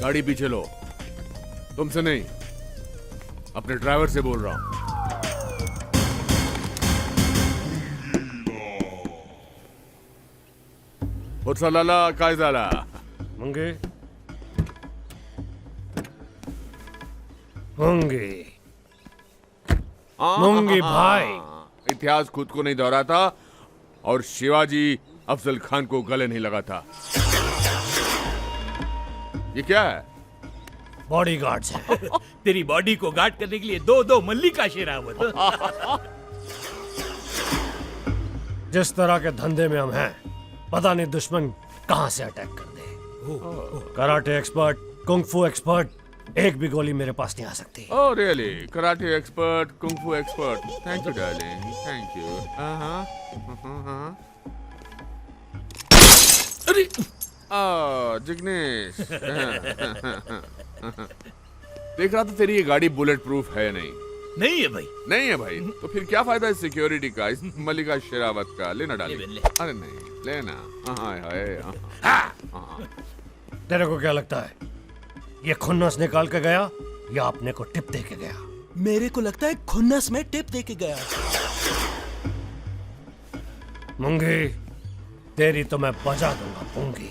गाड़ी पीछे लो। तुमसे नहीं, अपने ड्राइवर से बोल रहा हूं। उठसालाला काय झाला? मंगे मंगे मंगे भाई, इतिहास खुद को नहीं दोहराता और शिवाजी अफजल खान को गले नहीं लगाता। ये क्या है? बॉडीगार्ड्स है। तेरी बॉडी को गार्ड करने के लिए दो दो मल्लिका शेरावत। जिस तरह के धंधे में हम हैं, पता नहीं दुश्मन कहां से अटैक कर दे। कराटे एक्सपर्ट, कुंग-फू एक्सपर्ट, एक भी गोली मेरे पास नहीं आ सकती। Oh really? Karate expert, kung fu expert. Thank you darling, thank you. अरे जिग्नेश। देख रहा था तेरी ये गाड़ी बुलेट प्रूफ है नहीं। नहीं है भाई। नहीं है भाई, तो फिर क्या फायदा इस सिक्योरिटी का, इस मल्लिका शेरावत का? लेना डार्लिंग। ले। अरे नहीं लेना। हाय हाय। तेरे को क्या लगता है, ये खुन्नस निकाल के गया या अपने को टिप दे के गया? मेरे को लगता है खुन्नस में टिप दे के गया। मुंगी, तेरी तो मैं बजा दूंगा पूंगी।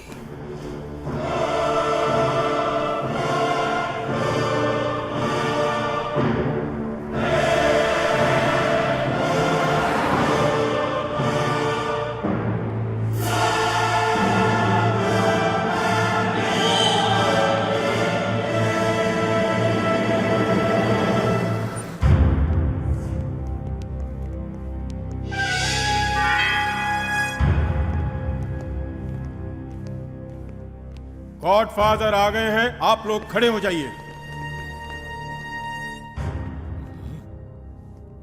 गॉडफादर आ गए हैं, आप लोग खड़े हो जाइए।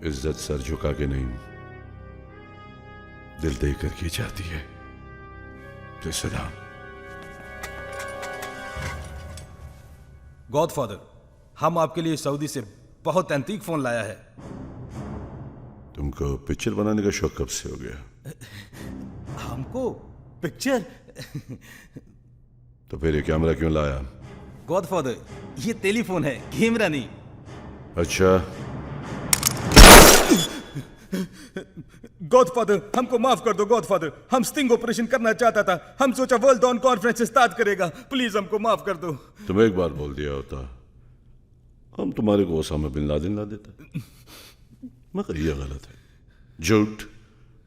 इज्जत सर झुका के नहीं, दिल देकर की जाती है। तो सलाम। गॉडफादर, हम आपके लिए सऊदी से बहुत एंटीक फोन लाया है। तुमको पिक्चर बनाने का शौक कब से हो गया? हमको पिक्चर? तो फिर ये कैमरा क्यों लाया? गॉडफादर, ये टेलीफोन है, कैमरा नहीं। अच्छा, गॉडफादर, हमको माफ कर दो गॉडफादर, हम स्टिंग ऑपरेशन करना चाहता था। हम सोचा वर्ल्ड डॉन कॉन्फ्रेंस स्टार्ट करेगा, प्लीज हमको माफ कर दो। तुम एक बार बोल दिया होता, हम तुम्हारे को ओसामा बिन लादेन ला देते। मगर ये गलत है। झूठ,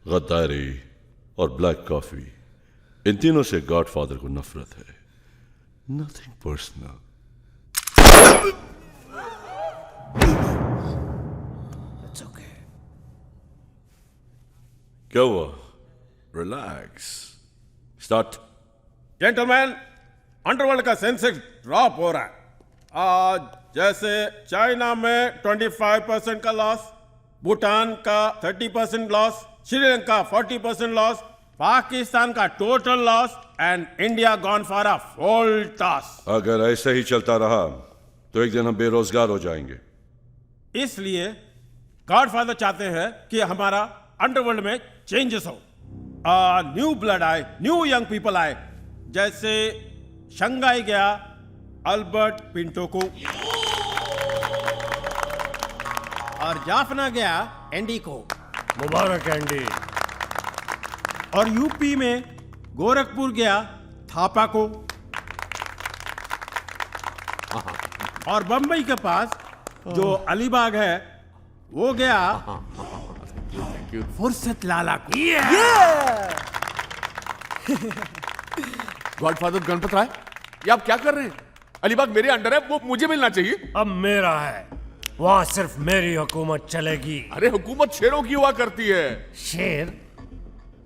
गद्दारी और ब्लैक कॉफी, इन तीनों से गॉडफादर को नफरत है। Nothing personal. It's okay. क्या हुआ? रिलैक्स। स्टार्ट। जेंटलमैन, अंडरवर्ल्ड का सेंसेक्स ड्रॉप हो रहा है। आज जैसे चाइना में 25% का लॉस, भूटान का 30% लॉस, श्रीलंका 40% लॉस, पाकिस्तान का total loss and India gone for a full toss. अगर ऐसा ही चलता रहा तो एक दिन हम बेरोजगार हो जाएंगे। इसलिए गॉडफादर चाहते हैं कि हमारा अंडरवर्ल्ड में चेंजेस हो, न्यू ब्लड आए, न्यू यंग पीपल आए। जैसे शंघाई गया अल्बर्ट पिंटो को, और जाफना गया एंडी को, मुबारक एंडी। और यूपी में गोरखपुर गया थापा को, और बंबई के पास जो अलीबाग है वो गया फुर्सत लाला को। गॉडफादर गणपत राय, ये आप क्या कर रहे हैं? अलीबाग मेरे अंडर है, वो मुझे मिलना चाहिए। अब मेरा है, वहां सिर्फ मेरी हुकूमत चलेगी। अरे हुकूमत शेरों की हुआ करती है। शेर?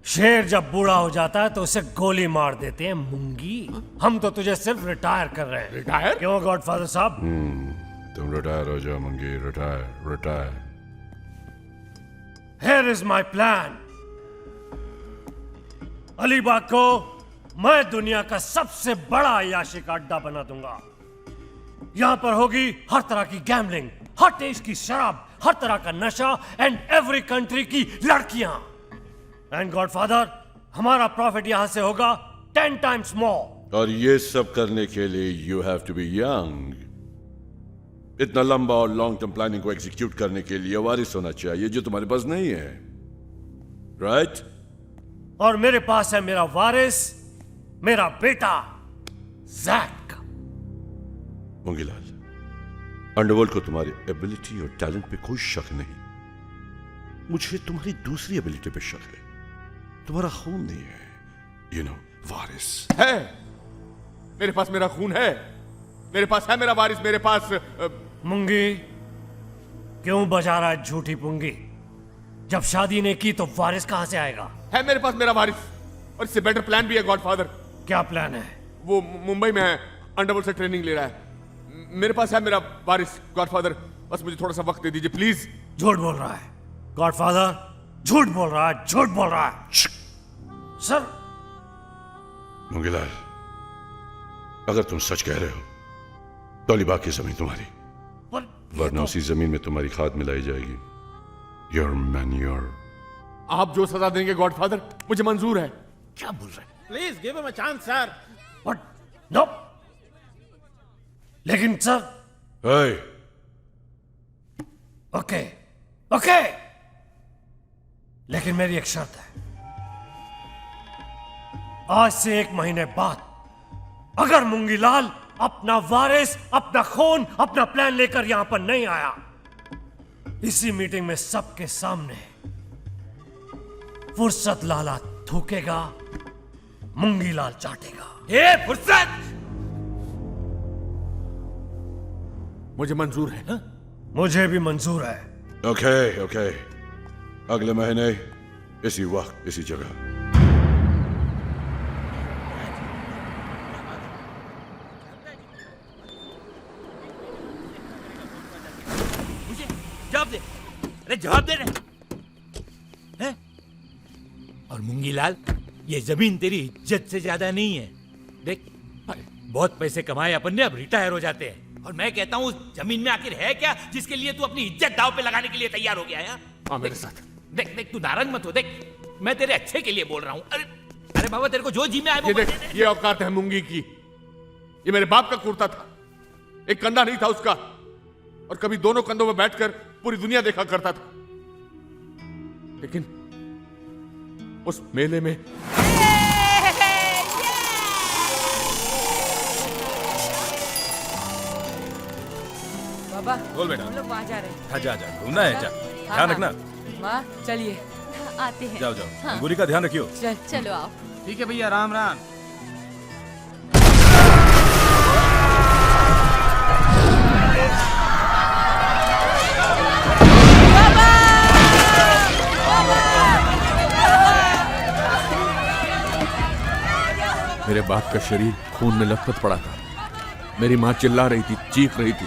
शेर जब बूढ़ा हो जाता है तो उसे गोली मार देते हैं मुंगी। हम तो तुझे सिर्फ रिटायर कर रहे हैं। रिटायर? क्यों गॉडफादर साहब? तुम रिटायर हो जाओ मंगी, retire retire. Here is my plan. Alibag को मैं दुनिया का सबसे बड़ा अय्याशी का अड्डा बना दूंगा। यहां पर होगी हर तरह की गैम्बलिंग, हर टेस्ट की शराब, हर तरह का नशा एंड एवरी कंट्री की लड़कियां। एंड गॉडफादर, हमारा प्रॉफिट यहां से होगा 10 times more। और ये सब करने के लिए you have to be young. इतना लंबा और लॉन्ग टर्म प्लानिंग को एग्जीक्यूट करने के लिए वारिस होना चाहिए, जो तुम्हारे पास नहीं है, राइट? और मेरे पास है मेरा वारिस, मेरा बेटा जैक। मुंगीलाल, अंडरवर्ल्ड को तुम्हारी एबिलिटी और टैलेंट पे कोई शक नहीं, मुझे तुम्हारी दूसरी एबिलिटी पे शक है। तुम्हारा खून नहीं है, यू नो, वारिस है। मेरे पास मेरा खून है, मेरे पास है मेरा वारिस, मेरे पास मुंगी, क्यों बजा रहा है झूठी पुंगी? जब शादी ने की तो वारिस कहां से आएगा? है मेरे पास मेरा वारिस, और इससे बेटर प्लान भी है गॉडफादर। क्या प्लान है? वो मुंबई में है, अंडरवर्ल्ड से ट्रेनिंग ले रहा है। मेरे पास है मेरा वारिस गॉडफादर, बस मुझे थोड़ा सा वक्त दे दीजिए प्लीज। झूठ बोल रहा है गॉडफादर, झूठ बोल रहा है, झूठ बोल रहा है। सर, मुंगीलाल, अगर तुम सच कह रहे हो तो अलीबाग की जमीन तुम्हारी, पर वरना उसी जमीन में तुम्हारी खाद मिलाई जाएगी। Your manure. आप जो सजा देंगे गॉडफादर, मुझे मंजूर है। क्या बोल रहे हैं? Please give him a chance, sir. But no. लेकिन सर, Hey, ओके ओके, लेकिन मेरी एक शर्त है। आज से 1 महीने बाद अगर मुंगीलाल अपना वारिस, अपना खून, अपना प्लान लेकर यहां पर नहीं आया, इसी मीटिंग में सबके सामने फुर्सत लाला थूकेगा, मुंगीलाल चाटेगा। ए फुर्सत! मुझे मंजूर है। मुझे भी मंजूर है। ओके ओके, अगले महीने इसी वक्त इसी जगह। मुझे जवाब दे, अरे जवाब दे रहे हैं? और मुंगीलाल, ये जमीन तेरी इज्जत से ज्यादा नहीं है। देख, बहुत पैसे कमाए अपन ने, अब रिटायर हो जाते हैं, और मैं कहता हूँ उस जमीन में आखिर है क्या जिसके लिए तू अपनी इज्जत दांव पे लगाने के लिए तैयार हो गया है? हाँ, मेरे साथ। देख देख, तू नाराज मत हो, देख मैं तेरे अच्छे के लिए बोल रहा हूँ। अरे अरे बाबा, तेरे को जो जी में आए वो ये कर देख, दे। ये औकात है मुंगी की। ये मेरे बाप का कुर्ता था, एक कंधा नहीं था उसका, और कभी दोनों कंधों में बैठकर पूरी दुनिया देखा करता था। लेकिन उस मेले में बाबा, बोल बेटा। हम लोग वहाँ जा रहे हैं। हाँ, जा जा, घूमना है, जा, हाँ, ध्यान रखना। माँ, चलिए। आते हैं। जाओ जाओ, हाँ। अंगूरी का ध्यान रखियो। चलो आओ। ठीक है भैया, राम राम। मेरे बाप का शरीर खून में लथपथ पड़ा था। मेरी मां चिल्ला रही थी, चीख रही थी।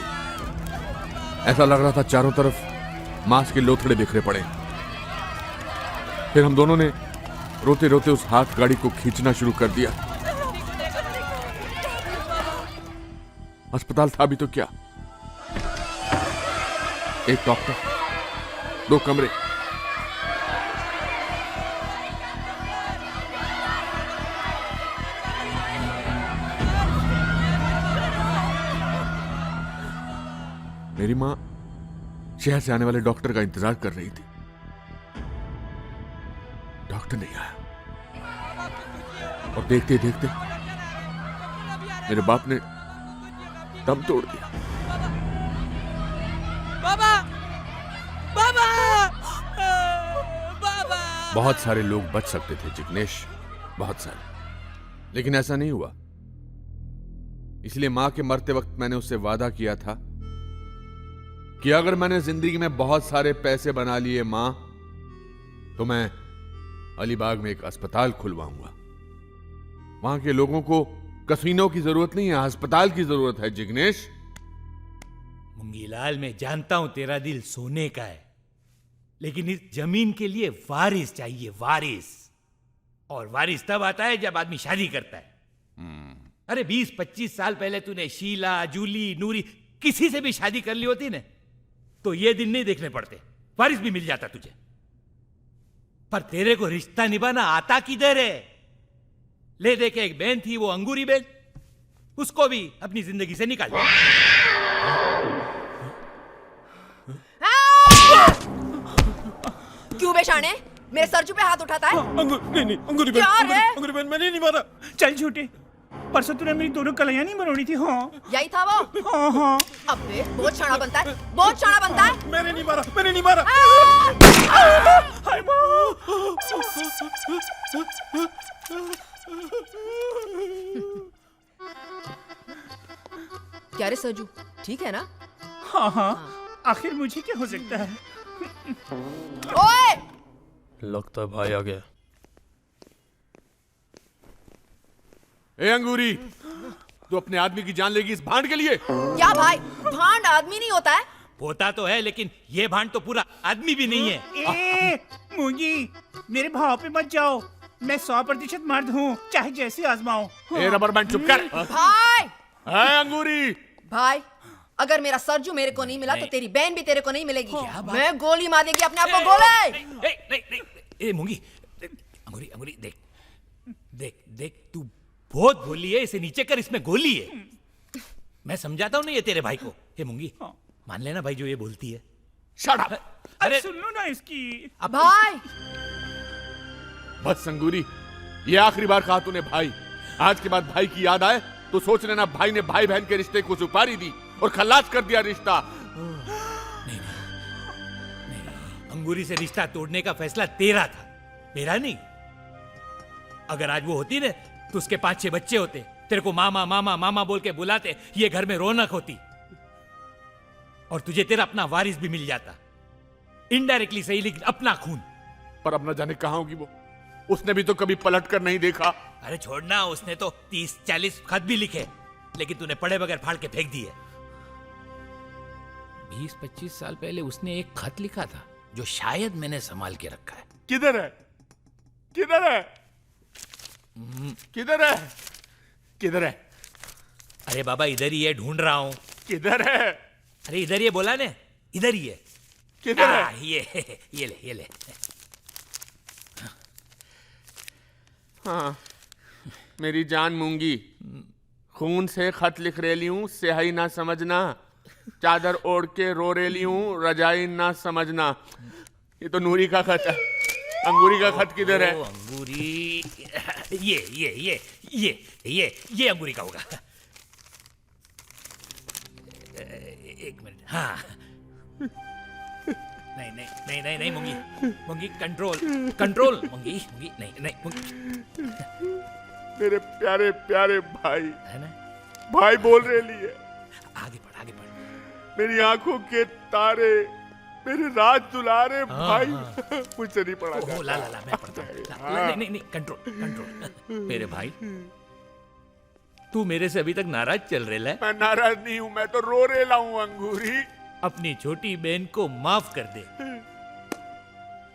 ऐसा लग रहा था चारों तरफ मांस के लोथड़े बिखरे पड़े। फिर हम दोनों ने रोते रोते उस हाथ गाड़ी को खींचना शुरू कर दिया। अस्पताल था भी तो क्या, एक डॉक्टर, 2 कमरे। मेरी मां शहर से आने वाले डॉक्टर का इंतजार कर रही थी। डॉक्टर नहीं आया, और देखते देखते मेरे बाप ने दम तोड़ दिया। बाबा, बाबा, बाबा। बहुत सारे लोग बच सकते थे जिग्नेश, बहुत सारे, लेकिन ऐसा नहीं हुआ। इसलिए मां के मरते वक्त मैंने उससे वादा किया था कि अगर मैंने जिंदगी में बहुत सारे पैसे बना लिए मां, तो मैं अलीबाग में एक अस्पताल खुलवाऊंगा। वहां के लोगों को कसीनों की जरूरत नहीं है, अस्पताल की जरूरत है जिग्नेश। मुंगीलाल, मैं जानता हूं तेरा दिल सोने का है, लेकिन इस जमीन के लिए वारिस चाहिए, वारिस। और वारिस तब आता है जब आदमी शादी करता है। अरे 20-25 साल पहले तूने शीला, जूली, नूरी, किसी से भी शादी कर ली होती ना, तो ये दिन नहीं देखने पड़ते, वारिस भी मिल जाता तुझे। पर तेरे को रिश्ता निभाना आता किधर है? ले देखे, एक बहन थी, वो अंगूरी बहन, उसको भी अपनी जिंदगी से निकाल। क्यों बेशाने मेरे सरजू पे हाथ उठाता है? नहीं अंगूरी क्या रे? अंगूरी बहन मैंने नहीं मारा। चल झूठे, परसों तूने मेरी दोनों कलाइयां नहीं मरोड़ी थी। हाँ यही था वो? हाँ हाँ। अबे बहुत शाना बनता है, बहुत शाना बनता है। मैंने नहीं मारा, मैंने नहीं मारा। हाय माँ। क्या रे सरजू, ठीक है ना? हाँ हाँ, आखिर मुझे क्या हो सकता है? ओए! लगता है भाई आ गया। ए अंगूरी, तू अपने आदमी की जान लेगी इस भांड के लिए? क्या भाई, भांड आदमी नहीं होता है? होता तो है, लेकिन ये भांड तो पूरा आदमी भी नहीं है। ए मूंगी, मेरे भाव पे मत जाओ। मैं 100% मर्द हूँ, चाहे जैसे आजमाओ। ए रबर बैंड चुप कर। भाई! है अंगूरी? भाई, अगर मेरा सरजू मेरे को नहीं मिला तो तेरी बहन भी तेरे को नहीं मिलेगी। मैं गोली मार देगी अपने आप को। गोले! नहीं, ए मूंगी, अंगूरी अंगूरी, देख देख देख, तू बहुत भोली है, इसे नीचे कर, इसमें गोली है। मैं समझाता हूँ ना ये तेरे भाई को। ए मूंगी, मान लेना भाई जो ये बोलती है। Shut up. अरे सुन लो ना इसकी। भाई! बस अंगूरी, ये आखिरी बार कहा तूने भाई। आज के बाद भाई की याद आए तो सोच लेना भाई ने भाई बहन के रिश्ते को सुपारी दी और खल्लास कर दिया रिश्ता। नहीं, अंगूरी से रिश्ता तोड़ने का फैसला तेरा था, मेरा नहीं। अगर आज वो होती ना तो उसके 5-6 बच्चे होते, तेरे को मामा मामा मामा बोल के बुलाते, ये घर में रौनक होती और तुझे तेरा अपना वारिस भी मिल जाता। इनडायरेक्टली सही, लेकिन अपना खून। पर अब न जाने कहां होगी वो, उसने भी तो कभी पलट कर नहीं देखा। अरे छोड़ना, उसने तो 30-40 खत भी लिखे, लेकिन तूने पढ़े बगैर फाड़ के फेंक दिए। 20-25 साल पहले उसने एक खत लिखा था जो शायद मैंने संभाल के रखा है। किधर है? किधर है? किधर है? किधर है? अरे बाबा इधर ही है, ढूंढ रहा हूं। किधर है? अरे इधर ही है, बोला ने, इधर ही है। किधर है? ये ले। हाँ, मेरी जान मूंगी, खून से खत लिख रेली हूं, स्याही ना समझना। चादर ओढ़ के रो रेली हूं, रजाई ना समझना। ये तो नूरी का खत है। अंगूरी का खत किधर है? अंगूरी, ये अंगूरी का होगा। एक मिनट। हाँ, नहीं मुंगी, कंट्रोल मुंगी, नहीं। मेरे प्यारे प्यारे भाई, है ना? भाई बोल रेली है। आगे बढ़। मेरी आंखों के तारे, मेरे राज दुलारे भाई। मुझसे नहीं पढ़ा ओह, ला मैं पढ़ता हूँ। नहीं, कंट्रोल। मेरे भाई, तू मेरे से अभी तक नाराज चल रहा है? मैं नाराज नहीं हूँ, मैं तो रो रेला हूँ अंगूरी। अपनी छोटी बहन को माफ कर दे,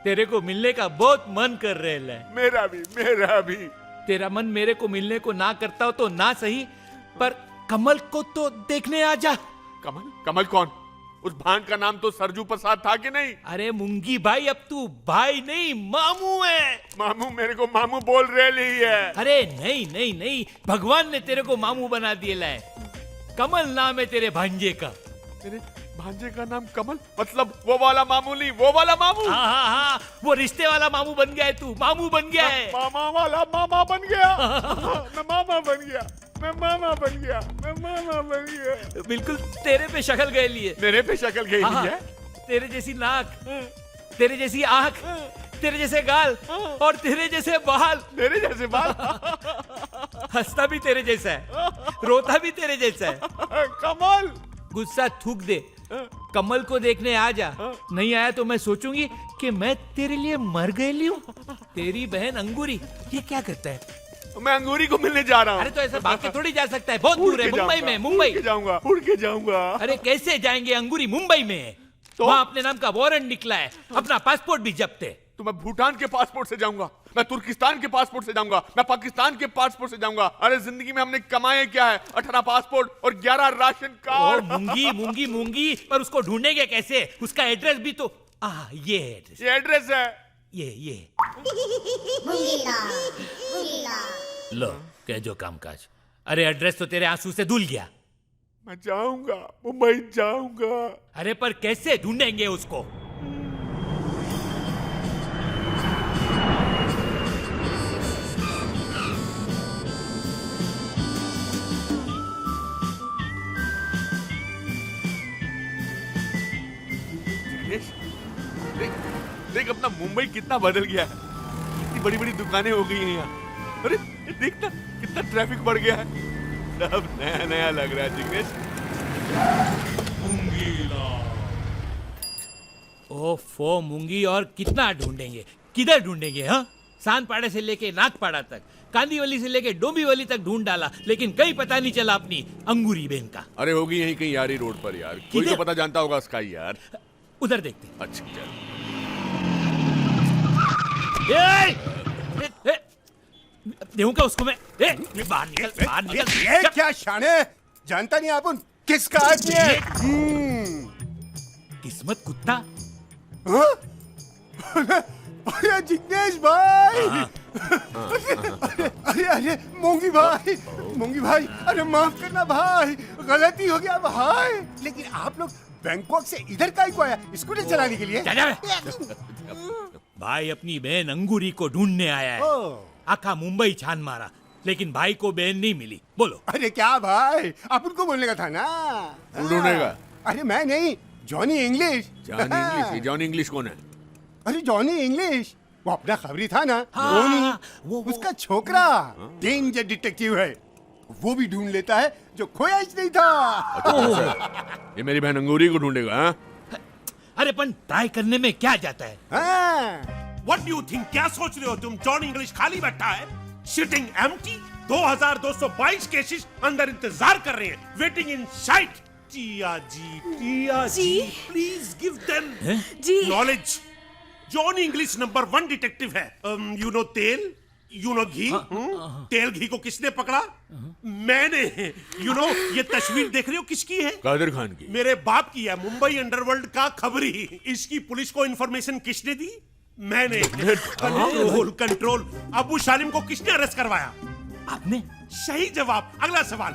तेरे को मिलने का बहुत मन कर रहा है। मेरा भी। तेरा मन मेरे को मिलने को ना करता हो तो ना सही, पर कमल को तो देखने आ जा। कमल कौन? उस भांड का नाम तो सरजू प्रसाद था कि नहीं? अरे मुंगी भाई, अब तू भाई नहीं मामू है। मामू? मेरे को मामू बोल रही है। अरे नहीं, भगवान ने तेरे को मामू बना दिया है। कमल नाम है तेरे भांजे का। मेरे भांजे का नाम कमल? मतलब वो वाला मामू नहीं, वो वाला मामू? हाँ, वो रिश्ते वाला मामू बन गया है तू, मामू बन गया है। मामा वाला मामा बन गया। मैं मामा बन गया। बिल्कुल तेरे पे शक्ल गए लिए। मेरे पे शक्ल गई है? तेरे जैसी नाक, तेरे जैसी आंख, तेरे जैसे गाल और तेरे जैसे बाल। मेरे जैसे बाल? हंसता भी तेरे जैसा है, रोता भी तेरे जैसा है। कमल, गुस्सा थूक दे, कमल को देखने आ जा। नहीं आया तो मैं सोचूंगी कि मैं तेरे लिए मर गई हूँ। तेरी बहन अंगूरी ये क्या करता है? मैं अंगूरी को मिलने जा रहा हूँ। अरे तो ऐसा भाग के थोड़ी जा सकता है, बहुत दूर है। मुंबई में, मुंबई उड़ के जाऊंगा। अरे कैसे जाएंगे? अंगूरी मुंबई में है, तो? वहाँ अपने नाम का वारंट निकला है, अपना पासपोर्ट भी जब्त है। तो मैं भूटान के पासपोर्ट से जाऊंगा, मैं तुर्किस्तान के पासपोर्ट से जाऊंगा, मैं पाकिस्तान के पासपोर्ट से जाऊंगा। अरे जिंदगी में हमने कमाए क्या है? 18 पासपोर्ट और 11 राशन कार्ड। मूंगी, पर उसको ढूंढेंगे कैसे? उसका एड्रेस भी तो ये एड्रेस, ये एड्रेस है। ये लो कह जो कामकाज। अरे एड्रेस तो तेरे आंसू से धुल गया। मैं जाऊंगा, मुंबई जाऊंगा। अरे पर कैसे ढूंढेंगे उसको? देख देख अपना मुंबई कितना बदल गया है। कितनी बड़ी बड़ी दुकानें हो गई हैं यहाँ। अरे देख ना कितना ट्रैफिक बढ़ गया है। सब नया नया लग रहा है जिग्नेश। ओफो मूंगी, और कितना ढूंढेंगे, किधर ढूंढेंगे? हाँ, सांदपाड़े से लेके नागपाड़ा तक, कांदीवली से लेके डोंबिवली तक ढूंढ डाला, लेकिन कहीं पता नहीं चला अपनी अंगूरी बहन का। अरे होगी यहीं कहीं यारी रोड पर यार। कोई किधर? तो पता जानता होगा उसका यार। उधर देखते। अच्छा चल। देऊं क्या उसको मैं? बाहर निकल, बाहर निकल। ये क्या शाने, जानता नहीं आप किसका आदमी है? किस्मत कुत्ता। हाँ? अरे जिग्नेश भाई, अरे अरे मूंगी भाई, अरे माफ करना भाई, गलती हो गया भाई। लेकिन आप लोग बैंकॉक से इधर काहे को आया? स्कूटर चलाने के लिए? भाई अपनी बहन अंगूरी को ढूंढने आया है। आखा मुंबई छान मारा, लेकिन भाई को बहन नहीं मिली। बोलो। अरे क्या भाई, आप उनको बोलने का था ना। ढूंढेगा? अरे मैं नहीं, जॉनी इंग्लिश। जॉनी इंग्लिश कौन है? अरे जॉनी इंग्लिश वो अपना खबरी था ना। हाँ, वो उसका छोकरा डेंजर डिटेक्टिव है। वो भी ढूंढ लेता है जो खोया ही नहीं था। अच्छा, ये मेरी बहन अंगूरी को ढूंढेगा? हाँ? अरे पण ट्राई करने में क्या जाता है? What do you think? क्या सोच रहे हो तुम? जॉन इंग्लिश खाली बैठा है, सिटिंग एम्प्टी। 2222 केसेस अंदर इंतजार कर रहे हैं, waiting in sight. Tia ji, please give them knowledge. John English number 1 detective है। यू नो तेल, यू नो घी। तेल घी को किसने पकड़ा? मैंने। यू नो ये तस्वीर देख रहे हो किसकी है? कादिर खान की। मेरे बाप की है, मुंबई अंडरवर्ल्ड का खबरी। इसकी पुलिस को इंफॉर्मेशन किसने दी? मैंने। कंट्रोल। अबू शालिम को किसने अरेस्ट करवाया? आपने। सही जवाब। अगला सवाल।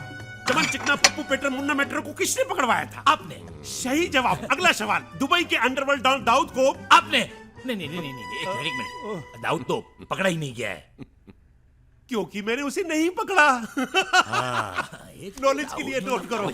चमन चिकना पप्पू पेटर मुन्ना मेट्रो को किसने पकड़वाया था? आपने। सही जवाब। अगला सवाल। दुबई के अंडरवर्ल्ड डॉन दाऊद को आपने। नहीं, एक मिनट। दाऊद तो पकड़ा ही नहीं गया है, क्योंकि मैंने उसे नहीं पकड़ा। नॉलेज के लिए नोट करो।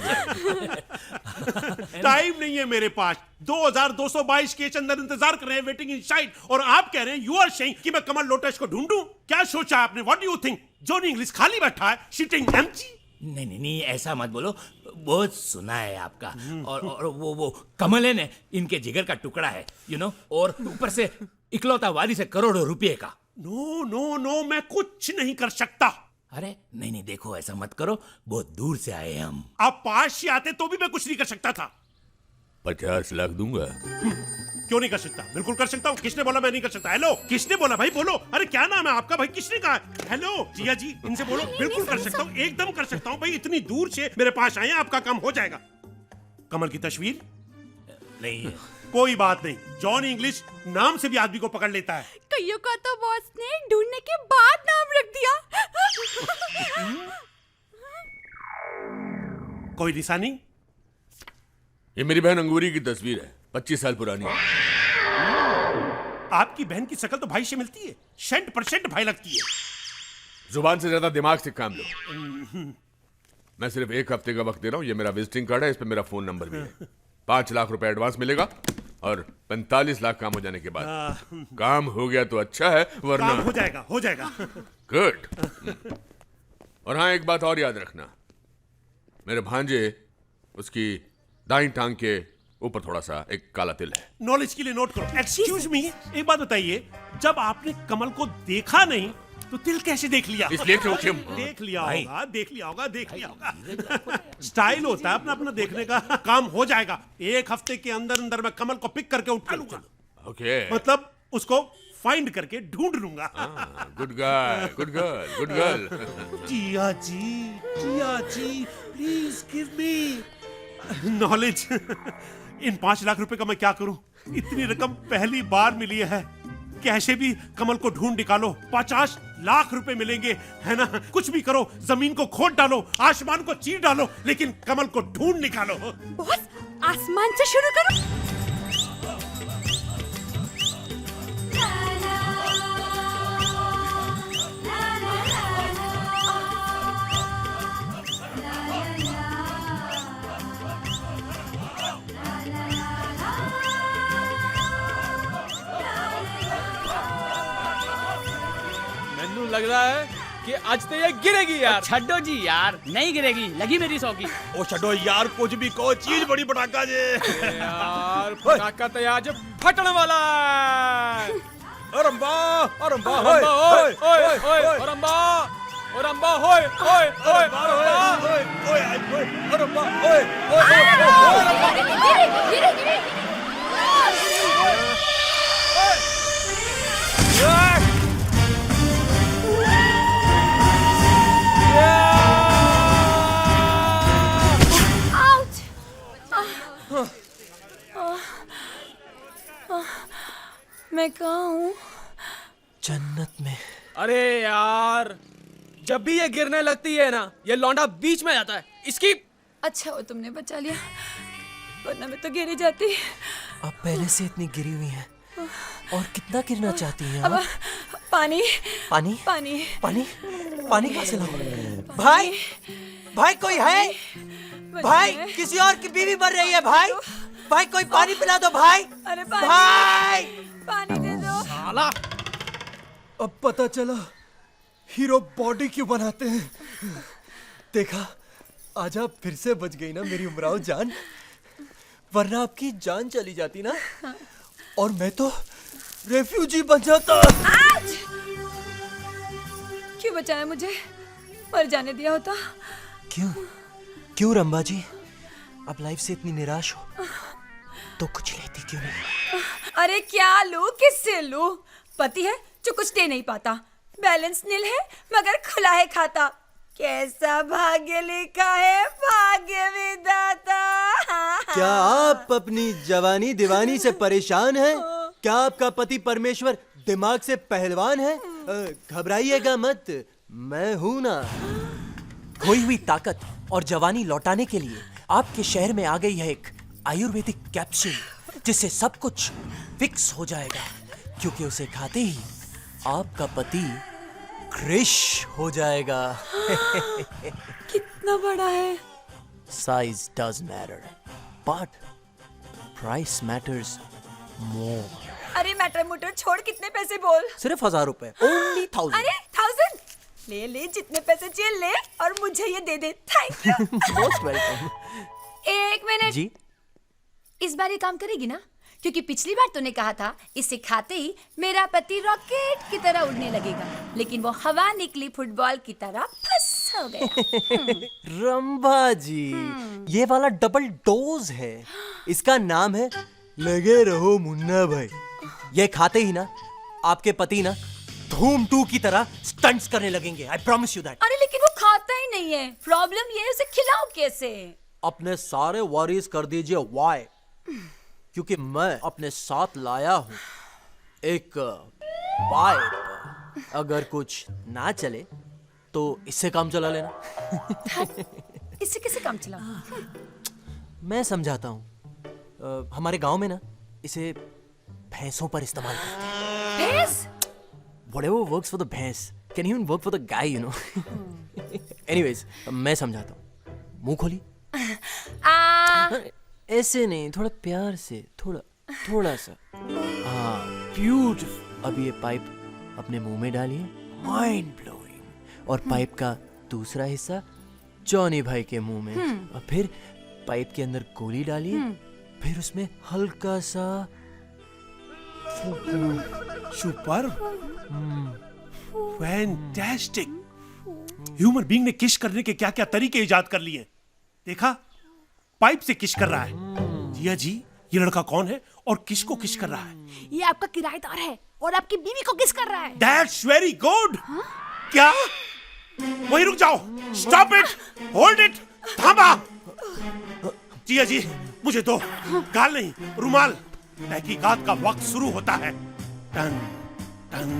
टाइम नहीं है मेरे पास। 2222 केस अंदर इंतजार कर रहे हैं, वेटिंग इन साइड। और आप कह रहे हैं, यू आर सेइंग कि मैं कमल लोटस को ढूंढूं? क्या सोचा आपने? What do you think? Johnny English खाली बैठा है, सिटिंग एम्प्टी। नहीं, ऐसा मत बोलो। बहुत सुना है आपका। और वो कमल है ना, इनके जिगर का टुकड़ा है, यू नो। और ऊपर से इकलौता वारिस है करोड़ों रुपए का। नो, मैं कुछ नहीं कर सकता। अरे नहीं, देखो ऐसा मत करो, बहुत दूर से आए हम। आप पास से आते तो भी मैं कुछ नहीं कर सकता था। 50 लाख दूंगा। क्यों नहीं कर सकता? बिल्कुल कर सकता हूँ। किसने बोला मैं नहीं कर सकता? हेलो, किसने बोला भाई? बोलो। अरे क्या नाम है आपका भाई? किसने कहा? हेलो जिया जी, इनसे बोलो। बिल्कुल कर सकता हूँ, एकदम कर सकता हूँ भाई। इतनी दूर से मेरे पास आए, आपका काम हो जाएगा। कमल की तस्वीर नहीं है। कोई बात नहीं, जॉन इंग्लिश नाम से भी आदमी को पकड़ लेता है। कईयों का तो बॉस ने ढूंढने के बाद नाम रख दिया। कोई निशानी? ये मेरी बहन अंगूरी की तस्वीर है, 25 साल पुरानी। आपकी बहन की शक्ल तो भाई से मिलती है, 100% भाई लगती है। जुबान से ज्यादा दिमाग से काम लो। मैं सिर्फ 1 हफ्ते का वक्त दे रहा हूँ। ये मेरा विजिटिंग कार्ड है, इस पे मेरा फोन नंबर भी है। 5 लाख रुपए एडवांस मिलेगा और 45 लाख काम हो जाने के बाद। काम हो गया तो अच्छा है, वरना काम हो जाएगा। गुड। और हाँ, एक बात और याद रखना, मेरे भांजे, उसकी दाईं टांग के ऊपर थोड़ा सा एक काला तिल है। नॉलेज के लिए नोट करो। एक्सक्यूज मी, एक बात बताइए, जब आपने कमल को देखा नहीं तो तिल कैसे देख लिया? इसलिए क्योंकि देख लिया होगा। स्टाइल होता है अपना अपना देखने का। काम हो जाएगा। 1 हफ्ते के अंदर अंदर मैं कमल को पिक करके उठा लूंगा। ओके। मतलब उसको फाइंड करके ढूंढ लूंगा। Good girl, good girl, good girl. Jiya ji, please give me knowledge. इन 5 लाख रुपए का मैं क्या करूं? इतनी रकम पहली बार मिली है। कैसे भी कमल को ढूंढ निकालो, 50 लाख रुपए मिलेंगे, है ना? कुछ भी करो, जमीन को खोद डालो, आसमान को चीर डालो, लेकिन कमल को ढूंढ निकालो। बॉस, आसमान से शुरू करो। मैनू लग रहा है कि आज तो ये गिरेगी यार। छड्डो जी यार, नहीं गिरेगी, लगी मेरी सौकी। ओ छड़ो यार, कुछ भी कहो, चीज बड़ी पटाखा जे। यार पटाखा तो आज फटने वाला है। अरंबा अरंबा ओए ओए ओए ओए अरंबा अरंबा होए ओए ओए अरंबा ओए मैं कहाँ हूँ? जन्नत में। अरे यार, जब भी ये गिरने लगती है ना, ये लौंडा बीच में जाता है। इसकी अच्छा वो तुमने बचा लिया, वरना मैं तो गिरी जाती। आप पहले से इतनी गिरी हुई हैं और कितना गिरना चाहती हैं अब आप? पानी पानी पानी पानी पानी कहाँ से लाऊं? भाई भाई कोई है? भाई किसी और की बीवी मर रही है भाई। भाई कोई पानी पिला दो भाई। अरे पानी, भाई पानी दे दो। साला अब पता चला हीरो बॉडी क्यों बनाते हैं। देखा, आज आप फिर से बच गई ना मेरी उमराव जान, वरना आपकी जान चली जाती ना और मैं तो रेफ्यूजी बन जाता। क्यों बचाया मुझे? मर जाने दिया होता। क्यों क्यों रंबा जी, आप लाइफ से इतनी निराश हो तो कुछ लेती क्यों नहीं? अरे क्या लूं, किससे लूं? पति है जो कुछ दे नहीं पाता, बैलेंस नील है मगर खुला है खाता। कैसा भाग्य लिखा है भाग्य विधाता। क्या आप अपनी जवानी दीवानी से परेशान हैं? क्या आपका पति परमेश्वर दिमाग से पहलवान है? घबराइएगा मत, मैं हूं ना। खोई हुई ताकत और जवानी लौटाने के लिए आपके शहर में आ गई है एक आयुर्वेदिक कैप्सूल, जिससे सब कुछ फिक्स हो जाएगा, क्योंकि उसे खाते ही आपका पति क्रिश हो जाएगा। कितना बड़ा है? Size does matter, but price matters more. अरे मैटर मोटर छोड़, कितने पैसे बोल? सिर्फ 1000 रुपए, only 1000। अरे 1000 ले ले, जितने पैसे चाहिए ले और मुझे ये दे दे। Thank you. Most welcome। एक मिनट जी, इस बार ये काम करेगी ना? क्योंकि पिछली बार तूने कहा था इसे खाते ही मेरा पति रॉकेट की तरह उड़ने लगेगा, लेकिन वो हवा निकली फुटबॉल की तरह फंस हो गया। रंभा जी, ये वाला डबल डोज है। इसका नाम है लगे रहो मुन्ना भाई। ये खाते ही ना आपके पति ना धूम 2 की तरह स्टंट्स करने लगेंगे। I promise you that। अरे लेकिन वो खाता ही नहीं है। प्रॉब्लम ये है, उसे खिलाओ कैसे? अपने सारे वरीज कर दीजिए वाई, क्योंकि मैं अपने साथ लाया हूं एक पाइप। अगर कुछ ना चले तो इससे काम चला लेना। इससे कैसे काम चला? मैं समझाता हूं। हमारे गांव में ना इसे भैंसों पर इस्तेमाल करते हैं। भैंस? Whatever works for the भैंस can even work for the guy, you know। Anyways, मैं समझाता हूँ। मुंह खोली। ऐसे नहीं, थोड़ा प्यार से, थोड़ा सा। हाँ, ब्यूटीफुल। अब ये पाइप अपने मुंह में डालिए, माइंड ब्लोइंग। और पाइप का दूसरा हिस्सा जॉनी भाई के मुंह में। और फिर पाइप के अंदर गोली डालिए, फिर उसमें हल्का सा सुपर, फैंटास्टिक। ह्यूमन बीइंग ने किश करने के क्या क्या तरीके इजाद कर लिए। देखा, पाइप से किश कर रहा है। जिया जी, ये लड़का कौन है और किसको किश कर रहा है? ये आपका किराएदार है और आपकी बीवी को किस कर रहा है। That's very good। क्या? वहीं रुक जाओ। Stop it, hold it, थामा। जिया जी, मुझे दो, गाल नहीं, रुमाल। तहकीकात का वक्त शुरू होता है। Ton ton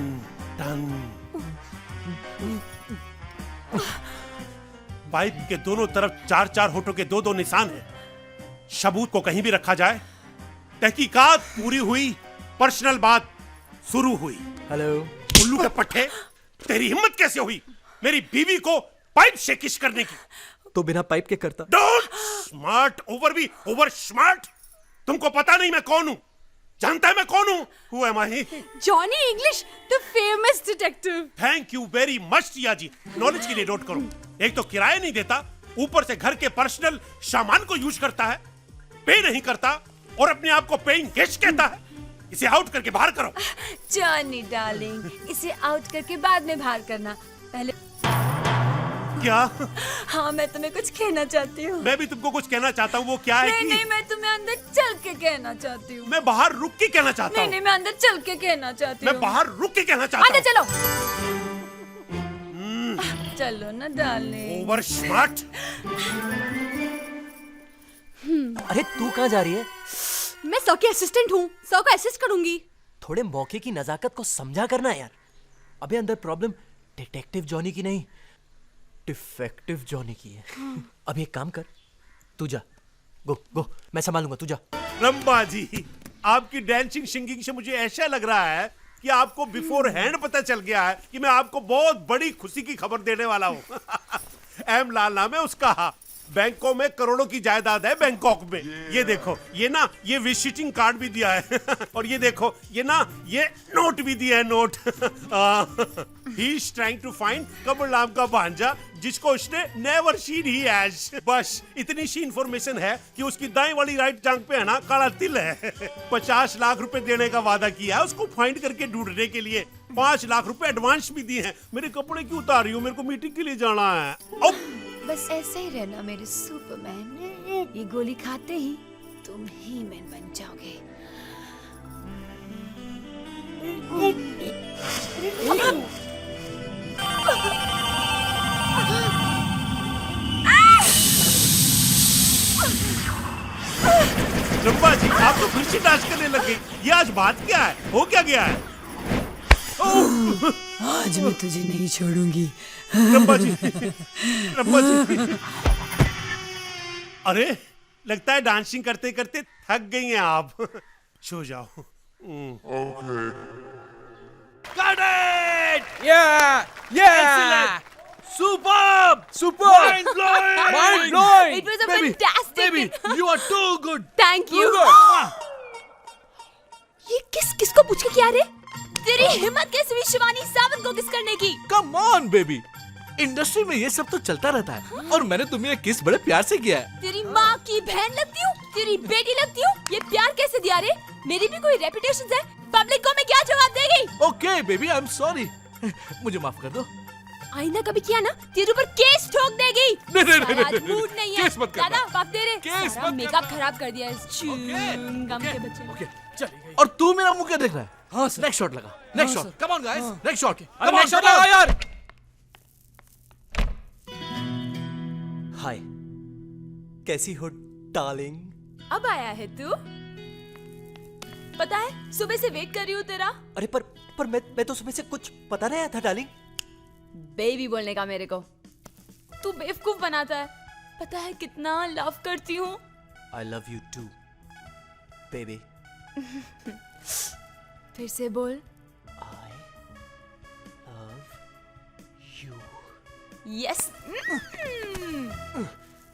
ton. पाइप के दोनों तरफ 4-4 होठों के 2-2 निशान हैं। सबूत को कहीं भी रखा जाए। तहकीकात पूरी हुई, पर्सनल बात शुरू हुई। हेलो। उल्लू के पट्टे, तेरी हिम्मत कैसे हुई मेरी बीवी को पाइप से किस करने की? तो बिना पाइप के करता। Don't smart over be over smart. तुमको पता नहीं मैं कौन हूं? जानता है मैं कौन हूं? Who am I? Johnny English, the famous detective. Thank you very much Tia ji. Knowledge के लिए नोट करो। एक तो किराया नहीं देता, ऊपर से घर के पर्सनल सामान को यूज करता है, पे नहीं करता और अपने आप को पेइंग गेस्ट कहता है। इसे आउट करके बाहर करो। जॉनी डार्लिंग, इसे आउट करके बाद में बाहर करना। पहले क्या? हाँ, मैं तुम्हें कुछ कहना चाहती हूँ। मैं भी तुमको कुछ कहना चाहता हूँ। वो क्या है नहीं कि नहीं, मैं तुम्हें अंदर चल के कहना चाहती हूँ। मैं बाहर रुक के कहना चाहता नहीं हूँ। नहीं, मैं अंदर चल के कहना चाहती हूँ। मैं बाहर रुक के कहना चाहता अंदर हूँ। चलो। चलो ना डार्लिंग। Over smart. अरे तू कहाँ जा रही है? मैं सौ की असिस्टेंट हूँ, सौ को असिस्ट करूंगी। थोड़े मौके की नजाकत को समझा करना यार। अबे अंदर प्रॉब्लम डिटेक्टिव जॉनी की नहीं, डिफेक्टिव जॉनी की है। अब एक काम कर, तू जा। गो, मैं संभालूंगा, तू जा। रंबा जी, आपकी डांसिंग सिंगिंग से मुझे ऐसा लग रहा है कि आपको बिफोर हैंड पता चल गया है कि मैं आपको बहुत बड़ी खुशी की खबर देने वाला हूँ। एम लाल नाम है उसका। बैंकों में करोड़ों की जायदाद है बैंकॉक में। ये देखो, ये विजिटिंग कार्ड भी दिया है। और ये देखो, ये नोट भी दिया है, note. He is trying to find Kamal नाम का भांजा जिसको उसने नेवर सीन ही एज। बस इतनी सी इंफॉर्मेशन है कि उसकी दाएं वाली राइट टांग पे है ना काला तिल है। 50 लाख रुपए देने का वादा किया है उसको फाइंड करके ढूंढने के लिए। 5 लाख रुपए एडवांस भी दिए हैं। मेरे कपड़े क्यों उतार रही हो? मेरे को मीटिंग के लिए जाना है। बस ऐसे ही रहना मेरे सुपरमैन। ये गोली खाते ही तुम ही मैन बन जाओगे। रंबा जी, आप तो फिर से डांस करने लग गई। ये आज बात क्या है? हो क्या गया है? आज मैं तुझे नहीं छोड़ूंगी। रंबा जी, रंबा जी। अरे लगता है डांसिंग करते करते थक गई हैं आप। सो जाओ। Got it! Yeah! Superb! Mind blowing! Mind blowing! It was a fantastic. Baby, you are too good! Thank you. Too good! ये किसको पूछ के किया रे? तेरी हिम्मत कैसे हुई शिवानी सावंत को किस करने की? Come on, baby! इंडस्ट्री में ये सब तो चलता रहता है और मैंने तुम्हें किस बड़े प्यार से किया है। तेरी माँ की बहन लगती हूँ, तेरी बेटी लगती हूँ। ये प्यार कैसे दिया रे? मेरी भी कोई रेपुटेशन है। पब्लिक को मैं क्या जवाब देगी? Okay, baby, I'm sorry. मुझे माफ कर दो। आईना कभी किया ना, तेरे ऊपर केस ठोक देगी। नहीं, आज मूड नहीं है। केस मत करना। दादा बाप दे रे। केस सारा मत मेकअप करना। खराब कर दिया इस च्युइंगम के बच्चे ने। Okay, चल। और तू मेरा मुंह क्या देख रहा है? हाँ सर। नेक्स्ट शॉट लगा। Next shot. Come on guys, next shot. अरे नेक्स्ट शॉट लगा यार। हाय, कैसी हो डार्लिंग? अब आया है तू? पता है सुबह से वेट कर रही हूँ तेरा। अरे पर मैं तो सुबह से कुछ पता नहीं आया था डार्लिंग। बेबी बोलने का मेरे को तू बेवकूफ बनाता है। पता है कितना लव करती हूँ। I love you too, baby. फिर से बोल। I love you. Yes.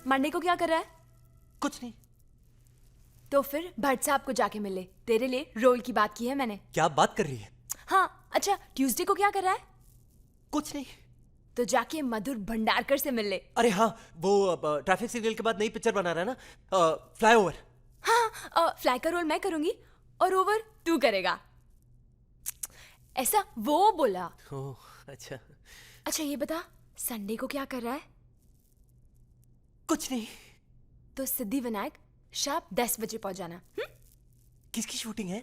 Monday को क्या कर रहा है? कुछ नहीं। तो फिर भट्ट साहब को जाके मिले। तेरे लिए रोल की बात की है मैंने। क्या बात कर रही है? हाँ अच्छा, ट्यूसडे को क्या कर रहा है? कुछ नहीं। तो जाके मधुर भंडारकर से मिल ले। अरे हाँ, वो ट्रैफिक सिग्नल के बाद नई पिक्चर बना रहा है ना, फ्लाईओवर। हाँ, फ्लाई का रोल मैं करूंगी और ओवर तू करेगा। ऐसा वो बोला। ओह अच्छा। अच्छा ये बता, संडे को क्या कर रहा है? कुछ नहीं। तो सिद्धि विनायक शाम 10 बजे पहुंच जाना। किसकी शूटिंग है?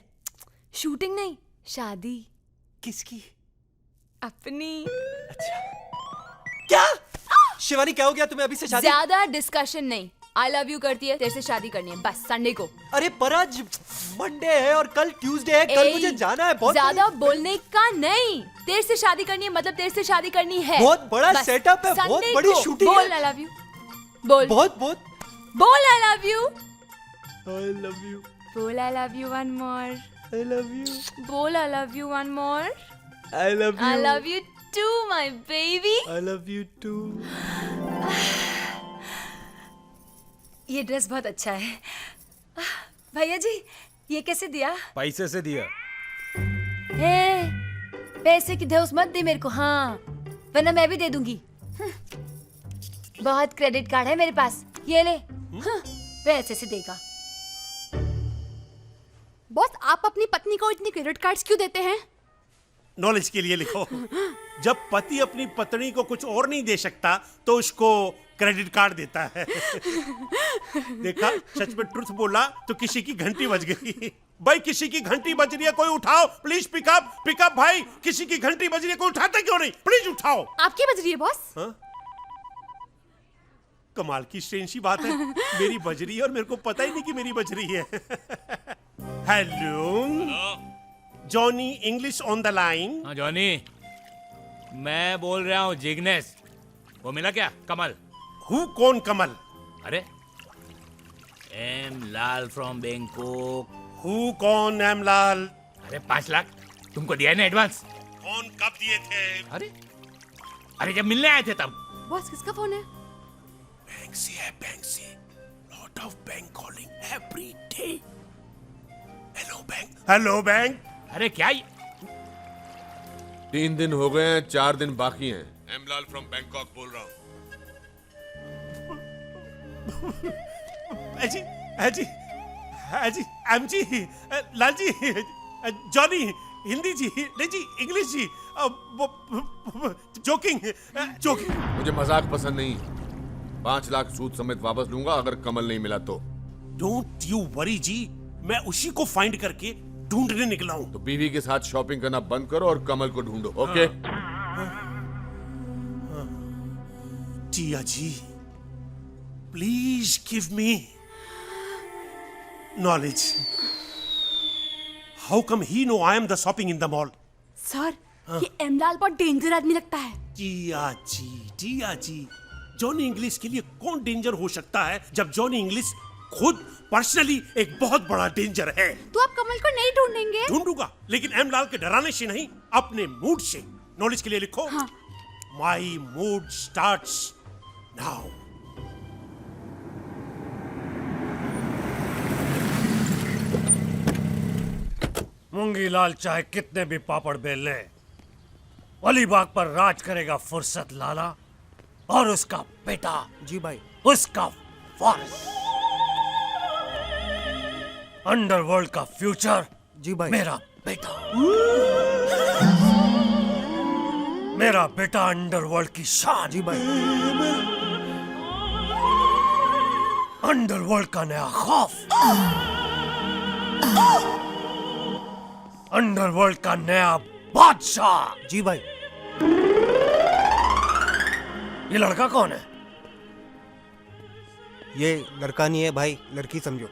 शूटिंग नहीं, शादी। किसकी? अपनी। अच्छा। क्या? शिवानी क्या हो गया तुम्हें? अभी से शादी? ज्यादा डिस्कशन नहीं, आई लव यू करती है, तेरे से शादी करनी है बस संडे को। अरे पर आज मंडे है और कल ट्यूसडे है, कल मुझे जाना है। बहुत ज्यादा बोलने का नहीं, तेरे से शादी करनी है मतलब तेरे से शादी करनी है। बहुत बड़ा बस, सेटअप है, बहुत Sunday बड़ी को। शूटिंग बोल है। आई लव यू, बोल बहुत बहुत बोल I love you, I love you, बोल I love you one more, I love you, बोल I love you one more, I love you, I love you too my baby. I love you too. ये dress बहुत अच्छा है। भैया जी ये कैसे दिया? पैसे से दिया। हे पैसे की धौस मत दे मेरे को, हाँ वरना मैं भी दे दूंगी। बहुत क्रेडिट कार्ड है मेरे पास, ये ले। पैसे से देगा। बॉस आप अपनी पत्नी को इतनी क्रेडिट कार्ड्स क्यों देते हैं? नॉलेज के लिए लिखो। जब पति अपनी पत्नी को कुछ और नहीं दे सकता तो उसको क्रेडिट कार्ड देता है। देखा, सच में ट्रुथ बोला तो किसी की घंटी बज गई। भाई किसी की घंटी बज रही है, कोई उठाओ प्लीज। पिकअप भाई, किसी की घंटी बज रही है, कोई उठाता क्यों नहीं? प्लीज उठाओ। आपकी बज रही है बॉस? कमाल की स्ट्रेंज सी बात है, मेरी बज रही है और मेरे को पता ही नहीं कि मेरी बज रही है। Hello Johnny, English on the line. हाँ जॉनी, मैं बोल रहा हूँ जिग्नेश। वो मिला क्या कमल? हु कौन कमल? अरे M Lal from Bangkok. Who कौन एम लाल? अरे 5 लाख तुमको दिया है ना एडवांस? कौन कब दिए थे? अरे जब मिलने आए थे तब। बॉस किसका फोन है? बैंक्सी है, Banksy. Lot of bank calling every day. Hello bank, hello bank. अरे क्या 3 दिन हो गए हैं, 4 दिन बाकी हैं। एम लाल फ्रॉम बैंकॉक बोल रहा हूँ। अजी अजी अजी M G, Lal ji, Johnny, Hindi जी, नहीं जी इंग्लिश जी, जोकिंग। मुझे मजाक पसंद नहीं। 5 लाख सूद समेत वापस लूंगा अगर कमल नहीं मिला तो। डोंट यू वरी जी, मैं उसी को फाइंड करके ढूंढने निकला हूं। तो बीवी के साथ शॉपिंग करना बंद करो और कमल को ढूंढो, okay? Jiya ji, please give me knowledge. How come he know I am the shopping in the mall? Sir ये एमलाल बहुत डेंजर आदमी लगता है। जिया जी, जॉनी इंग्लिश के लिए कौन डेंजर हो सकता है जब जॉनी इंग्लिश खुद पर्सनली एक बहुत बड़ा डेंजर है। तो आप कमल को नहीं ढूंढेंगे? ढूंढूंगा, लेकिन एम लाल के डराने से नहीं, अपने मूड से। नॉलेज के लिए लिखो। हाँ। My mood starts now. Moongi Lal चाहे कितने भी पापड़ बेल ले, अलीबाग पर राज करेगा फुर्सत लाला और उसका बेटा। जी भाई। उसका वारिस। अंडरवर्ल्ड का फ्यूचर। जी भाई। मेरा बेटा। मेरा बेटा अंडरवर्ल्ड की शान। जी भाई। अंडरवर्ल्ड का नया खौफ। अंडरवर्ल्ड का नया बादशाह। जी भाई। ये लड़का कौन है? ये लड़का नहीं है भाई, लड़की समझो।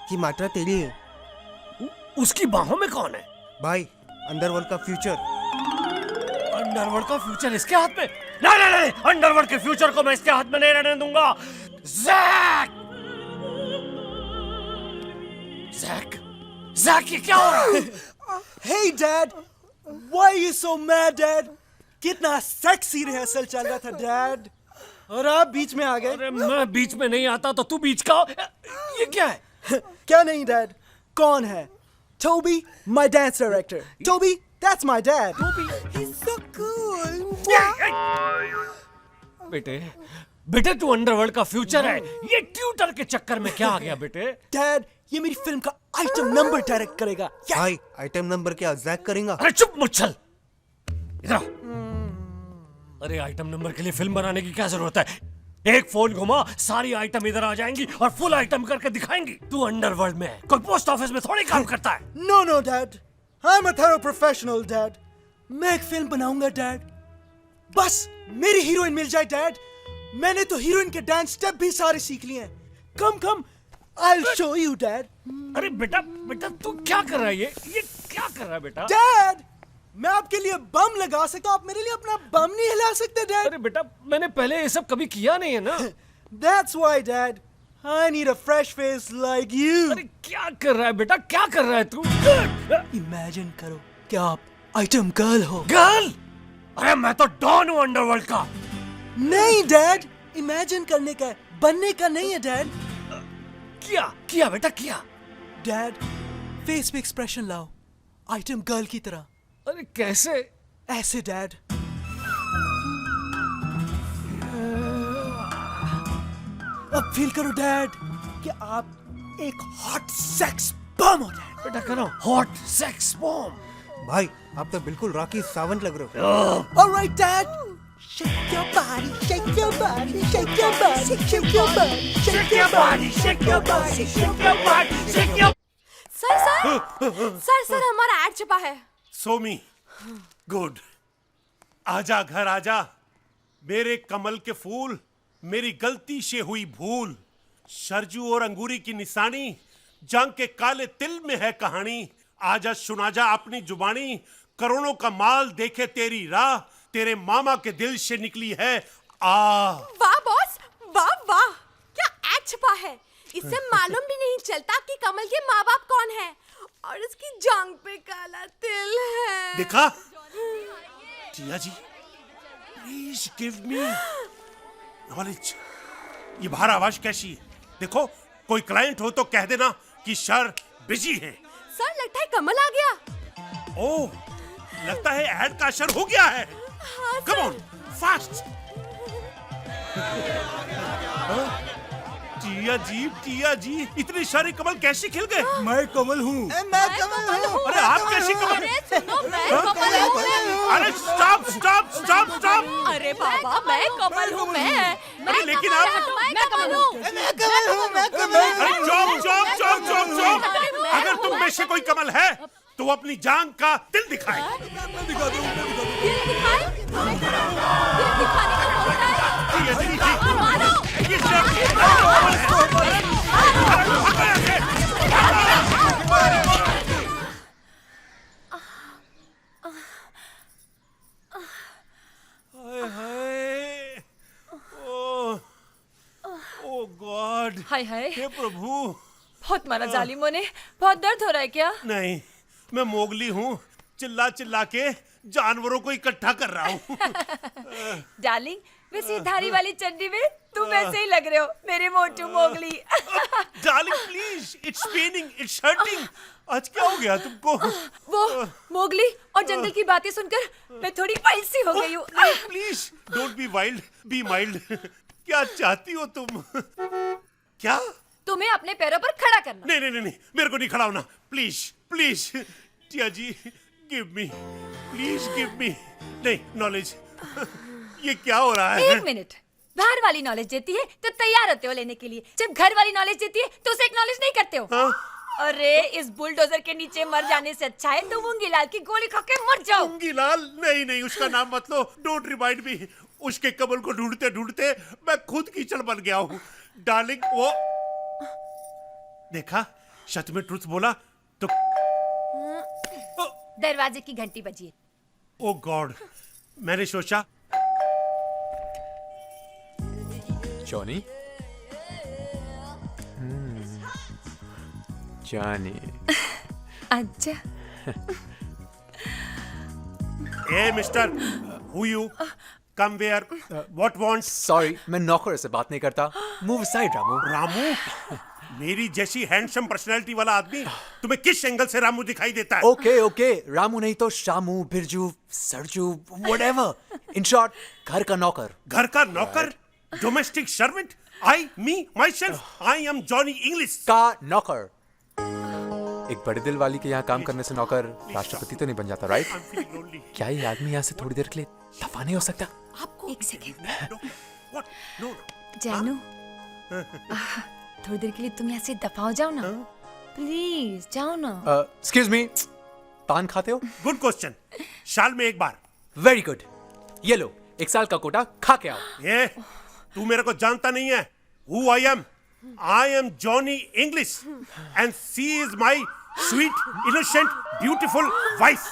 कि मात्रा तेरी है। उसकी बाहों में कौन है? भाई अंडरवर्ल्ड का फ्यूचर। अंडरवर्ल्ड का फ्यूचर इसके हाथ में? नहीं, अंडरवर्ल्ड के फ्यूचर को मैं इसके हाथ में नहीं रहने दूंगा। जैक, ये क्या हो रहा है? Hey Dad, why are you so mad Dad? कितना सेक्सी रिहर्सल चल रहा था Dad, और आप बीच में आ गए। अरे मैं बीच में नहीं आता तो तू बीच का। ये क्या है? क्या नहीं Dad? कौन है? Toby, my dance director. Toby, that's my dad. Toby, he's so cool. बेटे तू अंडरवर्ल्ड का फ्यूचर है, ये ट्यूटर के चक्कर में क्या आ गया बेटे? Dad, ये मेरी फिल्म का आइटम नंबर डायरेक्ट करेगा। भाई आइटम नंबर क्या जैक करेगा? अरे चुप मुच्छल, इधर। अरे आइटम नंबर के लिए फिल्म बनाने की क्या जरूरत है? एक फोन घुमा, सारी आइटम इधर आ जाएंगी और फुल आइटम करके दिखाएंगी। तू अंडरवर्ल्ड में है, कोई पोस्ट ऑफिस में थोड़ी काम करता है। No Dad, I'm a thorough professional Dad. मैं एक फिल्म बनाऊंगा Dad, बस मेरी हीरोइन मिल जाए Dad। मैंने तो हीरोइन के डांस स्टेप भी सारे सीख लिए हैं। Come. I'll show you, Dad. अरे बेटा बेटा तू क्या कर रहा है ये क्या कर रहा है बेटा? Dad, मैं आपके लिए बम लगा सकता हूँ, आप मेरे लिए अपना बम नहीं हिला सकते, Dad? अरे बेटा मैंने पहले ये सब कभी किया नहीं है ना। That's why, Dad. I need a fresh face like you. अरे क्या कर रहा है बेटा, क्या कर रहा है तू? Imagine करो कि आप आइटम गर्ल हो। गर्ल? अरे मैं तो डॉन हूँ अंडरवर्ल्ड का। नहीं डैड, इमेजिन करने का है, बनने का नहीं है डैड। किया बेटा किया। डैड, फेस पे एक्सप्रेशन लाओ, आइटम गर्ल की तरह। अरे कैसे? ऐसे डैड। अब फील करो डैड कि आप एक हॉट सेक्स बम हो डैड। बेटा करो हॉट सेक्स बम। भाई आप तो बिल्कुल रॉकी सावंत लग रहे हो। Alright dad. Shake your body, shake your body, shake your body, shake your body, shake your body, shake your body, shake your body, shake your. Sir हमारा ऐड छपा है। सोमी, गुड। आजा घर आजा, मेरे कमल के फूल, मेरी गलती से हुई भूल, सरजू और अंगूरी की निशानी, जंग के काले तिल में है कहानी। आजा सुना जा अपनी जुबानी, करोड़ों का माल देखे तेरी राह, तेरे मामा के दिल से निकली है वाह बॉस, वाह क्या ऐड छपा है। इससे मालूम भी नहीं चलता कि कमल के माँ बाप कौन है और उसकी जांग पे काला तिल है। देखा टिया ji, please give me knowledge. ये बाहर आवाज कैसी है? देखो कोई क्लाइंट हो तो कह देना कि सर बिजी है। सर लगता है कमल आ गया। ओह, लगता है ऐड का असर हो गया है। Come on fast. टिया जी इतनी सारी कमल कैसे खिल गए? मैं कमल हूँ। मैं कमल हूँ। अरे आप कैसी कमल? अरे सुनो, मैं कमल हूँ। अरे स्टॉप। अरे बाबा मैं कमल हूँ। मैं लेकिन आप कमल हूँ। अरे चुप। अगर तुम में से कोई कमल है तो अपनी जान का दिल दिखाए। दिल दिखाए? दिल दिखाने का होता है। मारो। ओ गॉड, हाय हे प्रभु। बहुत मारा जालिमों ने। बहुत दर्द हो रहा है क्या? नहीं, मैं मोगली हूँ, चिल्ला के जानवरों को इकट्ठा कर रहा हूँ। डार्लिंग, वैसे धारी वाली चड्डी में तुम वैसे ही लग रहे हो, मेरे मोटू Mowgli. Darling please, it's paining, it's hurting. आज क्या हो गया तुमको? वो मोगली और जंगल की बातें सुनकर मैं थोड़ी वाइल्ड सी हो गई हूँ। Please don't be wild, be mild. क्या चाहती हो तुम? क्या? तुम्हें अपने पैरों पर खड़ा करना। नहीं, मेरे को नहीं खड़ा होना। Please Tia ji, give me, please give me. नहीं, नॉलेज। ये क्या हो रहा है? एक मिनट, बाहर वाली नॉलेज देती है तो तैयार होते हो लेने के लिए, जब घर वाली नॉलेज देती है तो उसे एक्नॉलेज नहीं करते हो। हाँ? अरे इस बुलडोजर के नीचे मर जाने से अच्छा है तुम मूंगीलाल की गोली खा के मर जाओ। मूंगीलाल? नहीं, उसका नाम मत लो। Don't remind me. उसके कमल को ढूंढते मैं खुद कीचड़ बन गया हूँ। डार्लिंग, वो देखा, सच में ट्रुथ बोला तो। दरवाजे की घंटी बजी है। ओ गॉड, मैंने सोचा। Johnny, Johnny. अच्छा। ए mister, who you? Come where, what wants? Sorry, मैं नौकर से बात नहीं करता। Move side Ramu. मेरी जैसी हैंडसम पर्सनालिटी वाला आदमी तुम्हें किस एंगल से रामू दिखाई देता है? ओके, रामू नहीं तो Shamu, Birju, Sarju, whatever. In short, घर का नौकर। घर का नौकर? Domestic servant? My self, I am Johnny English का नौकर। एक बड़े दिल वाली के यहाँ काम करने से नौकर राष्ट्रपति तो नहीं बन जाता, राइट? क्या ये आदमी यहाँ से थोड़ी देर के लिए दफा नहीं हो सकता? आपको एक सेकेंड। जानू, थोड़ी देर के लिए तुम यहाँ से दफा हो जाओ ना, प्लीज जाओ ना। एक्सक्यूज मी, पान खाते हो? Good question. साल में एक बार। Very good. ये लो, 1 साल का कोटा खा के आओ। ये तू मेरे को जानता नहीं है। Who I am? I am Johnny English, and she is my sweet, innocent, beautiful wife.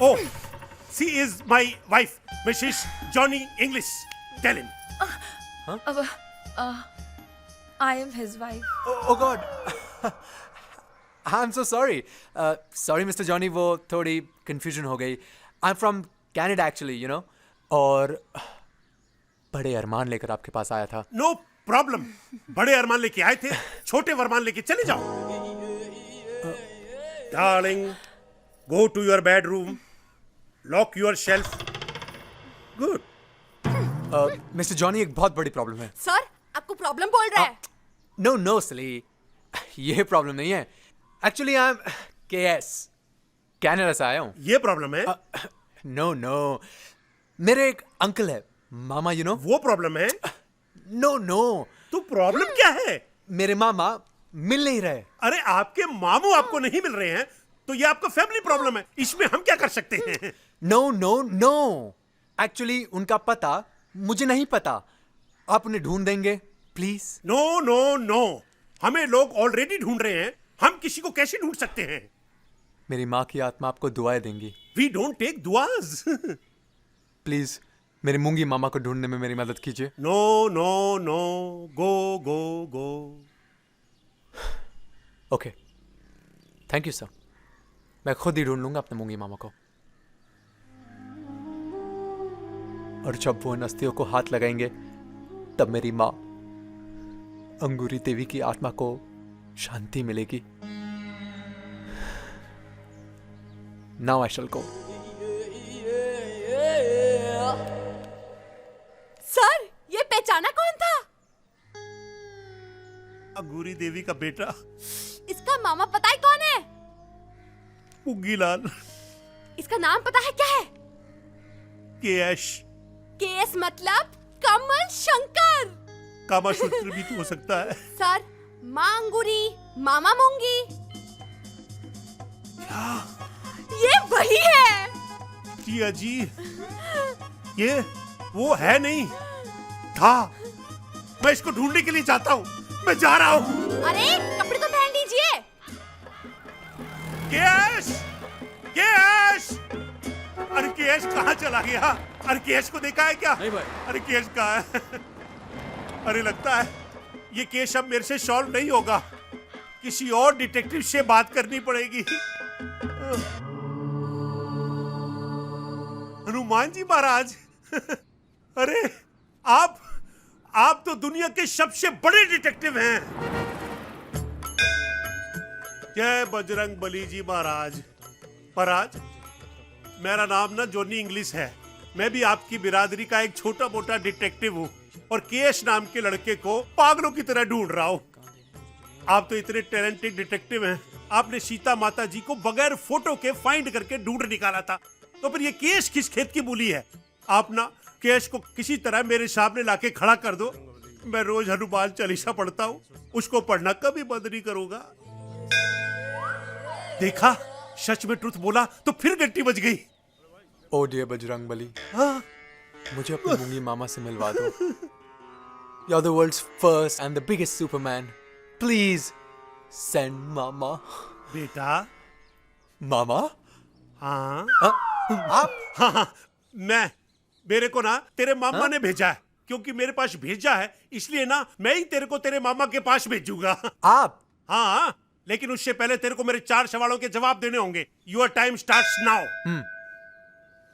Oh, she is my wife, Mrs. Johnny English. Tell him. I am his wife. Oh God. I'm so sorry. Sorry, Mr. Johnny, वो थोड़ी confusion हो गई. I'm from Canada actually, you know. और बड़े अरमान लेकर आपके पास आया था. No problem. बड़े अरमान लेके आए थे, छोटे वरमान लेके चले जाओ. Darling, go to your bedroom. Lock your shelf. Good. Mister Johnny, एक बहुत बड़ी प्रॉब्लम है. सर आपको प्रॉब्लम बोल रहा है? नो सिली, ये प्रॉब्लम नहीं है. Actually I am KS, Canada से आया हूँ. ये प्रॉब्लम है? नो, मेरे एक अंकल है, मामा, यू नो. वो प्रॉब्लम है? नो. तो प्रॉब्लम क्या है? मेरे मामा मिल नहीं रहे. अरे आपके मामू आपको नहीं मिल रहे हैं तो ये आपका फैमिली प्रॉब्लम है. इसमें हम क्या कर सकते हैं? नो. एक्चुअली उनका पता मुझे नहीं पता. आप उन्हें ढूंढ देंगे प्लीज? नो. हमें लोग ऑलरेडी ढूंढ रहे हैं. हम किसी को कैसे ढूंढ सकते हैं? मेरी माँ की आत्मा आपको दुआएं देंगी. वी डोंट टेक दुआज. प्लीज मेरे मूंगी मामा को ढूंढने में मेरी मदद कीजिए. No. Go. Okay, thank you sir. मैं खुद ही ढूंढ लूंगा अपने मूंगी मामा को. और जब वो इन अस्थियों को हाथ लगाएंगे तब मेरी माँ अंगूरी देवी की आत्मा को शांति मिलेगी. Now I shell go. Sir ये पहचाना कौन था? अंगूरी देवी का बेटा. इसका मामा पता है कौन है? पुग्गीलाल. इसका नाम पता है क्या है? केएस. केएस मतलब कमल शंकर. कामासूत्र भी तो हो सकता है. सर माँ अंगूरी, मामा मूंगी. ये वही है. जी, ये वो है नहीं था. मैं इसको ढूंढने के लिए जाता हूँ. मैं जा रहा हूँ. अरे कपड़े तो पहन लीजिए. केएस. अरे केएस कहाँ चला गया? अरे केएस को देखा है क्या? नहीं भाई. अरे केएस कहाँ है? अरे लगता है ये केस अब मेरे से सॉल्व नहीं होगा. किसी और डिटेक्टिव से बात करनी पड़ेगी. हनुमान जी महाराज. अरे आप तो दुनिया के सबसे बड़े डिटेक्टिव हैं. जय बजरंग बली जी महाराज. महाराज मेरा नाम ना जॉनी इंग्लिश है. मैं भी आपकी बिरादरी का एक छोटा मोटा डिटेक्टिव हूँ और केएस नाम के लड़के को पागलों की तरह ढूंढ रहा हूँ. आप तो इतने टैलेंटेड डिटेक्टिव हैं. आपने सीता माता जी को बगैर फोटो के फाइंड करके ढूंढ निकाला था. तो फिर ये केस किस खेत की बोली है? आप ना केस को किसी तरह मेरे सामने लाके खड़ा कर दो. मैं रोज हनुमान चालीसा पढ़ता हूँ. उसको पढ़ना कभी बंद नहीं करूंगा. देखा, सच में ट्रुथ बोला तो फिर घंटी बज गई. ओ डियर बजरंग बली, मुझे अपनी मूंगी मामा से मिलवा दो. You're the world's first and the biggest Superman. Please send Mama. बेटा. मामा? हाँ. आप? हाँ. मेरे को ना तेरे मामा ने भेजा है. क्योंकि मेरे पास भेजा है इसलिए ना मैं ही तेरे को तेरे मामा के पास भेजूंगा. आप? हाँ, लेकिन उससे पहले तेरे को मेरे 4 सवालों के जवाब देने होंगे. Your time starts now.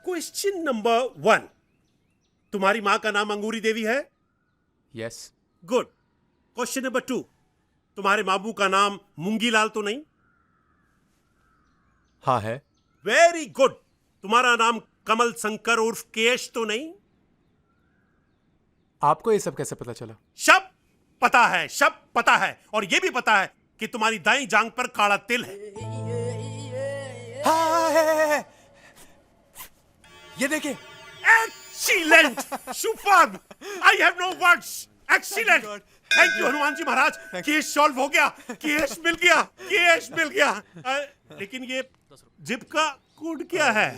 Question number 1. तुम्हारी माँ का नाम अंगूरी देवी है? यस. गुड. Question number 2. तुम्हारे मामू का नाम मूंगीलाल तो नहीं? हाँ है. Very good. तुम्हारा नाम कमल शंकर उर्फ केएस तो नहीं? आपको ये सब कैसे पता चला? सब पता है, सब पता है. और ये भी पता है कि तुम्हारी दाईं जांग पर काला तिल है. हाँ, है. ये देखिए. Excellent! Superb! I have no words. Excellent! Thank you Hanuman ji Maharaj. Case solve हो गया. केस मिल गया. लेकिन ये जिप का कोड क्या है?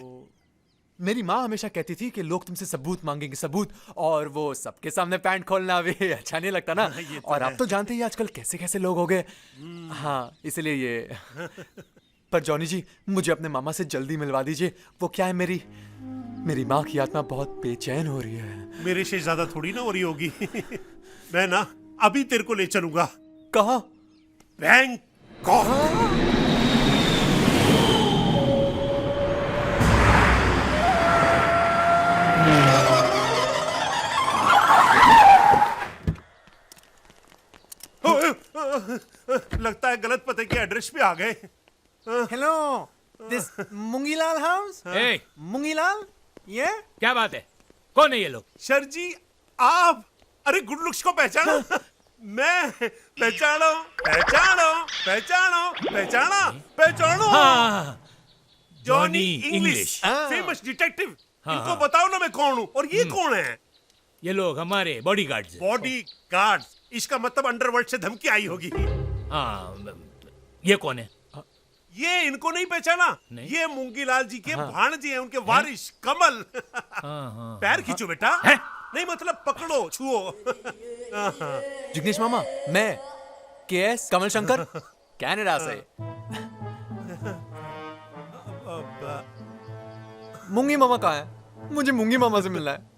मेरी माँ हमेशा कहती थी कि लोग तुमसे सबूत मांगेंगे, सबूत, और वो सबके सामने पैंट खोलना भी अच्छा नहीं लगता ना। और आप तो जानते ही आजकल कैसे कैसे लोग हो गए। हाँ, इसलिए ये। पर जॉनी जी, मुझे अपने मामा से जल्दी मिलवा दीजिए। वो क्या है, मेरी माँ की आत्मा बहुत बेचैन हो रही है। मेरे से ज्यादा थोड़ी ना हो रही होगी। मैं ना अभी तेरे को ले चलूंगा। कहाँ? बैंकॉक। लगता है गलत पते के एड्रेस पे आ गए। Hello, this Mungilal house? ए, मुंगीलाल, ये क्या बात है? कौन है ये लोग? सर जी, आप, अरे गुड लुक्स को पहचानो? मैं पहचानो, पहचानो, पहचानो, पहचाना, पहचानो। हाँ, Johnny Johnny English, English. Famous detective. हाँ, इनको हाँ। बताओ ना मैं कौन हूँ, और ये कौन है? ये लोग हमारे बॉडीगार्ड्स हैं। बॉडी गार्ड्स, इसका मतलब अंडरवर्ल्ड से धमकी आई होगी। हाँ, ये कौन है? ये इनको नहीं पहचाना? नहीं। ये मूंगीलाल जी के हाँ। भाणजे हैं, उनके वारिस कमल। हाँ, पैर खींचो बेटा। नहीं मतलब पकड़ो, छुओ। जिग्नेश मामा, मैं केएस कमल शंकर, कनाडा से। मूंगी मामा कहाँ है? मुझे मूंगी मामा से मिलना है।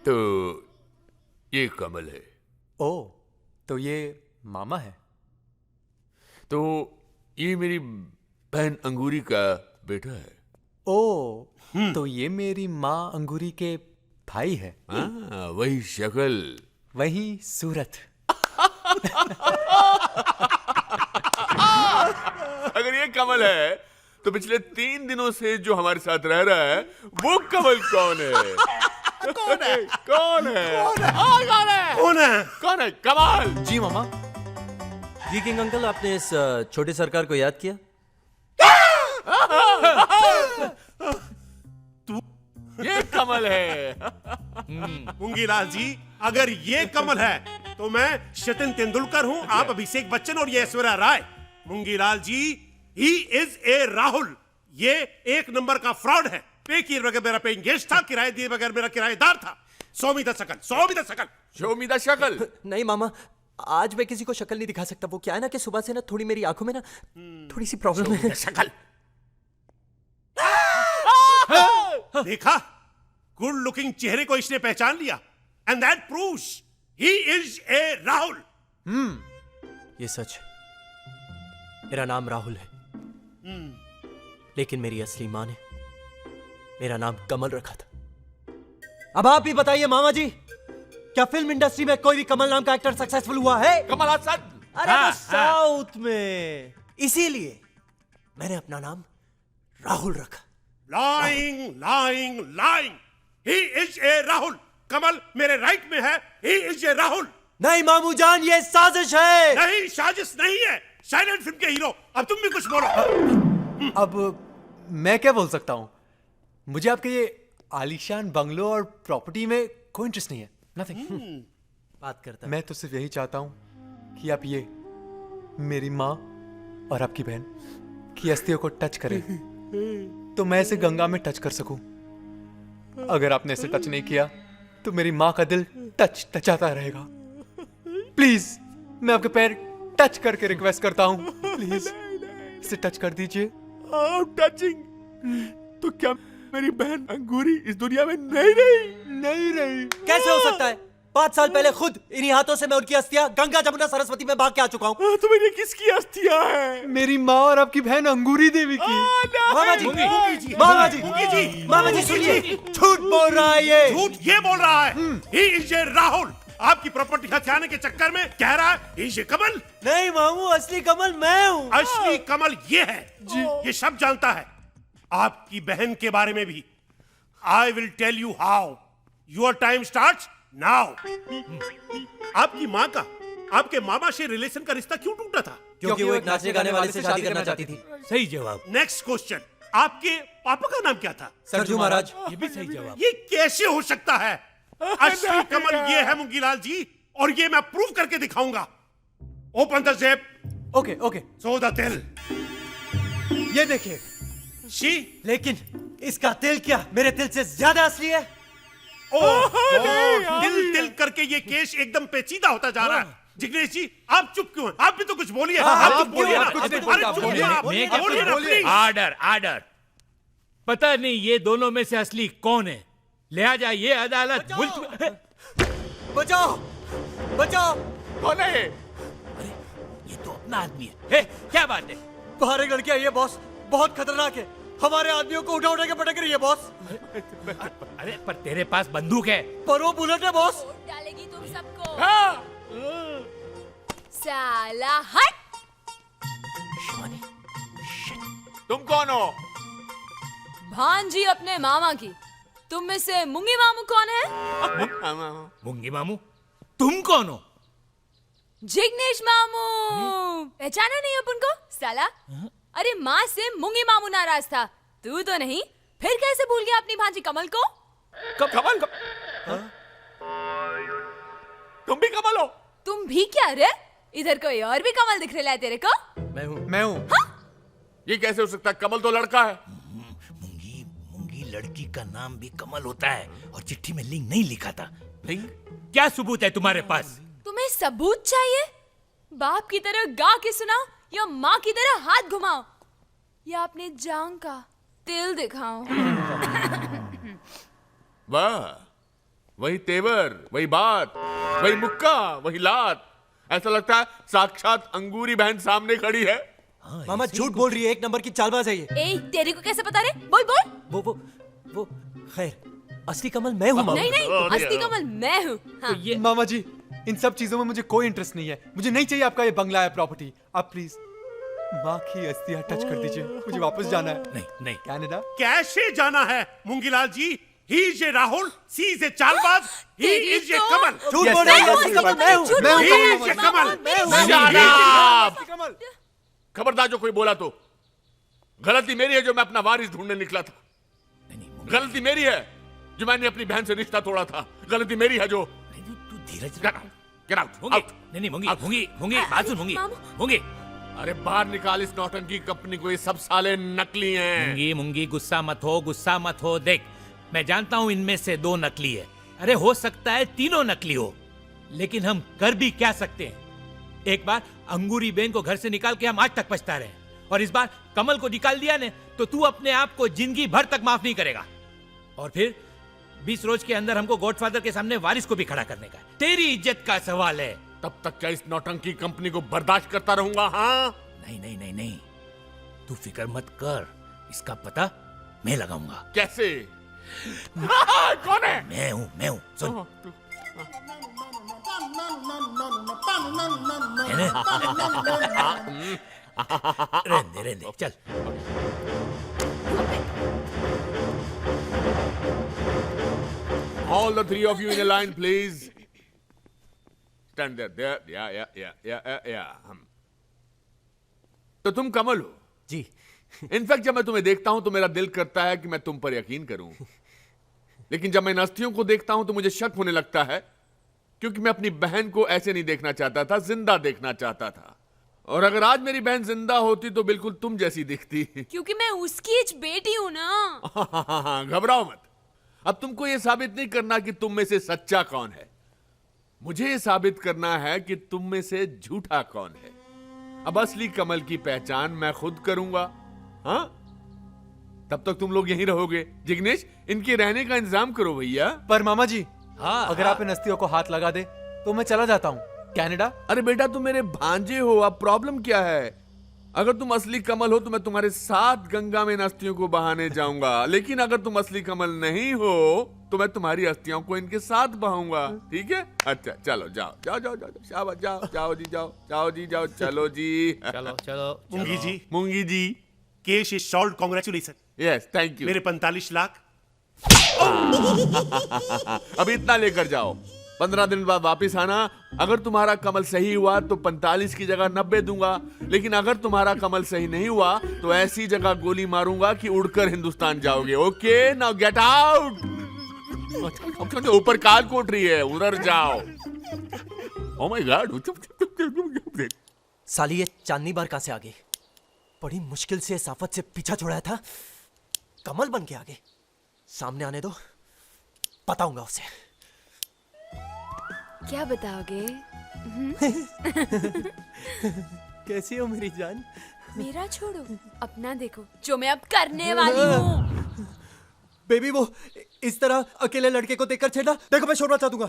तो ये कमल है। ओ, तो ये मामा है। तो ये मेरी बहन अंगूरी का बेटा है। ओ, तो ये मेरी माँ अंगूरी के भाई है। हाँ, वही शक्ल, वही सूरत। अगर ये कमल है तो पिछले 3 दिनों से जो हमारे साथ रह रहा है वो कमल कौन है? कौन है? कौन है? कौन है? कौन है? कौन है? कौन है? कमाल। जी मामा। जी किंग अंकल, आपने इस छोटे सरकार को याद किया? ये कमल है। मूंगीलाल जी, अगर ये कमल है तो मैं सचिन तेंदुलकर हूँ, आप अभिषेक बच्चन और ये Aishwarya Rai. मूंगीलाल ji, he is a Rahul. ये 1 नंबर का फ्रॉड है। पे किए बगैर मेरा पेइंग गेस्ट था, किराए दिए बगैर मेरा किराएदार था। शो मी द शकल, शो मी द शकल। शो मी द शकल। नहीं मामा, आज मैं किसी को शक्ल नहीं दिखा सकता। वो क्या है ना कि सुबह से ना थोड़ी मेरी आंखों में ना थोड़ी सी प्रॉब्लम है। शकल। देखा, गुड लुकिंग चेहरे को इसने पहचान लिया। And that proves he is a Rahul. ये सच है, मेरा नाम राहुल है, लेकिन मेरी असली माँ ने मेरा नाम कमल रखा था। अब आप ही बताइए मामा जी, क्या फिल्म इंडस्ट्री में कोई भी कमल नाम का एक्टर सक्सेसफुल हुआ है? कमल हसन। अरे वो साउथ में, इसीलिए मैंने अपना नाम राहुल रखा। Lying, lying, lying. He is a Rahul. कमल मेरे राइट में है। He is a Rahul. नहीं मामू जान, ये साजिश है। नहीं, साजिश नहीं है। साइलेंट फिल्म के हीरो, अब तुम भी कुछ बोलो। अब मैं क्या बोल सकता हूँ? मुझे आपके ये आलीशान बंगलो और प्रॉपर्टी में कोई इंटरेस्ट नहीं है। नथिंग। बात करता मैं तो सिर्फ यही चाहता हूँ कि आप ये मेरी माँ और आपकी बहन की अस्थियों को टच करें, तो मैं इसे गंगा में टच कर सकूं। अगर आपने इसे टच नहीं किया तो मेरी माँ का दिल टचाता रहेगा। प्लीज, मैं आपके पैर टच करके रिक्वेस्ट करता हूँ, प्लीज इसे टच कर दीजिए। टचिंग। तो क्या मेरी बहन अंगूरी इस दुनिया में नहीं रही? कैसे हो सकता है? 5 साल पहले खुद इन्हीं हाथों से मैं उनकी अस्थियां गंगा जमुना सरस्वती में बहा के आ चुका हूँ। तो मेरी किसकी अस्थियां हैं? मेरी माँ और आपकी बहन अंगूरी देवी की। मामा जी, मामा जी, मामा जी सुनिए, झूठ बोल रहा है ये। झूठ ये बोल रहा है। He is a Rahul. आपकी प्रॉपर्टी हथियाने के चक्कर में कह रहा है he is a कमल। नहीं मामू, असली कमल मैं हूँ। असली कमल ये है जी, ये सब जानता है। आपकी बहन के बारे में भी। I will tell you how. Your time starts now. आपकी माँ का आपके मामा से रिलेशन का रिश्ता क्यों टूटा था? क्योंकि वो एक नाचने गाने वाले से शादी करना चाहती थी। सही जवाब। नेक्स्ट क्वेश्चन, आपके पापा का नाम क्या था? सरजू महाराज। ये भी सही जवाब। ये कैसे हो सकता है? असली कमल ये है मूंगीलाल जी, और ये मैं प्रूव करके दिखाऊंगा। Open the zip. Okay okay. So the दिल। ये देखिए, शी लेकिन इसका दिल क्या मेरे दिल से ज्यादा असली है? दिल दिल करके ये केस एकदम पेचीदा होता जा रहा है। जिग्नेश जी आप चुप क्यों हैं? आप भी तो कुछ बोलिए। आप चुप बोलिए ना। अरे चुप बोलिए ना, बोलिए ना, प्लीज। Order order. पता नहीं ये दोनों में से असली कौन है, लिहाजा ये अदालत मुल्क। बचाओ बचाओ। कौन है? अरे ये तो अपना आदमी है। क्या बात है? बाहर एक लड़की आई है बॉस, बहुत खतरनाक है, हमारे आदमियों को उठा उठा के पटक रही है बॉस। अरे पर तेरे पास बंदूक है। पर वो बुलेट है बॉस। डालेगी तुम सबको। हाँ। साला हट। तुम कौन हो? भांजी अपने मामा की। तुम में से मुंगी मामू कौन है? मुंगी मामू? तुम कौन हो? जिग्नेश मामू। पहचाना नहीं अपन को साला? अरे माँ से मुंगी मामू नाराज था, तू तो नहीं, फिर कैसे भूल गया अपनी भांजी कमल को? कमल? तुम भी कमल हो? तुम भी क्या रे? इधर कोई और भी कमल दिख रहा है तेरे को? मैं हूँ। हाँ? ये कैसे हो सकता है? कमल तो लड़का है। मुंगी लड़की का नाम भी कमल होता है और चिट्ठी में लिंग नहीं लिखा था। लिंग? क्या सबूत है तुम्हारे पास? तुम्हें सबूत चाहिए? बाप की तरह गा के सुनाओ या माँ की तरह हाथ घुमाओ या अपने जांग का तिल दिखाओ। वाह, वही तेवर, वही बात, वही मुक्का, वही लात। ऐसा लगता है साक्षात अंगूरी बहन सामने खड़ी है। मामा झूठ बोल रही है, एक नंबर की चालबाज है ये। ए, तेरे को कैसे पता रे? बोल बोल। वो खैर असली कमल मैं हूँ मामा। नहीं नहीं, असली कमल मैं हूँ। हाँ। मामा जी इन सब चीजों में मुझे कोई इंटरेस्ट नहीं है। मुझे नहीं चाहिए आपका ये बंगला है प्रॉपर्टी। आप प्लीज माँ की अस्थियां टच कर दीजिए, मुझे वापस जाना है। नहीं कनाडा। कैसे जाना है Moongilal ji? He is a Rahul, she is a चालबाज, ही इज ए कमल। झूठ बोल रही है, असली कमल मैं हूँ। He is a Kamal. Kamal. खबरदार जो कोई बोला तो। गलती मेरी है जो मैं अपना वारिस ढूंढने निकला था। गलती मेरी है जो मैंने अपनी बहन से रिश्ता तोड़ा था। गलती मेरी है जो। तू धीरज Get out. Out. नहीं मुंगी बात सुन मुंगी। अरे बाहर निकाल इस नौटंकी कंपनी को, ये सब साले नकली हैं। मुंगी गुस्सा मत हो। देख मैं जानता हूं इनमें से 2 नकली है। अरे हो सकता है तीनों नकली हो, लेकिन हम कर भी क्या सकते हैं? एक बार अंगूरी बेन को घर से निकाल के हम आज तक पछता रहे हैं, और इस बार कमल को निकाल दिया ने तो तू अपने आप को जिंदगी भर तक माफ नहीं करेगा। और फिर 20 रोज के अंदर हमको गॉडफादर के सामने वारिस को भी खड़ा करने का। तेरी इज्जत का सवाल है। तब तक क्या इस नौटंकी कंपनी को बर्दाश्त करता रहूंगा? हाँ नहीं, तू फिक्र मत कर, इसका पता मैं लगाऊंगा। कैसे? कौन है? मैं हूं सुन। रहने दे चल। All the 3 of you in a line, please. Stand there. Yeah. तो तुम कमल हो? जी। इनफैक्ट जब मैं तुम्हें देखता हूं तो मेरा दिल करता है कि मैं तुम पर यकीन करूं, लेकिन जब मैं इन हस्तियों को देखता हूं तो मुझे शक होने लगता है, क्योंकि मैं अपनी बहन को ऐसे नहीं देखना चाहता था, जिंदा देखना चाहता था। और अगर आज मेरी बहन जिंदा होती तो बिल्कुल तुम जैसी दिखती। क्योंकि मैं उसकी बेटी हूँ ना। घबराओ मत। अब तुमको यह साबित नहीं करना कि तुम में से सच्चा कौन है, मुझे यह साबित करना है कि तुम में से झूठा कौन है। अब असली कमल की पहचान मैं खुद करूंगा। हाँ, तब तक तुम लोग यहीं रहोगे। जिग्नेश, इनके रहने का इंतजाम करो भैया। पर मामा जी अगर आप इन अस्थियों को हाथ लगा दे तो मैं चला जाता हूँ कनाडा। अरे बेटा तुम मेरे भांजे हो, अब प्रॉब्लम क्या है? अगर तुम असली कमल हो तो मैं तुम्हारे साथ गंगा में इन अस्थियों को बहाने जाऊंगा, लेकिन अगर तुम असली कमल नहीं हो तो मैं तुम्हारी अस्थियों को इनके साथ बहाऊंगा। ठीक है? अच्छा चलो जाओ शाबाश, जाओ जी चलो जी। चलो Mungi ji case is solved, congratulation. Yes thank you. मेरे 45 लाख। अभी इतना लेकर जाओ, 15 दिन बाद वापस आना। अगर तुम्हारा कमल सही हुआ तो 45 की जगह 90 दूंगा, लेकिन अगर तुम्हारा कमल सही नहीं हुआ तो ऐसी जगह गोली मारूंगा कि उड़कर हिंदुस्तान जाओगे। Okay now get out. ऊपर काल कोट रही है, उधर जाओ। Oh my God. साली ये चांदनी बार कहां से आ गई? बड़ी मुश्किल से इस आफत से पीछा छुड़ाया था, कमल बन के आगे सामने आने दो, बताऊंगा उसे। क्या बताओगे? कैसी हो मेरी जान? मेरा छोड़ो, अपना देखो जो मैं अब करने वाली हूँ। बेबी वो इस तरह अकेले लड़के को देखकर छेड़ा, देखो मैं शोर मचा दूंगा।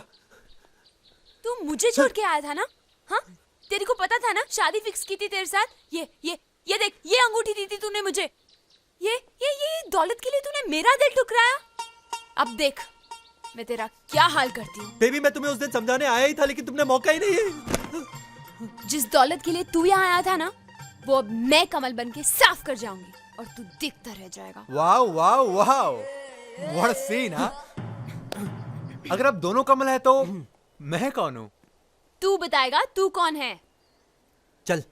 तू मुझे छोड़ के आया था ना? हाँ, तेरे को पता था ना शादी फिक्स की थी तेरे साथ। ये देख, ये अंगूठी दी थी तूने मुझे। ये दौलत के लिए तूने मेरा दिल ठुकराया। अब देख मैं तेरा क्या हाल करती हूँ। बेबी मैं तुम्हें उस दिन समझाने आया ही था, लेकिन तुमने मौका ही नहीं है। जिस दौलत के लिए तू यहाँ आया था ना, वो अब मैं कमल बन के साफ कर जाऊंगी और तू दिखता रह जाएगा। Wow wow wow, what a scene. हाँ, अगर अब दोनों कमल है तो मैं कौन हूँ? तू बताएगा तू कौन है। चल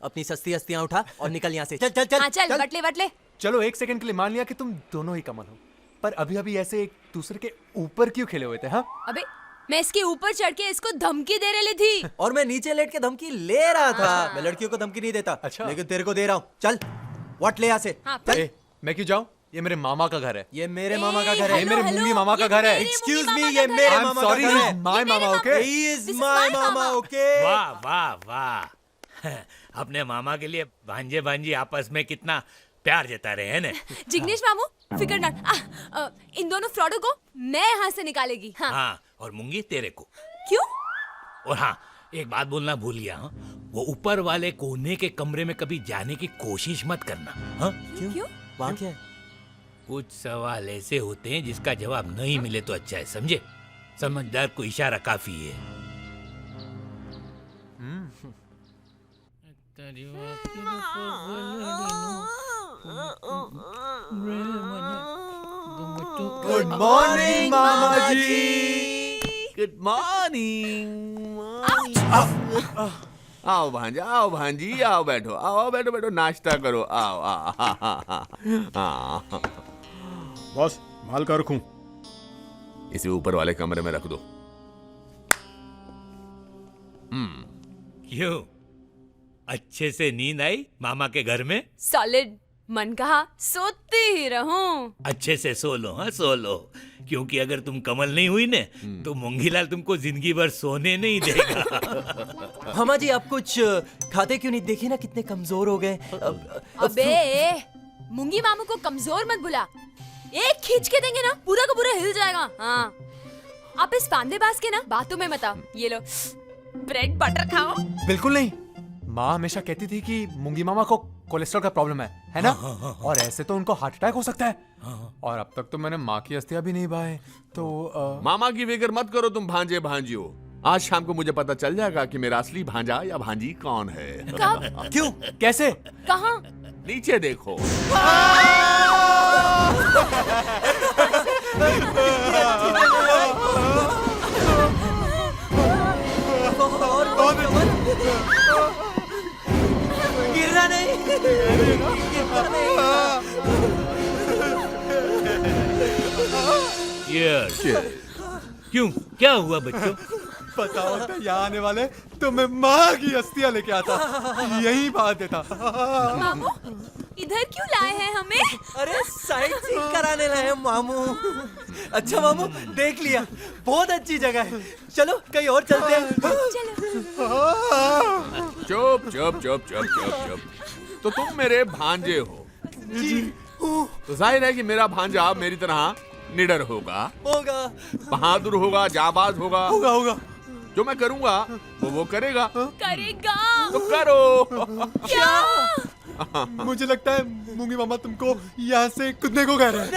अपनी सस्ती हस्तियां उठा और निकल यहाँ से। चल चल चल, हाँ चल, बटले। चलो एक सेकंड के लिए मान लिया कि तुम दोनों ही कमल हो, पर अभी अभी ऐसे एक दूसरे के ऊपर क्यों खेले हुए थे? हाँ, अबे मैं इसके ऊपर चढ़ के इसको धमकी दे रही थी। और मैं नीचे लेट के धमकी ले रहा था। मैं लड़कियों को धमकी नहीं देता। अच्छा। लेकिन तेरे को दे रहा हूँ। चल व्हाट ले यहाँ से। हाँ, ए, मैं क्यों जाऊँ? ये मेरे मामा का घर है। ये मेरे मामा का घर है। ये मेरे मुंगी मामा का घर है। एक्सक्यूज मी, ये मेरे मामा का घर है। My mama, okay? He is my mama, okay? वाह वाह वाह, अपने मामा के लिए भांजे भांजी आपस में कितना प्यार जता रहे हैं ना। जिग्नेश मामू फिकर नॉट, इन दोनों फ्रॉडों को मैं यहाँ से निकालेगी। हाँ, हाँ, और मूंगी तेरे को। क्यों? और हाँ, एक बात बोलना भूल गया। हाँ, वो ऊपर वाले कोने के कमरे में कभी जाने की कोशिश मत करना। हाँ, क्यों? वहाँ क्या है? कुछ सवाल ऐसे होते हैं जिसका जवाब नहीं मिले तो अच्छा है, समझे? समझदार को इशारा काफी है। गुड मॉर्निंग मामा जी। Good morning. आओ भांजा, आओ भांजी, आओ बैठो, आओ बैठो बैठो, नाश्ता करो, आओ आओ। बॉस माल का रखूं? इसे ऊपर वाले कमरे में रख दो। क्यों, अच्छे से नींद आई मामा के घर में? सॉलिड, मन कहा सोती ही रहूं। अच्छे से सो लो। हाँ, सो लो, क्योंकि अगर तुम कमल नहीं हुई ने तो मूंगीलाल तुमको जिंदगी भर सोने नहीं देगा। मामा जी आप कुछ खाते क्यों नहीं? देखिए ना कितने कमजोर हो गए। अबे मूंगी मामू को कमजोर मत बुला, एक खींच के देंगे ना पूरा का पूरा हिल जाएगा। हाँ, आप इस पांदेबाज के ना बातों में मत आओ। ये लो ब्रेड बटर खाओ। बिल्कुल नहीं, माँ हमेशा कहती थी कि मूंगी मामा को कोलेस्ट्रॉल का प्रॉब्लम है ना? और ऐसे तो उनको हार्ट अटैक हो सकता है। और अब तक तो मैंने माँ की अस्थियां भी नहीं बहाए, तो मामा की फिक्र मत करो तुम भांजे भांजियो। आज शाम को मुझे पता चल जाएगा कि मेरा असली भांजा या भांजी कौन है। कब? क्यों, कैसे? कहाँ? नीचे देखो। गिरना नहीं। क्यों, क्या हुआ बच्चों? पता होता यहाँ आने वाले तो मैं माँ की अस्थियां लेके आता, यही बात देता। मामू इधर क्यों लाए हैं हमें? अरे साइड सीइंग कराने लाए हैं मामू। अच्छा मामू देख लिया, बहुत अच्छी जगह है, चलो कहीं और चलते हैं। चुप चुप चुप चुप चुप चुप। तो तुम मेरे भांजे हो जी। तो जाहिर है कि मेरा भांजा मेरी तरह निडर होगा, बहादुर होगा, जाबाज होगा। होगा। जो मैं करूंगा वो करेगा। करेगा तो करो। क्या? मुझे लगता है मूंगी मामा तुमको यहाँ से कूदने को कह रहे हैं।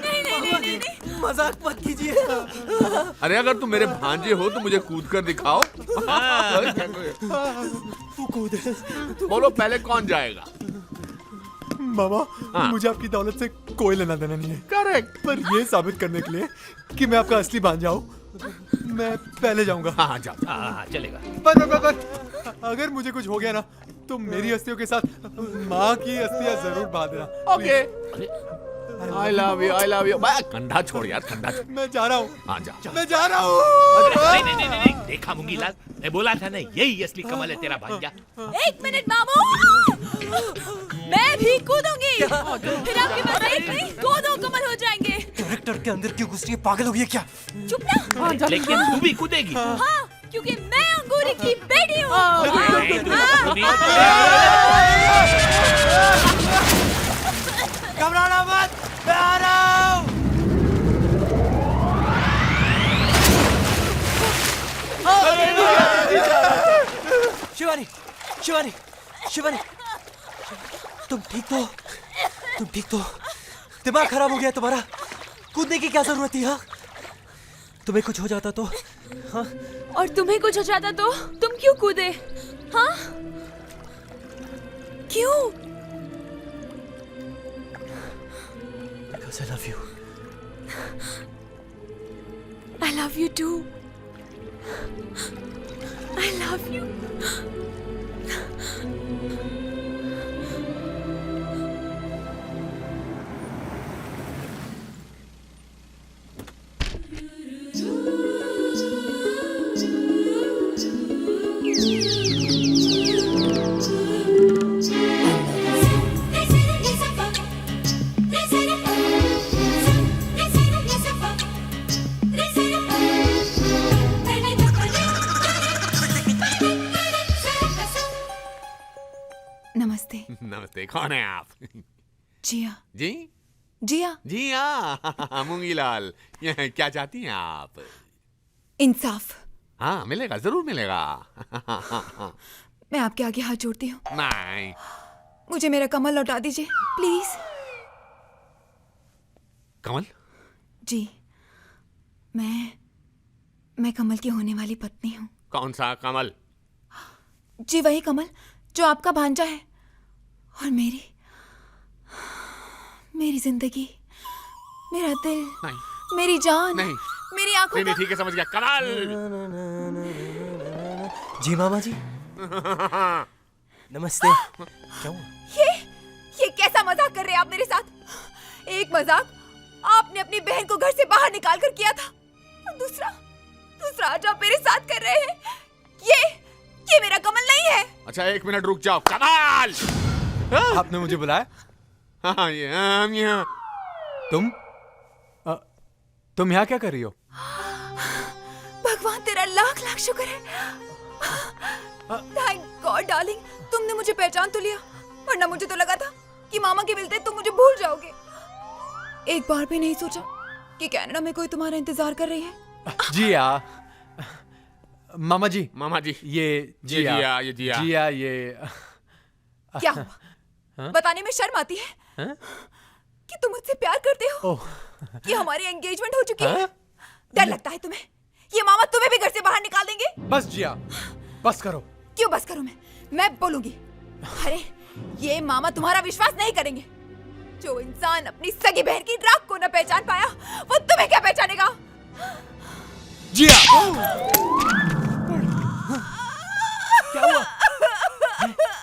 नहीं। मजाक मत कीजिए। अरे अगर तुम मेरे भांजे हो तो मुझे कूद कर दिखाओ। बोलो पहले कौन जाएगा? मामा मुझे आपकी दौलत से कोई लेना देना नहीं है। करेक्ट। पर ये साबित करने के लिए कि मैं आपका असली भांजा हूँ, मैं पहले जाऊंगा। हाँ जाओ। हाँ चलेगा। पर अगर मुझे कुछ हो गया ना तो मेरी अस्थियों के साथ माँ की अस्थियां जरूर बहा देना। Okay. I love you, I love you. कंधा छोड़ यार, कंधा छोड़। मैं जा रहा हूँ। हाँ जा। मैं जा रहा हूँ। नहीं, देखा मुंगीलाल, मैं बोला था ना यही असली कमल है तेरा भांजा। एक मिनट मामू, मैं भी कूदूंगी, फिर आपके पास एक नहीं दो कमल हो जाएंगे। कैरेक्टर के अंदर क्यों घुस रही है, पागल हो गई है क्या? चुप ना। लेकिन तू भी कूदेगी। हाँ, क्योंकि मैं अंगूरी की बेटी हूँ। घबराना मत, मैं आ रहा हूँ। शिवानी, शिवानी, शिवानी, तुम ठीक तो? तुम ठीक तो? दिमाग खराब हो गया तुम्हारा? कूदने की क्या जरूरत थी? हाँ, तुम्हें कुछ हो जाता तो? हाँ, और तुम्हें कुछ हो जाता तो तुम क्यों कूदे? हाँ, क्यों? Because I love you. I love you too. I love you. नमस्ते। नमस्ते, कौन है आप? जिया। जी जिया। जी हाँ, मूंगीलाल, ये क्या चाहती हैं आप? इंसाफ। हाँ, मिलेगा, जरूर मिलेगा। मैं आपके आगे हाथ जोड़ती हूँ, नहीं, मुझे मेरा कमल लौटा दीजिए प्लीज। कमल? जी, मैं कमल की होने वाली पत्नी हूँ। कौन सा कमल? जी वही कमल जो आपका भांजा है, और मेरी जिंदगी, मेरा दिल, नहीं, मेरी जान, नहीं, मेरी आंखों नहीं, का... ठीक है, समझ गया, कमल। जी मामा जी, नमस्ते। क्या हुआ? ये कैसा मजाक कर रहे हैं आप मेरे साथ? एक मजाक आपने अपनी बहन को घर से बाहर निकाल कर किया था, और दूसरा आज आप मेरे साथ कर रहे हैं। ये मेरा कमल नहीं है। अच्छा, एक मिनट रुक जाओ, कमल। आपने मुझे बुलाया? हाँ, हम यहाँ। तुम यहाँ क्या कर रही हो? भगवान तेरा लाख लाख शुक्र है। थैंक गॉड डार्लिंग, तुमने मुझे पहचान तो लिया, वरना मुझे तो लगा था कि मामा के मिलते तुम मुझे भूल जाओगे। एक बार भी नहीं सोचा कि कनाडा में कोई तुम्हारा इंतजार कर रही है। जिया, मामा जी, ये जिया, ये क्या हुआ? बताने में शर्म आती है कि तुम मुझसे प्यार करते हो, कि हमारी एंगेजमेंट हो चुकी है। डर लगता है तुम्हें? ये मामा तुम्हें भी घर से बाहर निकाल देंगे। बस जिया, बस करो। क्यों बस करूं? मैं बोलूंगी। अरे ये मामा तुम्हारा विश्वास नहीं करेंगे। जो इंसान अपनी सगी बहन की राख को न पहचान पाया, वो तुम्हें क्या पहचानेगा? जिया, क्या हुआ?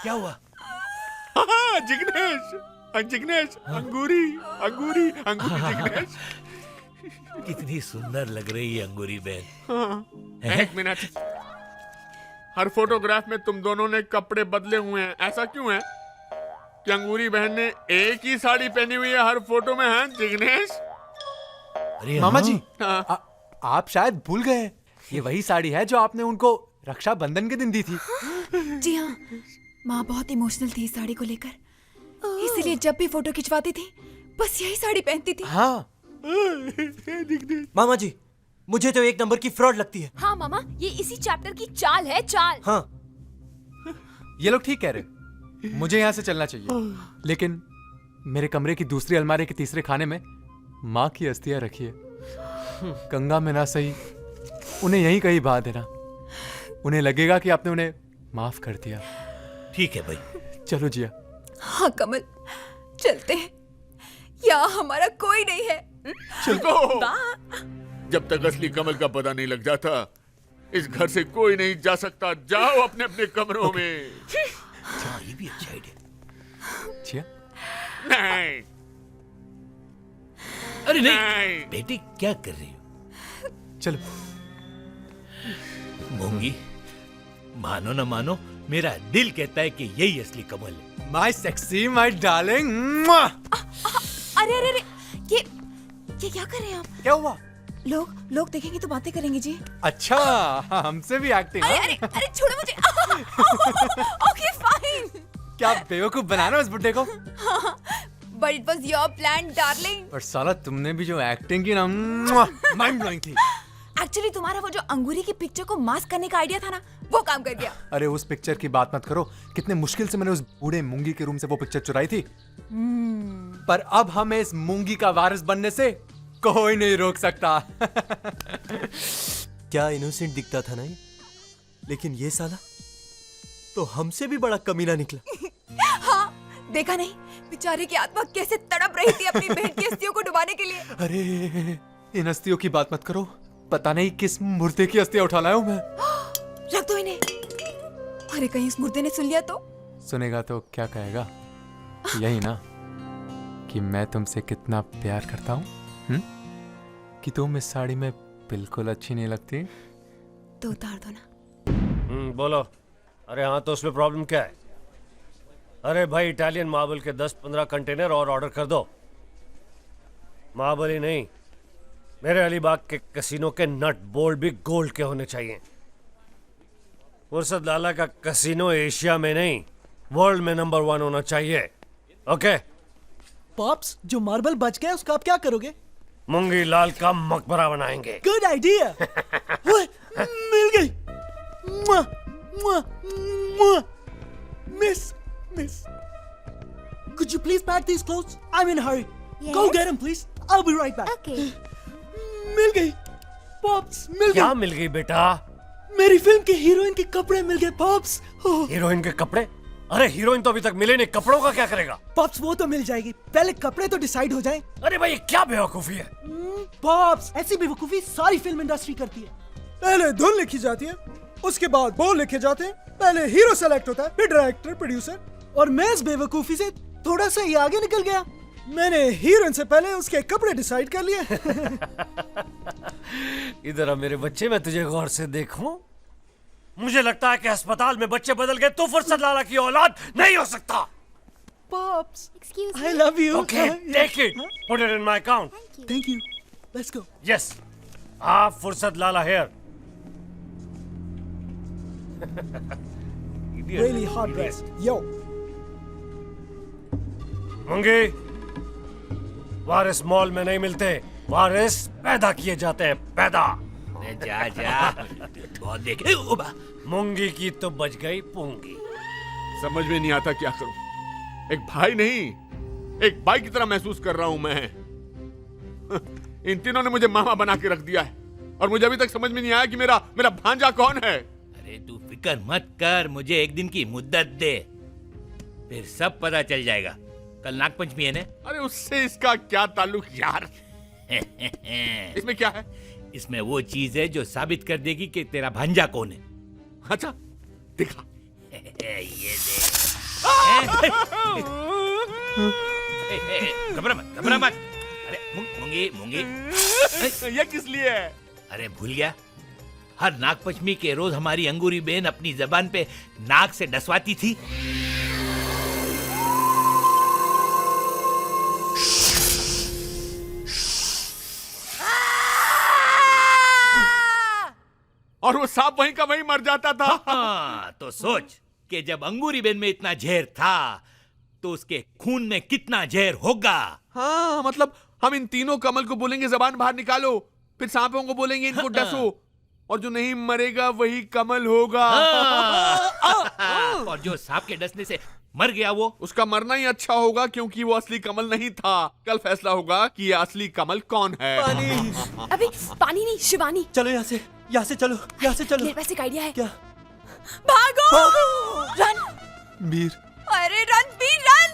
क्या हुआ? जिग्नेश, अंगूरी जिग्नेश। कितनी सुंदर लग रही है अंगूरी बहन। हाँ, एक मिनट, हर फोटोग्राफ में तुम दोनों ने कपड़े बदले हुए हैं, ऐसा क्यों है कि अंगूरी बहन ने एक ही साड़ी पहनी हुई है हर फोटो में? है जिग्नेश? मामा जी, आप शायद भूल गए, ये वही साड़ी है जो आपने उनको रक्षाबंधन के दिन दी थी। जी हाँ, माँ बहुत इमोशनल थी इस साड़ी को लेकर, इसीलिए जब भी फोटो खिंचवाती थी बस यही साड़ी पहनती थी। हाँ। मामा जी, मुझे तो एक नंबर की फ्रॉड लगती है। हाँ मामा, ये इसी चैप्टर की चाल है, चाल। हाँ, ये लोग ठीक कह रहे, मुझे यहाँ से चलना चाहिए, लेकिन मेरे कमरे की दूसरी अलमारी के तीसरे खाने में माँ की अस्थियां रखी है। गंगा में ना सही, उन्हें यहीं कहीं बहा देना, उन्हें लगेगा कि आपने उन्हें माफ कर दिया। ठीक है भाई, चलो जिया। हाँ कमल, चलते हैं, यहाँ हमारा कोई नहीं है। चलो, जब तक असली कमल का पता नहीं लग जाता, इस घर से कोई नहीं जा सकता। जाओ अपने अपने कमरों में। ये भी अच्छा आइडिया। जिया, नहीं, अरे नहीं, बेटी क्या कर रही हो? चलो। मूंगी, मानो ना मानो, मेरा दिल कहता है कि यही असली कमल है। My sexy, my darling. अरे अरे अरे, ये क्या कर रहे हैं आप? क्या हुआ? लोग देखेंगे तो बातें करेंगे जी। अच्छा, हमसे भी एक्टिंग। अरे अरे अरे, छोड़ो मुझे। Okay fine. क्या बेवकूफ बनाना उस बुड्ढे को। But it was your plan, darling. और साला तुमने भी जो एक्टिंग की ना, माइंड ब्लोइंग थी। एक्चुअली तुम्हारा वो जो अंगूरी की पिक्चर को मास्क करने का आइडिया था ना, वो काम कर गया। अरे उस पिक्चर की बात मत करो, कितने मुश्किल से मैंने उस बूढ़े मूंगी के रूम से वो पिक्चर चुराई थी। पर अब हमें इस मूंगी का वारिस बनने से कोई नहीं रोक सकता। क्या इनोसेंट दिखता था ना ये, लेकिन ये साला तो हमसे भी बड़ा कमीना निकला। हाँ, देखा नहीं बेचारे की आत्मा कैसे तड़प रही थी अपनी बहन की अस्थियों को डुबाने के लिए। अरे इन अस्थियों की बात मत करो, पता नहीं किस मुर्दे की अस्थियां उठा लाया हूं मैं। रख दो इन्हें। अरे कहीं इस मुर्दे ने सुन लिया तो? सुनेगा तो क्या कहेगा? यही ना कि मैं तुमसे कितना प्यार करता हूँ, कि तुम इस साड़ी में बिल्कुल अच्छी नहीं लगती। तो उतार दो ना। बोलो। अरे हाँ, तो उसमें प्रॉब्लम क्या है? अरे भाई, इटालियन मार्बल के 10-15 कंटेनर और ऑर्डर कर दो। मार्बल ही नहीं, मेरे अलीबाग के कसिनो के नट बोल्ट भी गोल्ड के होने चाहिए। फुर्सत लाला का कसिनो एशिया में नहीं, वर्ल्ड में नंबर 1 होना चाहिए। ओके पॉप्स, जो मार्बल बच गया उसका आप क्या करोगे? मूंगी लाल का मकबरा बनाएंगे। Good idea. मिल गई। मुआ, मुआ, मुआ। Miss, could you please pack these clothes? I'm in a hurry. Yes? Go get them, please. I'll be right back. Okay. मिल गई पॉप्स, मिल क्या गई। मिल गई बेटा? मेरी फिल्म के हीरोइन के कपड़े मिल गए पॉप्स। हीरोइन के कपड़े? अरे हीरोइन तो अभी तक मिले नहीं, कपड़ों का क्या करेगा? पॉप्स वो तो मिल जाएगी, पहले कपड़े तो डिसाइड हो जाएं। अरे भाई, क्या बेवकूफी है? पॉप्स, ऐसी बेवकूफी सारी फिल्म इंडस्ट्री करती है। पहले धुन लिखी जाती है, उसके बाद बोल लिखे जाते हैं, पहले हीरो सेलेक्ट होता है, फिर डायरेक्टर, प्रोड्यूसर। और मैं इस बेवकूफी से थोड़ा सा ही आगे निकल गया। मैंने हीरोइन से पहले उसके कपड़े डिसाइड कर लिए। इधर आ मेरे बच्चे, मैं तुझे गौर से देखूं। मुझे लगता है कि अस्पताल में बच्चे बदल गए, तो फुर्सत लाला की औलाद नहीं हो सकता। Pops, Excuse me. I love you. Okay, take it. Put it in my account. Thank you. Let's go. Yes. फुर्सत लाला here. Really hot dress. Yo. Moongi, वारिस मॉल में नहीं मिलते, वारिस पैदा किए जाते हैं, पैदा। जा बहुत देखे। मूंगी की तो बच गई पूंगी। समझ में नहीं आता क्या करूं। एक भाई नहीं, एक भाई की तरह महसूस कर रहा हूं मैं। इन तीनों ने मुझे मामा बना के रख दिया है, और मुझे अभी तक समझ में नहीं आया कि मेरा भांजा कौन है। अरे तू फिक्र मत कर, मुझे एक दिन की मुद्दत दे, फिर सब पता चल जाएगा। कल नागपंचमी है ना? अरे उससे इसका क्या ताल्लुक यार? इसमें क्या है? इसमें वो चीज है जो साबित कर देगी कि तेरा भांजा कौन है। अच्छा दिखा। ये दे। घबरा मत। अरे मूंगी। ये किस लिए है? अरे भूल गया, हर नागपंचमी के रोज हमारी अंगूरी बहन अपनी जबान पे नाक से डसवाती थी। और वो सांप वहीं का वहीं मर जाता था। हाँ, तो सोच कि जब अंगूरी बेन में इतना जहर था तो उसके खून में कितना जहर होगा। हाँ, मतलब हम इन तीनों कमल को बोलेंगे जबान बाहर निकालो, फिर सांपों को बोलेंगे इनको डसो, और जो नहीं मरेगा वही कमल होगा। और जो सांप के डसने से मर गया वो, उसका मरना ही अच्छा होगा, क्योंकि वो असली कमल नहीं था। कल फैसला होगा कि ये असली कमल कौन है। अभी पानी नहीं, शिवानी। चलो यहाँ से चलो, यहाँ से चलो। मेरे पास एक आइडिया है। क्या? भागो! रन! वीर। अरे रणवीर रन!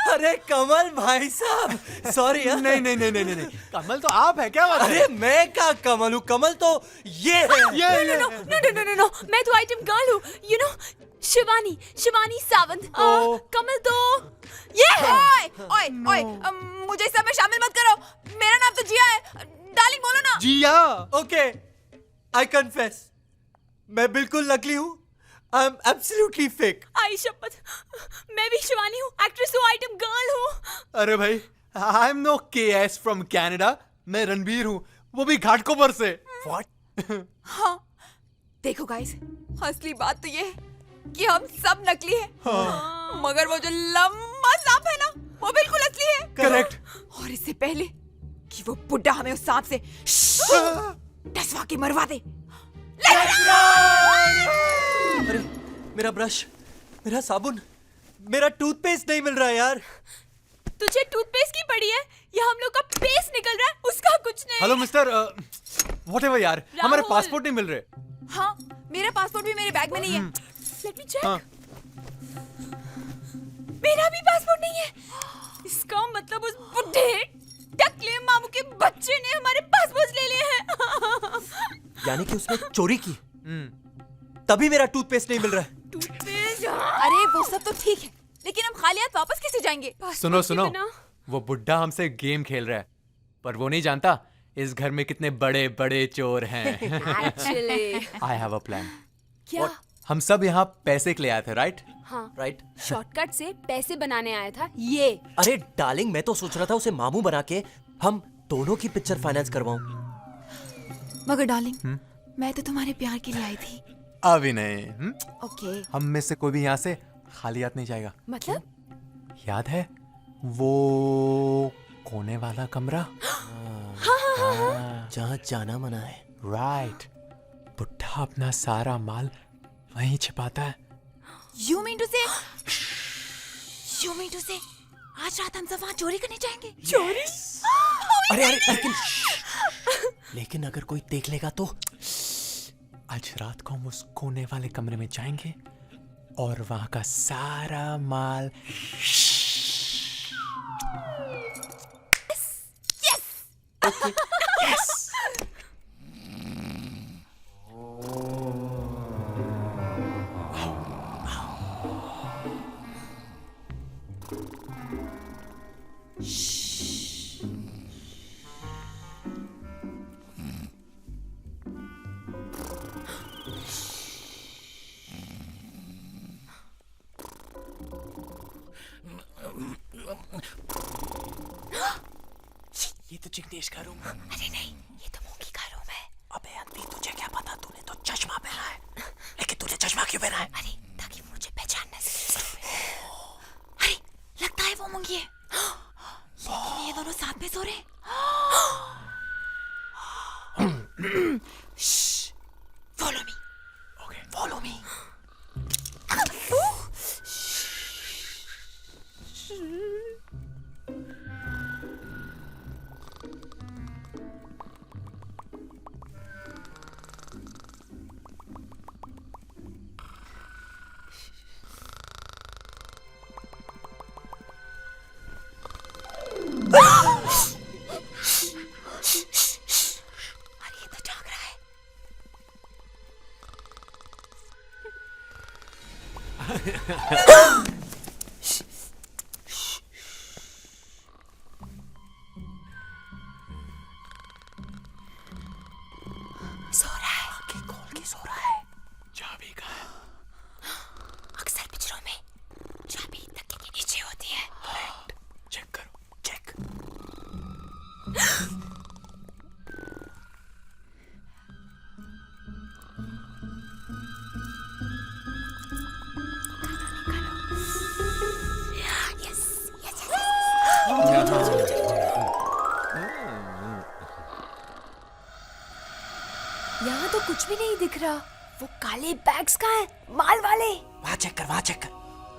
अरे कमल भाई साहब, सॉरी। नहीं, कमल तो आप है क्या? अरे मैं क्या कमल हूँ? कमल तो ये है। नो, मैं तो आइटम गर्ल हूँ, यू नो, शिवानी सावंत। कमल तो ये है। ओए, मुझे सब में शामिल मत करो। मेरा नाम तो जिया जी हाँ, ओके, आई कन्फेस, मैं बिल्कुल नकली हूँ। I am absolutely fake. I शपथ, मैं भी शिवानी हूँ, एक्ट्रेस हूँ, आइटम गर्ल हूँ। अरे भाई, I am no KS from Canada. मैं रणबीर हूँ, वो भी घाटकोपर से। व्हाट? हाँ, देखो गाइस, असली बात तो ये है कि हम सब नकली हैं। हाँ। मगर वो जो लंबा सांप है ना, वो बिल्कुल असली है। करेक्ट। और इससे पहले कि वो बुड्ढा हमें उस सांप से डसवा के मरवा दे, अरे मेरा ब्रश, मेरा साबुन, मेरा टूथपेस्ट नहीं मिल रहा है यार। तुझे टूथपेस्ट की पड़ी है या हम लोग का पेस्ट निकल रहा है, उसका कुछ नहीं। हेलो मिस्टर, व्हाटएवर यार, हमारे पासपोर्ट नहीं मिल रहे। हाँ, मेरा पासपोर्ट भी मेरे बैग में नहीं है। Let me check. मेरा भी पासपोर्ट नहीं है। इसका मतलब उस बुड्ढे टकले मामू के बच्चे ने हमारे पासपोर्ट ले लिए हैं। यानी कि उसने चोरी की, तभी मेरा टूथपेस्ट नहीं मिल रहा है। टूथपेस्ट? अरे वो सब तो ठीक है, लेकिन हम खाली हाथ वापस कैसे जाएंगे? सुनो सुनो, वो बुड्ढा हमसे गेम खेल रहा है, पर वो नहीं जानता इस घर में कितने बड़े बड़े चोर हैं। Actually, I have a plan. क्या? हम सब यहाँ पैसे के लिए आए थे, राइट? हाँ, राइट। शॉर्टकट से पैसे बनाने आया था ये। अरे डार्लिंग, मैं तो सोच रहा था उसे मामू बना के हम दोनों की पिक्चर फाइनेंस करवाऊं। मगर डार्लिंग, मैं तो तुम्हारे प्यार के लिए आई थी। अभी नहीं। ओके। हम में से कोई भी यहाँ से खाली हाथ नहीं जाएगा। मतलब? याद है वो कोने वाला कमरा? जहाँ जाना मना है। राइट। बुड्ढा अपना सारा माल वहीं छिपाता है। You mean to say आज रात हम सब वहाँ चोरी करने जाएंगे? चोरी? अरे अरे लेकिन अगर कोई देख लेगा तो? आज रात को हम उस कोने वाले कमरे में जाएंगे और वहां का सारा माल ये तो जिग्नेश का रूम। अरे नहीं, ये तो मूंगी का रूम है। अबे अंधी, तुझे क्या पता? तूने तो चश्मा पहना है। लेकिन तूने चश्मा क्यों पहना है? अरे ताकि मुझे पहचान न सके। अरे लगता है वो मूंगी है। लेकिन ये दोनों साथ में सो रहे हैं। Follow me. Okay, follow me. सो रहा है। आंखें खोल के सो रहा है। चाबी कहाँ है? अक्सर पिक्चरों में चाबी तकिए के नीचे होती है। चेक करो। चेक। यहाँ तो कुछ भी नहीं दिख रहा। वो काले बैग्स कहाँ हैं? माल वाले। वहाँ चेक कर, वहाँ चेक कर।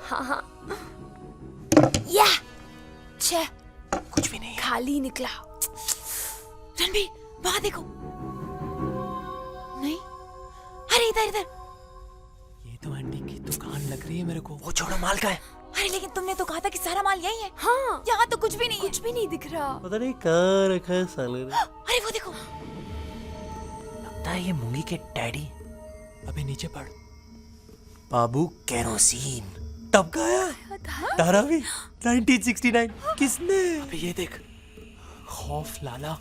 हाँ हाँ। या छे, कुछ भी नहीं है। खाली निकला। रणबीर, वहाँ देखो। नहीं, अरे इधर इधर। ये तो आंटी की दुकान लग रही है मेरे को। वो छोड़ो, माल का है। अरे लेकिन तुमने तो कहा था कि सारा माल यही है। हाँ, यहाँ तो कुछ भी नहीं, कुछ भी नहीं दिख रहा। पता नहीं कहाँ रखा है साले ने। अरे वो देखो, लगता है ये मूंगी के डैडी। अबे नीचे पड़। बाबू केरोसिन तब गाया। धारावी 1969। किसने? अबे ये देख, खौफ लाला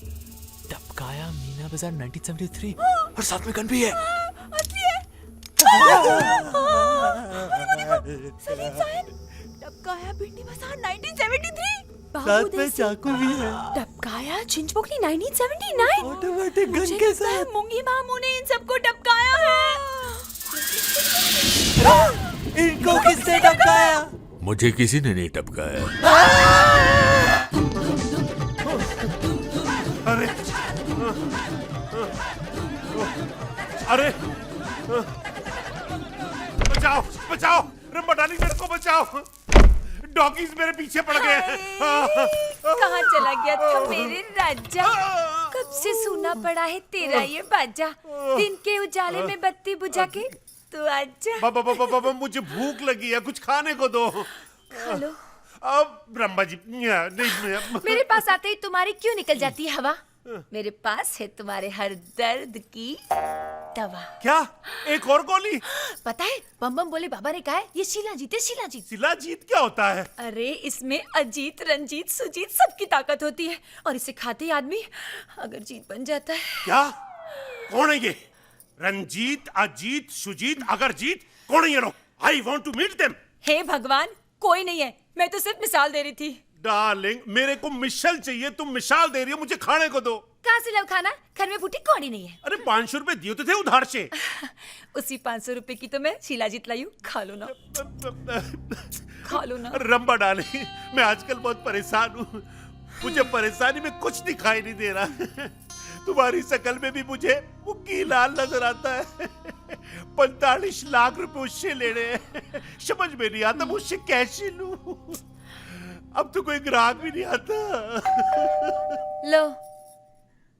टपकाया मीना बाजार 1973 और साथ में गन भी है। असली है। सलीम साहब, टपकाया भिंडी बाजार 1973। साथ में चाकू भी है। टपकाया चिंचपोकली 1979। ऑटोमेटिक गन मुझे के लगता है साथ। मुंगी मामू ने इन सबको टपकाया है। इनको किसने टपकाया? मुझे किसी ने नहीं टपकाया। अरे अरे बचाओ बचाओ, रंबा डार्लिंग मेरे को बचाओ, डॉगीज मेरे पीछे पड़ गए। कहाँ चला गया था मेरे राजा? कब से सुना पड़ा है तेरा ये बाजा। दिन के उजाले में बत्ती बुझा के तू आजा। बाबा मुझे भूख लगी है, कुछ खाने को दो। खा लो। अब ब्रह्मा जी नहीं, मेरे पास आते ही तुम्हारी क्यों निकल जाती है हवा? मेरे पास है तुम्हारे हर दर्द की दवा। क्या? एक और गोली? पता है बम बम बोले बाबा ने कहा है ये शिलाजीत है, शिलाजीत। शिलाजीत क्या होता है? अरे इसमें अजीत रंजीत सुजीत सबकी ताकत होती है और इसे खाते ही आदमी अगर जीत बन जाता है। क्या? कौन है ये? रंजीत, अजीत, सुजीत, अगर जीत, कौन है ये लोग? I want to meet them. हे भगवान, कोई नहीं है, मैं तो सिर्फ मिसाल दे रही थी। डार्लिंग मेरे को मिसाल चाहिए, तुम मिसाल दे रही हो, मुझे खाने को दो। कहाँ से लाऊं खाना? घर में फूटी कौड़ी नहीं है। अरे 500 रुपए दिए तो थे उधार से। उसी 500 रुपए की तो मैं शिलाजीत लाई हूँ, खा लो ना। खा लो ना। रंबा डार्लिंग, मैं आजकल बहुत परेशान हूँ, मुझे परेशानी में कुछ दिखाई नहीं दे रहा। तुम्हारी शकल में भी मुझे मुक्की लाल नजर आता है। 45 लाख रुपए उससे लेने हैं, समझ में नहीं आता मुझसे कैसे लूं। अब तो कोई ग्राहक भी नहीं आता। लो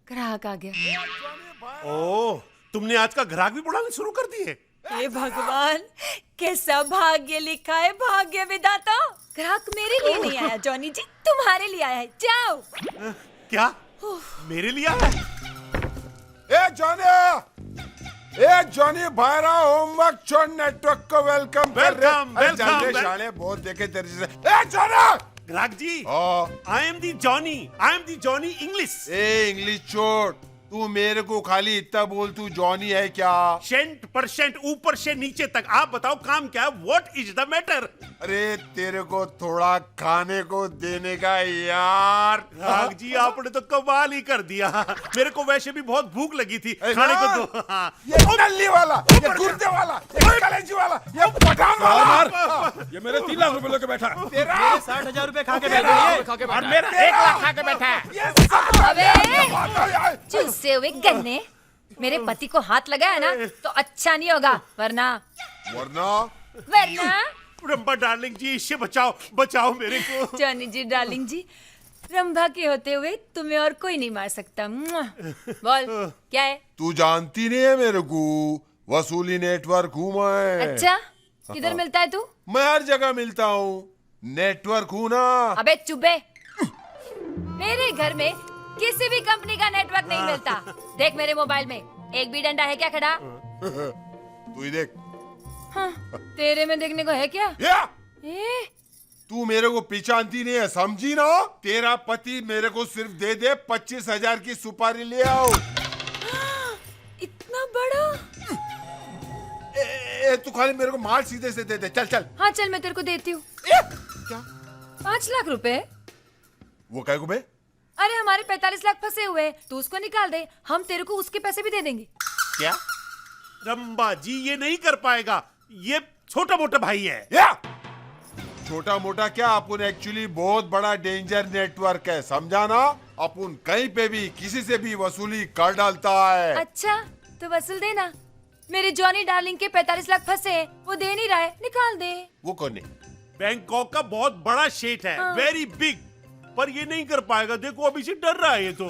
ग्राहक आ गया। ओह, तुमने आज का ग्राहक भी बुलाने शुरू कर दिए। हे भगवान, कैसा भाग्य लिखा है भाग्य विधाता। ग्राहक मेरे लिए नहीं आया जॉनी जी, तुम्हारे लिए आया है। जाओ। क्या? मेरे लिए आया है? ए जॉनी भाईरा होमवर्क छोड़ नेटवर्क को वेलकम कर रहे। वेलकम शाले बहुत देखे तेरे जैसे। ए जॉनी ग्राहक जी, I am the Johnny English. ए इंग्लिश छोड़, तू मेरे को खाली इतना बोल, तू जॉनी है क्या? 100% ऊपर से नीचे तक। आप बताओ काम क्या है? What is the matter? अरे तेरे को थोड़ा खाने को देने का यार। राग जी आपने तो कमाल ही कर दिया, मेरे को वैसे भी बहुत भूख लगी थी, खाने को दो। ये नल्ली वाला, ये गुर्दे वाला, ये कलेजी वाला, ये पठान वाला। ये मेरे 3 लाख रुपए लेके बैठा है। तेरा 60,000 रुपए खा के बैठे और मेरा 1 लाख खा के बैठा है। चूसे हुए गन्ने, मेरे पति को हाथ लगाया ना तो अच्छा नहीं होगा, वरना रंबा डार्लिंग जी, इससे बचाओ मेरे को। जॉनी जी डार्लिंग जी, रंभा के होते हुए तुम्हें और कोई नहीं मार सकता। बोल क्या है? तू जानती नहीं है मेरे को, वसूली नेटवर्क हूँ मैं। अच्छा, किधर मिलता है तू? मैं हर जगह मिलता हूँ, नेटवर्क हूँ ना। अबे चुप, मेरे घर में किसी भी कंपनी का नेटवर्क नहीं मिलता। देख मेरे मोबाइल में एक भी डंडा है क्या खड़ा? तू ही देख। हाँ, तेरे में देखने को है क्या? तू मेरे को पहचानती नहीं है, समझी ना? तेरा पति मेरे को सिर्फ दे 25,000 की सुपारी ले आओ। इतना बड़ा? तू खाली मेरे को माल सीधे से दे दे। चल। हाँ चल, मैं तेरे को देती हूँ। क्या? 5 लाख रुपए। वो क्या बे? अरे हमारे 45 लाख फंसे हुए हैं, तू उसको निकाल दे, हम तेरे को उसके पैसे भी दे देंगे। क्या? रंबा जी ये नहीं कर पाएगा, ये छोटा मोटा भाई है। छोटा मोटा क्या, अपन एक्चुअली बहुत बड़ा डेंजर नेटवर्क है, समझा ना? अपन कहीं पे भी किसी से भी वसूली कर डालता है। अच्छा तो वसूल देना। मेरे जॉनी डार्लिंग के 45 लाख फंसे हैं, वो दे नहीं रहा है, निकाल दे। वो कौन है? बैंकॉक का बहुत बड़ा शेठ है, वेरी बिग, पर ये नहीं कर पाएगा। देखो अभी से डर रहा है ये तो।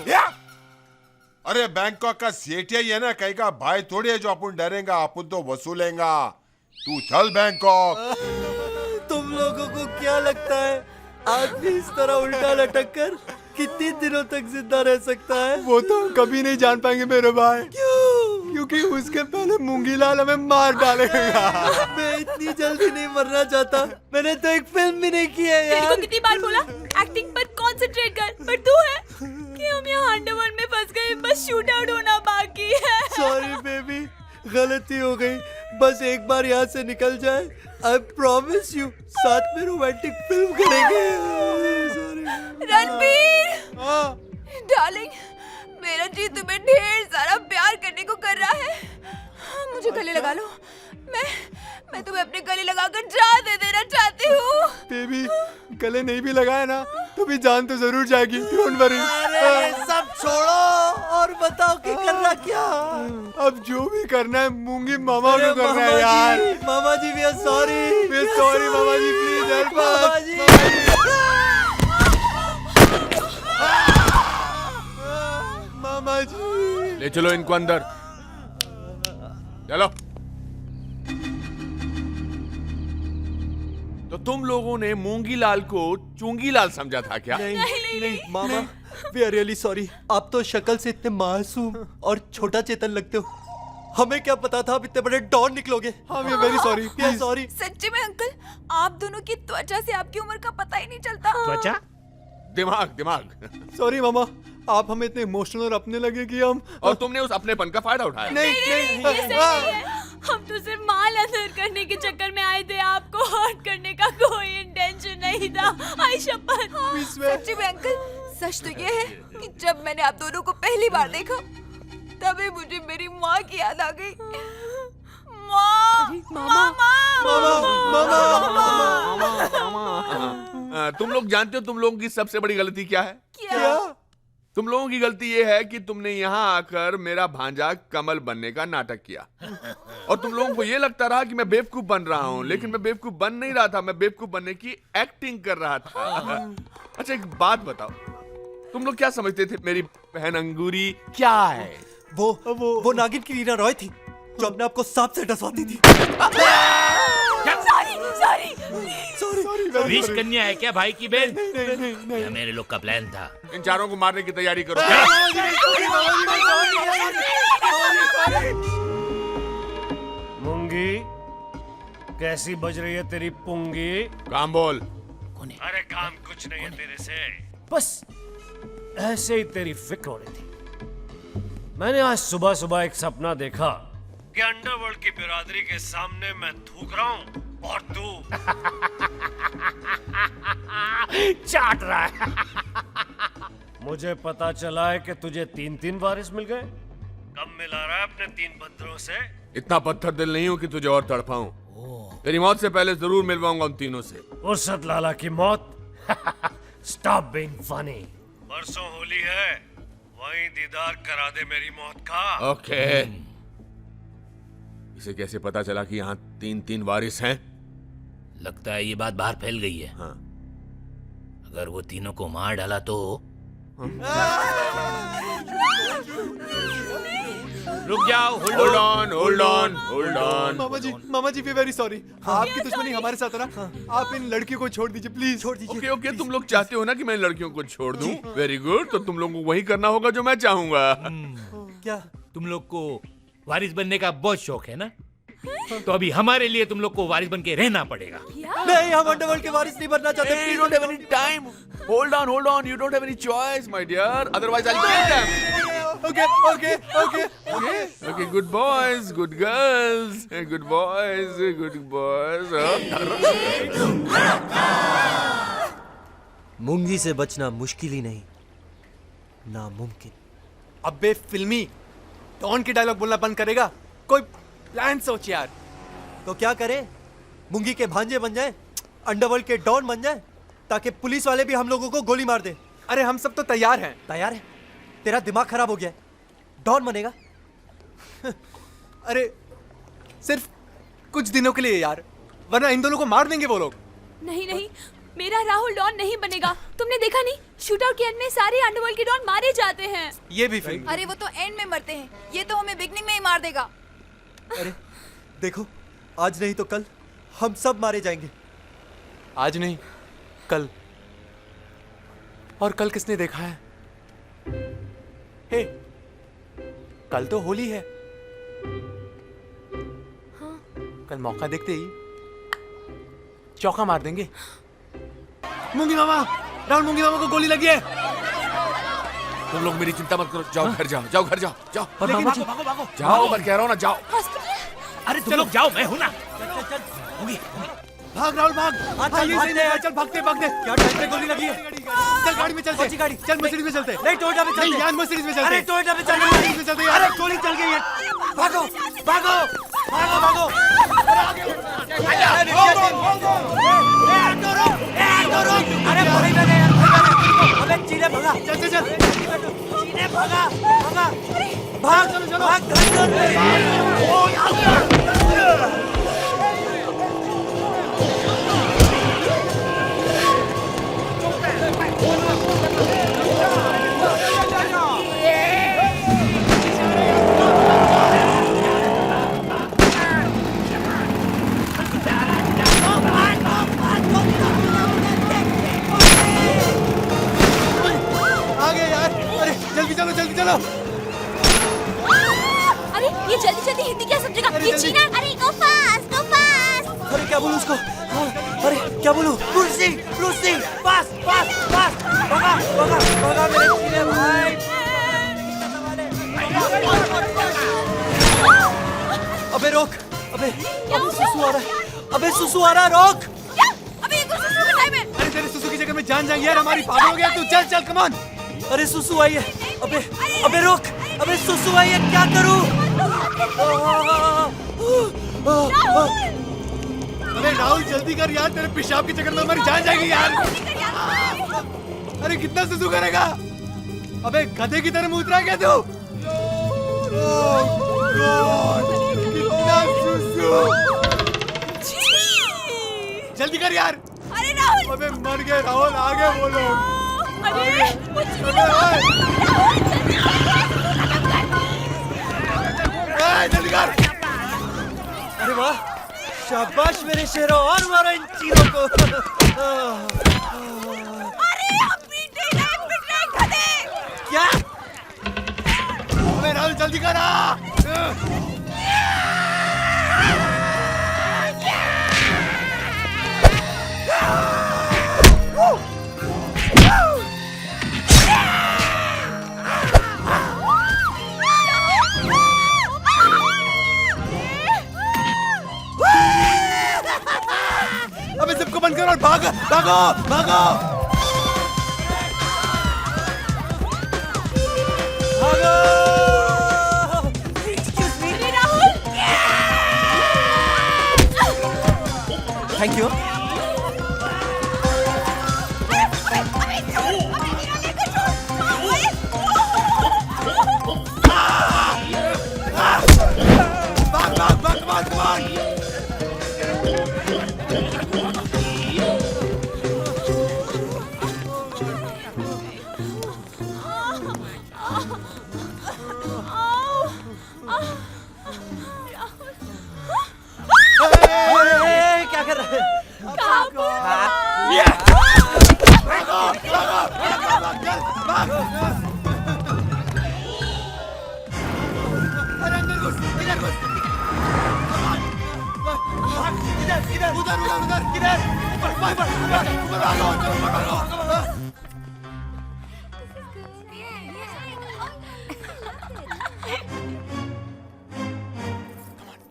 अरे बैंकॉक का सेठ ही है ना, कहीं का भाई थोड़ी है जो अपन डरेगा, अपन तो वसूलेगा। तू चल बैंकॉक। तुम लोगों को क्या लगता है आदमी इस तरह उल्टा लटक कर कितने दिनों तक जिंदा रह सकता है? वो तो हम कभी नहीं जान पाएंगे मेरे भाई। क्यों? क्योंकि उसके पहले मूंगीलाल हमें मार डालेगा। मैं इतनी जल्दी नहीं मरना चाहता, मैंने तो एक फिल्म भी नहीं की है यार। तेरे को कितनी बार बोला, एक्टिंग पर कंसंट्रेट कर। पर तू है कि हम यहाँ अंडरवर्ल्ड में फंस गए, बस शूट आउट होना बाकी है। सॉरी बेबी, गलती हो गई। बस एक बार यहाँ से निकल जाए, आई प्रॉमिस यू साथ में रोमांटिक फिल्म करेंगे। रणबीर, डार्लिंग, मेरा जी तुम्हें ढेर सारा प्यार करने को कर रहा है। मुझे गले लगा लो, मैं तुम्हें अपने गले लगाकर जान दे देना चाहती हूँ। बेबी, गले नहीं भी लगाया ना तो भी जान तो जरूर जाएगी, डोंट वरी। अरे सब छोड़ो और बताओ कि करना क्या। अब जो भी करना है मूंगी मामा को करना है यार। मामा जी वी आर सॉरी, मामा जी प्लीज हेल्प अस। मामा जी, ले चलो इनको अंदर, चलो। तो तुम लोगों ने मूंगी लाल को चुंगी लाल समझा था क्या? नहीं मामा, वी आर रियली सॉरी। आप तो शक्ल से इतने मासूम और छोटा चेतन लगते हो, हमें क्या पता था आप इतने बड़े डॉन निकलोगे। हाँ, we are very sorry, please sorry. सच्ची में अंकल, आप दोनों की त्वचा से आपकी उम्र का पता ही नहीं चलता। त्वचा? दिमाग। सॉरी मामा, आप हमें इतने इमोशनल और अपने लगे कि हम। और तुमने उस अपनेपन का फायदा उठाया। नहीं, ये सही नहीं है। हम तो सिर्फ माल अदर करने के चक्कर में आए थे, आपको हर्ट करने का कोई इंटेंशन नहीं था। आई शपथ। सच्ची में अंकल, सच तो ये है कि जब मैंने आप दोनों को पहली बार देखा तभी मुझे मेरी माँ की याद आ गई। तुम लोग जानते हो तुम लोगों की सबसे बड़ी गलती क्या है? क्या? तुम लोगों की गलती ये है कि तुमने यहाँ आकर मेरा भांजा कमल बनने का नाटक किया। और तुम लोगों को ये लगता रहा कि मैं बेवकूफ बन रहा हूँ, लेकिन मैं बेवकूफ बन नहीं रहा था, मैं बेवकूफ बनने की एक्टिंग कर रहा था। अच्छा एक बात बताओ, तुम लोग क्या समझते थे मेरी बहन अंगूरी क्या है? वो नागिन की रीना रॉय थी जो अपने आप को सांप से डसवाती थी। विश कन्या है क्या भाई की बहन? नहीं। मेरे लोग का प्लान था। इन चारों को मारने की तैयारी करो। मूंगी, कैसी बज रही है तेरी पुंगी? काम बोल। अरे काम कुछ नहीं है तेरे से, बस ऐसे ही तेरी फिक्र हो रही थी। मैंने आज सुबह सुबह एक सपना देखा कि अंडरवर्ल्ड की बिरादरी के सामने मैं थूक रहा हूँ और तू चाट रहा है। मुझे पता चला है कि तुझे 3 वारिस मिल गए। कब मिला रहा है अपने 3 पत्थरों से? इतना पत्थर दिल नहीं हूं कि तुझे और तड़पाऊं। तेरी मौत से पहले जरूर मिलवाऊंगा उन तीनों से। उर्सद लाला की मौत? Stop being funny. परसों होली है, वहीं दीदार करा दे मेरी मौत का। ओके। इसे कैसे पता चला कि यहाँ 3 वारिस हैं? लगता है ये बात बाहर फैल गई है। हाँ। अगर वो तीनों को मार डाला तो रुक जाओ, होल्ड ऑन। मामा जी वी वेरी सॉरी। आपकी दुश्मनी हमारे साथ है ना, आप इन लड़कियों को छोड़ दीजिए, प्लीज छोड़ दीजिए। ओके, तुम लोग चाहते हो ना कि मैं इन लड़कियों को छोड़ दूं? वेरी गुड, तो तुम लोगों को वही करना होगा जो मैं चाहूंगा। क्या तुम लोग को वारिस बनने का बहुत शौक है ना? तो अभी हमारे लिए तुम लोग को वारिस बन के रहना पड़ेगा। नहीं, हम अंडरवर्ल्ड के वारिस नहीं बनना चाहते। Hey, you don't have any time. Hold on. You don't have any choice, my dear. Otherwise, I'll kill them. Okay. Good boys, good girls. Good boys. मूंगी से बचना मुश्किल ही नहीं, नामुमकिन। अबे फिल्मी डॉन की डायलॉग बोलना बंद करेगा? कोई प्लान सोच यार। तो क्या करे, मूंगी के भांजे बन जाए, अंडरवर्ल्ड के डॉन बन जाए, ताकि पुलिस वाले भी हम लोगों को गोली मार दे। अरे हम सब तो तैयार हैं। तैयार है? तेरा दिमाग खराब हो गया है। डॉन बनेगा? अरे सिर्फ कुछ दिनों के लिए यार, वरना इन दोनों को मार देंगे वो लोग। नहीं, मेरा राहुल डॉन नहीं बनेगा। तुमने देखा नहीं, शूटआउट के एंड में सारे अंडरवर्ल्ड के डॉन मारे जाते हैं। ये भी फिल्म। अरे वो तो एंड में मरते हैं, ये तो हमें बिगनिंग में ही मार देगा। अरे देखो, आज नहीं तो कल हम सब मारे जाएंगे। आज नहीं, कल। और कल किसने देखा है? हे, कल तो होली है। हाँ। कल मौका देखते ही चौका मार देंगे। मूंगी मामा, राहुल मूंगी मामा को गोली लगी है। तुम लोग मेरी चिंता मत करो, जाओ घर जाओ, जाओ घर जाओ, जाओ भागो भागो भागो जाओ, मैं कह रहा हूँ ना जाओ। अरे तुम लोग जाओ, मैं हूं ना। भाग राहुल भाग। चल भागते भागते। क्या टाइम पे गोली लगी है? चल गाड़ी में चलते। गाड़ी चल मर्सिडीज में चलते। नहीं टोयोटा में चलते। यार मर्सिडीज में चलते। अरे टोयोटा में चलते। मर्सिडीज में चलते। अरे गोली चल गई है। भागो भागो भागो भागो। अरे भाई मैंने यार अबे चीने भागा। चल चल चल चीने भागा भागा भाग। चलो चलो भाग। चलो जल्दी चलो। अरे ये जल्दी जल्दी हिंदी क्या समझेगा? ये चीना। अरे गो फास्ट गो फास्ट। अरे क्या बोलूं उसको? अरे क्या बोलूं? Brucie Brucie fast fast fast. भागा भागा भागा मेरे चीने भाई। अबे रोक। अबे सुसु आ रहा है। अबे सुसु आ रहा है, रोक। क्या? अबे ये कौन सा सुसु का टाइम है? अरे तेरे सुसु की जगह में जान जाएंगे यार, हमारी पागल हो गया तू। चल चल कम ऑन। अरे सुसु आई है। अबे अबे रोक। अबे सुसु आई है, क्या करूं? अरे राहुल जल्दी कर यार, तेरे पेशाब के चक्कर में हमारी जान जाएगी यार। अरे कितना सुसु करेगा? अबे गधे की तरह मुंह उतरा क्या तू? कितना सुसु। जल्दी कर यार। अरे राहुल। अबे मर गए राहुल, आगे बोलो। अरे जल्दी कर। अरे वाह, शाबाश मेरे शेरों, और मारो इन चीरों को। अरे आप पीटे गए गधे। क्या? अबे राहुल जल्दी कर। अबे सबको बंद करो और भागो भागो भागो भागो। Thank you. भाग भाग भाग भाग भाग। क्या कर रहे हैं?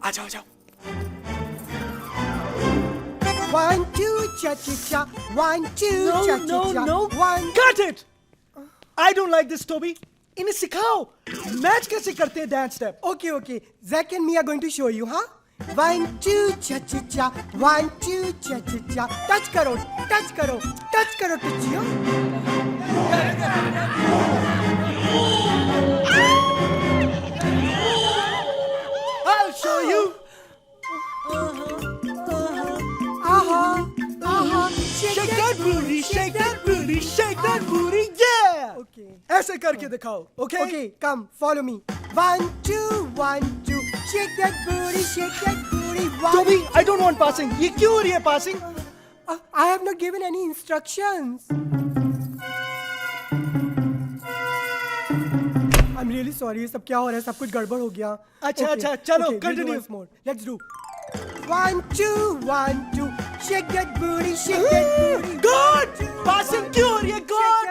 आ जाओ जाओ। 1 2 cha cha cha 1 2 cha cha cha no 1 cut it. I don't like this, Toby. इन्हें सिखाओ मैच कैसे करते हैं dance step. Okay okay, Zack and me are going to show you, हाँ? 1 2 cha cha cha 1 2 cha cha cha। Touch करो touch करो touch करो टचियो। I'll show you. Shake that booty, shake that booty, shake that booty, yeah. Okay. ऐसे करके दिखाओ, okay? Okay, come, follow me. 1 2 1 2, shake that booty, shake that booty. Toby, I don't want passing. ये क्यों हो रही है passing? I have not given any instructions. I'm really sorry. ये सब क्या हो रहा है? सब कुछ गड़बड़ हो गया. अच्छा अच्छा, चलो continue. Let's do. 1 2 1 2. Shake that booty, shake that booty. God, passing क्यों हो रही है God?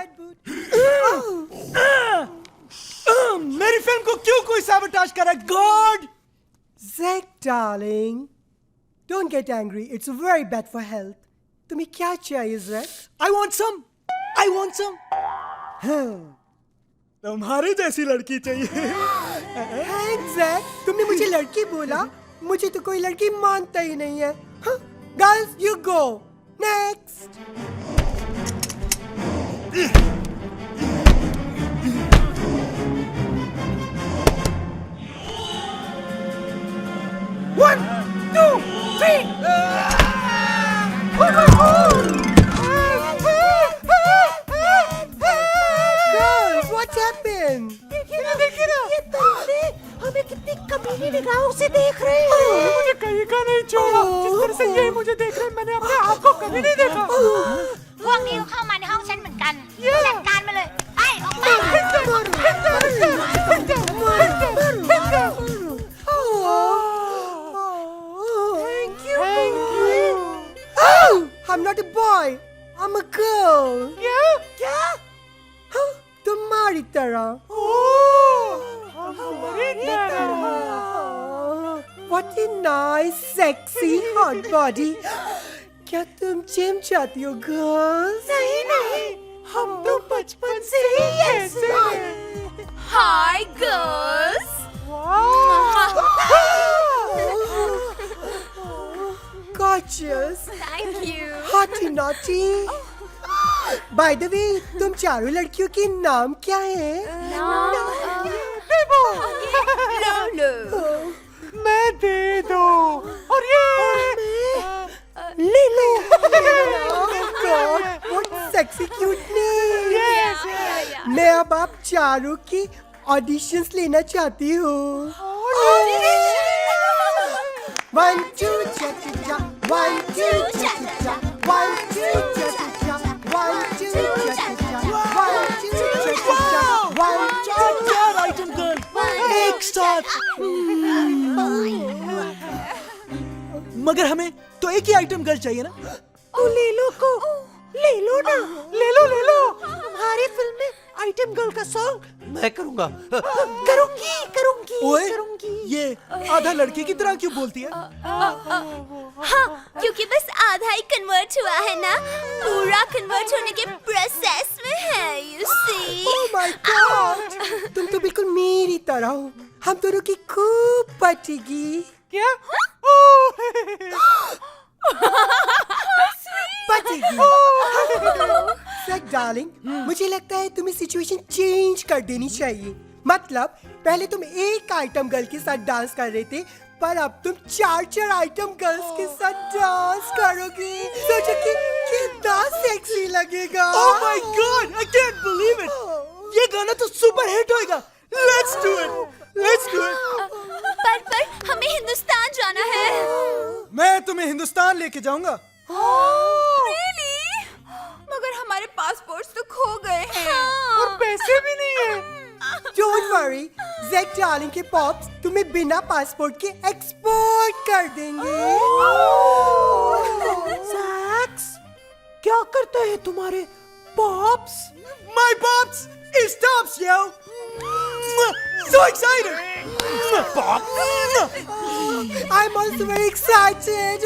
मेरी फिल्म को क्यों कोई sabotage कर रहा है God? Zack darling, don't get angry. It's very bad for health. तुम्हें क्या चाहिए Zack? I want some. तुम्हारे जैसी लड़की चाहिए। Thanks Zack. तुमने मुझे लड़की बोला, मुझे तो कोई लड़की मानता ही नहीं है। Girls, you go. Next. One, two, three. Girls, what happened? देखिए ना, ये तुमने हमें कितनी कमीनी निगाहों से देख रहे हैं। मुझे कहीं का नहीं छोड़ा। जिस तरह से ये मुझे देख रहे हैं, मैंने अपने आप को कभी नहीं देखा। พวกนี้เข้ามาในห้องฉันเหมือนกันจัดการมาเลยไปออกไป Thank you. Oh, I'm not a boy. I'm a girl. क्या? तुम्हारी तरह। What a nice, sexy, hot body. क्या तुम जिम जाती हो गर्ल्स? नहीं, हम तो बचपन से ही ऐसे हैं। Hi girls. Gorgeous. Thank you. Hotty naughty. By the way, तुम चारों लड़कियों के नाम क्या है? Lolo. मैं दे दो। और ये Lilo. Oh God, what sexy cute name. Yeah. मैं अब आप चारों की ऑडिशंस लेना चाहती हूँ। One, two, cha cha cha. One, two, cha cha cha. One, two, cha cha cha. One, two, cha cha cha. One, two, cha cha cha. One, two, item girl. एक साथ। मगर हमें तो एक ही आइटम गर्ल चाहिए ना। ले लो ना, ले लो। हमारी फिल्म में आइटम गर्ल का सॉन्ग मैं करूंगा। करूंगी। ओए, ये आधा लड़के की तरह क्यों बोलती है? हाँ, क्योंकि बस आधा ही कन्वर्ट हुआ है ना, पूरा कन्वर्ट होने के प्रोसेस में है, you see? Oh my God, तुम तो बिल्कुल मेरी तरह हो। हम दोनों की खूब पटेगी। क्या? पटेगी। Zack darling, मुझे लगता है तुम्हें सिचुएशन चेंज कर देनी चाहिए। मतलब पहले तुम एक आइटम गर्ल के साथ डांस कर रहे थे, पर अब तुम चार आइटम गर्ल्स के साथ डांस करोगे। सोचो कि कितना सेक्सी लगेगा। Oh my God, I can't believe it. ये गाना तो सुपर हिट होएगा। Let's do it. पर हमें हिंदुस्तान जाना है। मैं तुम्हें हिंदुस्तान लेके जाऊंगा। Really? मगर हमारे पासपोर्ट्स तो खो गए हैं। और पैसे भी नहीं है। Don't worry, Zack darling के पॉप्स तुम्हें बिना पासपोर्ट के एक्सपोर्ट कर देंगे। Zack, क्या करते हैं तुम्हारे pops? My pops is tops, yo. So excited! Pops! I'm also very excited.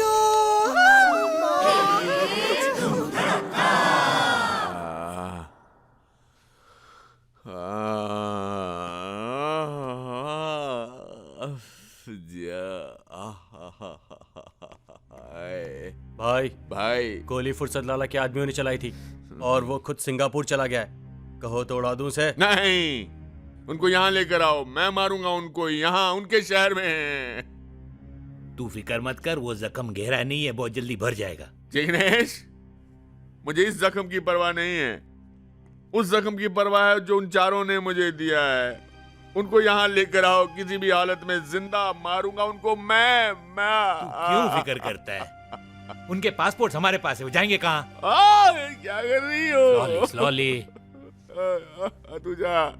भाई गोली फुर्सत लाला के आदमियों ने चलाई थी और वो खुद सिंगापुर चला गया है। कहो तो उड़ा दूं से? नहीं, उनको यहाँ लेकर आओ, मैं मारूंगा उनको यहाँ उनके शहर में। तू फिक्र मत कर, वो जख्म गहरा नहीं है, बहुत जल्दी भर जाएगा। जिग्नेश, मुझे इस जख्म की परवाह नहीं है, उस जख्म की परवाह है जो उन चारों ने मुझे दिया है। उनको यहाँ लेकर आओ, किसी भी हालत में जिंदा मारूंगा उनको मैं। तू क्यों फिक्र करता है? उनके पासपोर्ट हमारे पास है, वो जाएंगे कहाँ? क्या कर रही हो? स्लोली तू जा।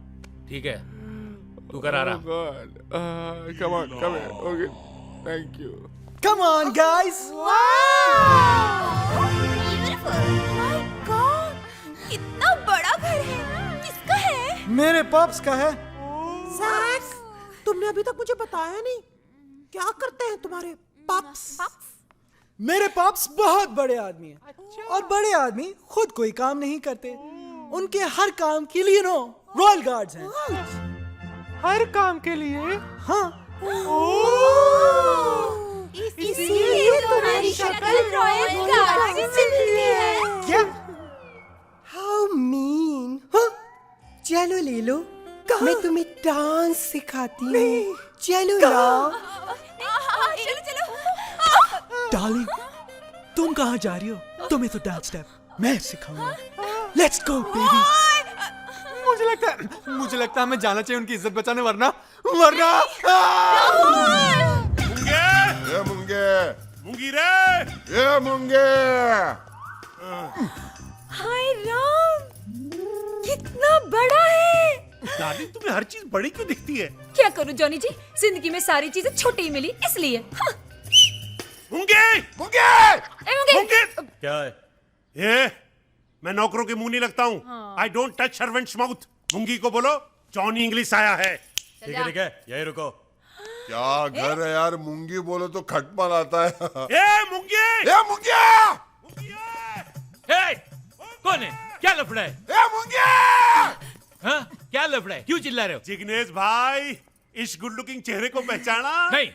ठीक है, तू कर आराम। Come on, come here. Okay, thank you. Come on guys. कितना बड़ा घर है, किसका है? मेरे पॉप्स का है। सैक्स, तुमने अभी तक मुझे बताया नहीं, क्या करते हैं तुम्हारे पॉप्स? मेरे पॉप्स बहुत बड़े आदमी हैं। और बड़े आदमी खुद कोई काम नहीं करते, उनके हर काम के लिए रॉयल गार्ड्स हैं। हर काम के लिए? हाँ। इसीलिए तुम्हारी शक्ल रॉयल गार्ड से मिलती है। क्या? How mean. चलो ले लो, मैं तुम्हें डांस सिखाती हूँ। चलो ना। चलो चलो। डार्लिंग, तुम कहाँ जा रही हो? तुम्हें तो डांस स्टेप मैं सिखाऊंगा। Let's go baby. मुझे लगता है हमें जाना चाहिए उनकी इज्जत बचाने, वरना ये मुंगे रे, ये मुंगे। हाय राम, कितना बड़ा है। दादी, तुम्हें हर चीज बड़ी क्यों दिखती है? क्या करूं जॉनी जी, जिंदगी में सारी चीजें छोटी ही मिली इसलिए। हाँ। मुंगे! मुंगे! क्या है ये? मैं नौकरों के मुंह नहीं लगता हूँ। I don't touch servants mouth. मुंगी को बोलो जॉनी इंग्लिश आया है। ठीक है ठीक है, यही रुको। क्या घर है यार, मुंगी बोलो तो खटमल आता है। ए मुंगे! ये मुंगिया! हे, कौन है? क्या लफड़ा है? ये मुंगिया! हाँ? क्या लफड़ा है? क्यों चिल्ला रहे हो? जिग्नेश भाई, इस गुड लुकिंग चेहरे को पहचाना? नहीं।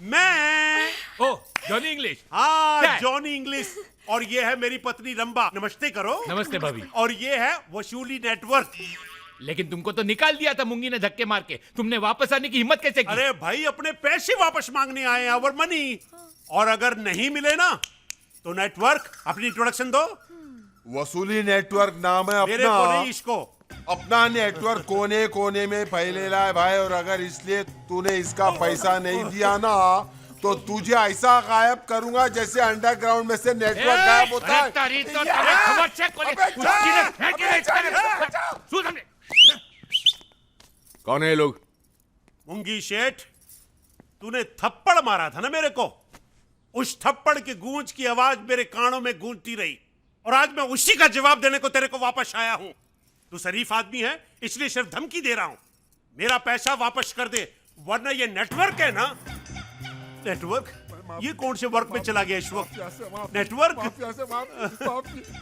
मैं ओ, जॉनी इंग्लिश। हाँ, जॉनी इंग्लिश। और ये है मेरी पत्नी रंबा। नमस्ते करो। नमस्ते भाभी। और ये है वसूली नेटवर्क। लेकिन तुमको तो निकाल दिया था मुंगी ने धक्के मार के, तुमने वापस आने की हिम्मत कैसे की? अरे भाई, अपने पैसे वापस मांगने आए हैं, आवर मनी। और अगर नहीं मिले ना तो नेटवर्क, अपनी इंट्रोडक्शन दो। वसूली नेटवर्क नाम है मेरे अपना। को नहीं, इसको। अपना नेटवर्क कोने कोने में फैलेला है भाई, और अगर इसलिए तूने इसका पैसा नहीं दिया ना तो तुझे ऐसा गायब करूंगा जैसे अंडरग्राउंड में से नेटवर्क गायब होता है। कौन है ये लोग? मुंगी शेठ, तूने थप्पड़ मारा था ना मेरे को, उस थप्पड़ की गूंज की आवाज मेरे कानों में गूंजती रही, और आज मैं उसी का जवाब देने को तेरे को वापस आया हूं। तू शरीफ आदमी है इसलिए सिर्फ धमकी दे रहा हूं। मेरा पैसा वापस कर दे, वरना ये नेटवर्क है ना, नेटवर्क, ये कौन से वर्क में चला गया इस वक्त? नेटवर्क?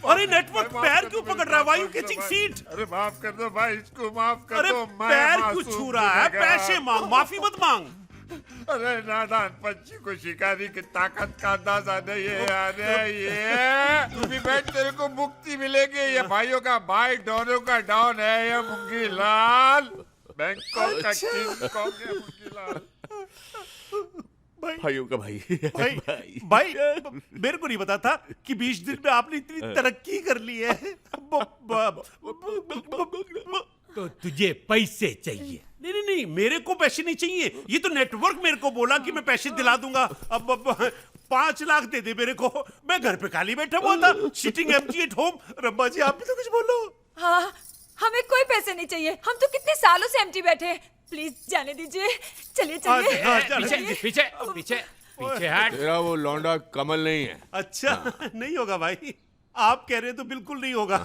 अरे नेटवर्क पैर क्यों पकड़ रहा है? वायु कैचिंग फीट। अरे माफ कर दो भाई, इसको माफ कर अरे दो। पैर क्यों छू रहा है? पैसे मांग, माफी मत मांग। अरे नादान पंछी को शिकारी की ताकत का अंदाजा नहीं है। अरे ये तू भी बैठ, तेरे को मुक्ति मिलेगी। ये भाइयों का भाई, डॉनों का डॉन है ये मुंगी लाल, बैंकॉक का किंग कॉन्ग है मुंगी लाल। भाइयों का भाई। भाई, मेरे को नहीं पता था कि 20 दिन में आपने इतनी तरक्की कर ली है। तो तुझे पैसे चाहिए? नहीं, मेरे को पैसे नहीं चाहिए। ये तो नेटवर्क मेरे को बोला कि मैं पैसे दिला दूंगा। अब 5 लाख दे दे मेरे को, मैं घर पे खाली बैठा हुआ था, सिटिंग एम्प्टी एट होम। रंबा जी, आप भी तो कुछ बोलो। हाँ, हमें कोई पैसे नहीं चाहिए, हम तो कितने सालों से एम्प्टी बैठे हैं। प्लीज जाने दीजिए, चलिए चलिए। पीछे पीछे पीछे हट। तेरा वो लौंडा कमल नहीं है। अच्छा, नहीं होगा भाई, आप कह रहे हैं तो बिल्कुल नहीं होगा।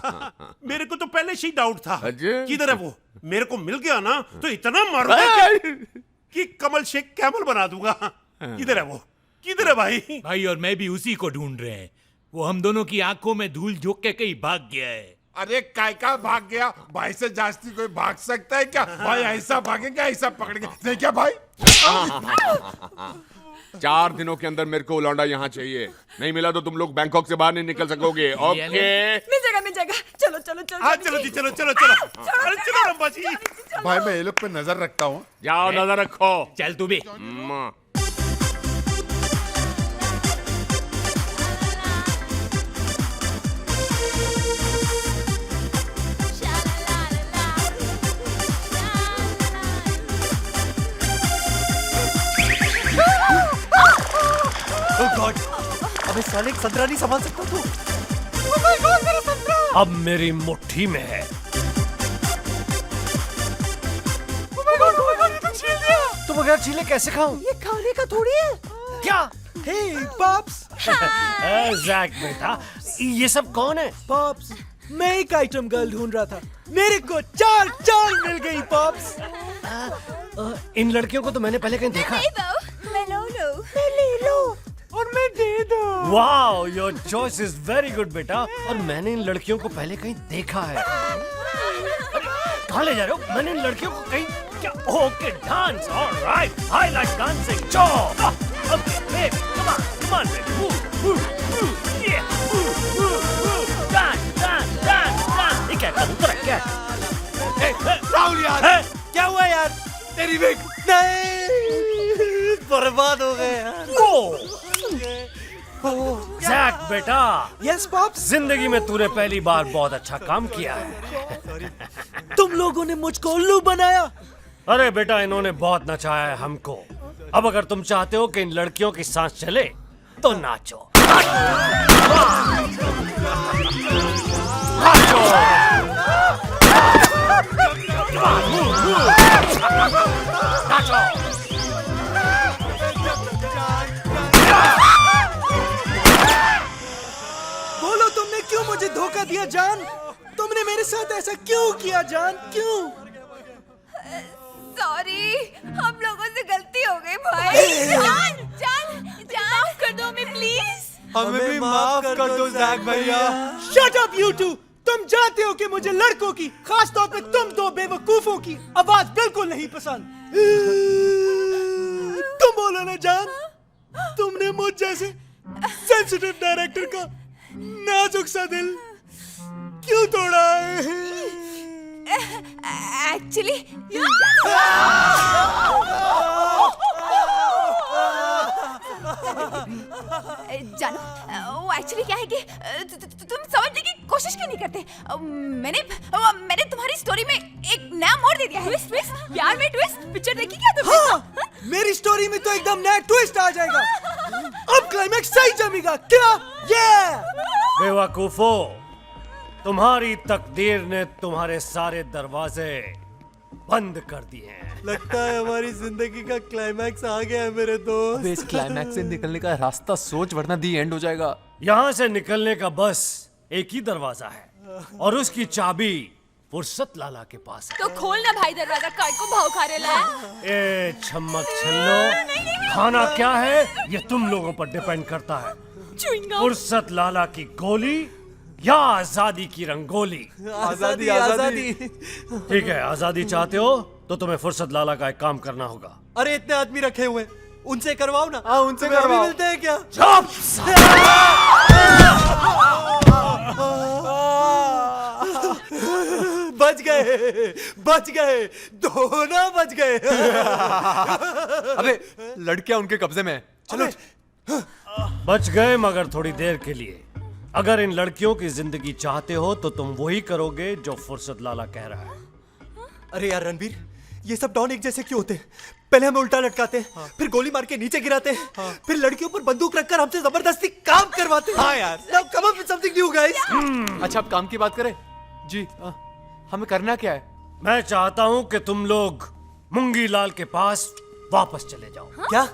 मेरे को तो पहले से ही डाउट था। किधर है वो? मेरे को मिल गया ना तो इतना मारूंगा कि कमल शेख कैमल बना दूंगा। किधर है वो? किधर है भाई? भाई और मैं भी उसी को ढूंढ रहे हैं। वो हम दोनों की आंखों में धूल झोंक के कहीं भाग गया है। अरे काय का भाग गया? भाई से जास्ती कोई भाग सकता है क्या? भाई ऐसा भागेगा, ऐसा पकड़ेगा नहीं क्या भाई? 4 दिनों के अंदर मेरे को लौंडा यहाँ चाहिए, नहीं मिला तो तुम लोग बैंकॉक से बाहर नहीं निकल सकोगे। ओके? मिल जाएगा। चलो चलो चलो। हाँ, चलो जी, चलो। अरे चलो रंबा जी। भाई मैं ये लोग पे नजर रखता हूँ। जाओ, नजर रखो। चल तू भी। Oh God! अबे साले, एक संतरा नहीं संभाल सकता तू? अब मेरी मुट्ठी में है। तुम अगर छीले कैसे खाऊं? ये खाने का थोड़ी है। क्या? हे पॉप्स। जैक बेटा, ये सब कौन है? पॉप्स, मैं एक आइटम गर्ल ढूंढ रहा था, मेरे को चार मिल गई पॉप्स। इन लड़कियों को तो मैंने पहले कहीं देखा है। मैं ले लो और मैं दे दो। Wow, your choice is very good बेटा। और मैंने इन लड़कियों को पहले कहीं देखा है। कहाँ ले जा रहे हो? मैंने इन लड़कियों को कहीं क्या? Okay, dance, alright, I like dancing. चो, okay, baby, come on baby, move, yeah, dance. ये क्या कबूतर है क्या? राहुल यार, क्या हुआ यार? तेरी विग नहीं, बर्बाद हो गए यार। जैक बेटा। Yes pops. जिंदगी में तूने पहली बार बहुत अच्छा काम किया है। तुम लोगों ने मुझको उल्लू बनाया। अरे बेटा, इन्होंने बहुत नचाया है हमको। अब अगर तुम चाहते हो कि इन लड़कियों की सांस चले तो नाचो। बोलो, तुमने क्यों मुझे धोखा दिया जान? तुमने मेरे साथ ऐसा क्यों किया जान? क्यों? सॉरी, हम लोगों से गलती हो गई भाई। जान माफ कर दो हमें प्लीज। हमें भी माफ कर दो जैक भैया। Shut up you too. तुम जानते हो कि मुझे लड़कों की, खास तौर पे तुम दो बेवकूफों की आवाज बिल्कुल नहीं पसंद। तुम बोलो ना जान, तुमने मुझ जैसे सेंसिटिव डायरेक्टर का नाजुक सा दिल क्यों तोड़ा है? एक्चुअली जानो, वो एक्चुअली क्या है कि तुम समझने की कोशिश क्यों नहीं करते? मैंने तुम्हारी स्टोरी में एक नया मोड़ दे दिया है। ट्विस्ट, प्यार में ट्विस्ट। पिक्चर देखी क्या तुमने? हाँ, मेरी स्टोरी में तो एकदम नया ट्विस्ट आ जाएगा। अब क्लाइमैक्स सही जमेगा क्या? बेवकूफो, तुम्हारी तकदीर ने तुम्हारे सारे दरवाजे बंद कर दिए हैं। लगता है हमारी जिंदगी का क्लाइमैक्स आ गया है मेरे दोस्त। इस क्लाइमैक्स से निकलने का रास्ता सोच, वरना दी एंड हो जाएगा। यहाँ से निकलने का बस एक ही दरवाजा है और उसकी चाबी फुर्सत लाला के पास है। तो खोलना भाई दरवाजा, काय को भाव खा रहे ला? ए छमक छल्लो, खाना क्या है ये तुम लोगों पर डिपेंड करता है। फुर्सत लाला की गोली या आजादी की रंगोली? आजादी, आजादी। ठीक है, आजादी चाहते हो तो तुम्हें फुर्सत लाला का एक काम करना होगा। अरे इतने आदमी रखे हुए, उनसे करवाओ ना। हाँ, उनसे करवाओ। मिलते हैं क्या? बच गए, दोनों बच गए। अबे लड़कियां उनके कब्जे में। चलो। बच गए मगर थोड़ी देर के लिए। अगर इन लड़कियों की जिंदगी चाहते हो तो तुम वही करोगे जो फुर्सत लाला कह रहा है। अरे यार रणबीर, ये सब डॉन एक जैसे क्यों होते हैं? पहले हमें उल्टा लटकाते हैं, फिर गोली मार के नीचे गिराते हैं, फिर लड़कियों पर बंदूक रखकर हमसे जबरदस्ती काम करवाते हैं। हाँ यार, now come up with something new guys। अच्छा, अब काम की बात करें जी। हमें करना क्या है? मैं चाहता हूँ कि तुम लोग मुंगी लाल के पास वापस चले जाओ। क्या?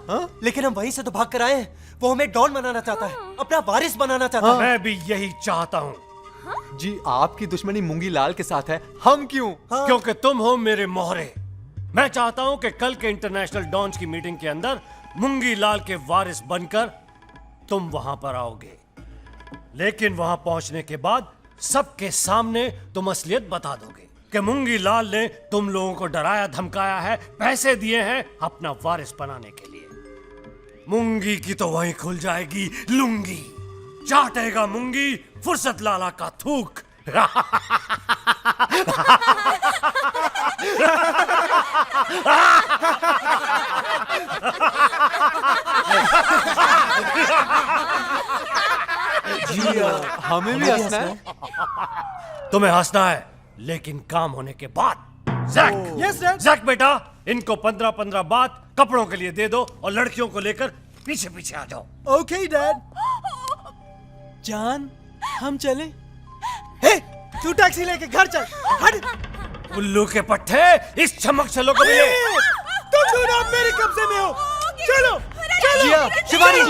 लेकिन हम वहीं से तो भाग कर आए हैं। वो हमें डॉन बनाना चाहता है, अपना वारिस बनाना चाहता है। मैं भी यही चाहता हूँ। जी, आपकी दुश्मनी मुंगी लाल के साथ है, हम क्यों? क्योंकि तुम हो मेरे मोहरे। मैं चाहता हूँ कि कल के इंटरनेशनल डॉन्स की मीटिंग के अंदर मुंगी लाल के वारिस बनकर तुम वहां पर आओगे। लेकिन वहां पहुंचने के बाद सबके सामने तुम असलियत बता दोगे कि मुंगी लाल ने तुम लोगों को डराया धमकाया है, पैसे दिए हैं अपना वारिस बनाने के लिए। मुंगी की तो वहीं खुल जाएगी लुंगी। चाटेगा मुंगी फुर्सत लाला का थूक। जी, हमें भी हंसना है। तुम्हें हंसना है, लेकिन काम होने के बाद। Jack, yes dad. जैक बेटा, इनको 15-15 बात कपड़ों के लिए दे दो और लड़कियों को लेकर पीछे पीछे आ जाओ। Okay dad. जान, हम चले? हे, तू टैक्सी लेके घर चल। हट। उल्लू के पट्टे, इस चमक चलो को मिले। तुम दोनों अब मेरे कब्जे में हो। चलो, चलो। जिया, शिवानी,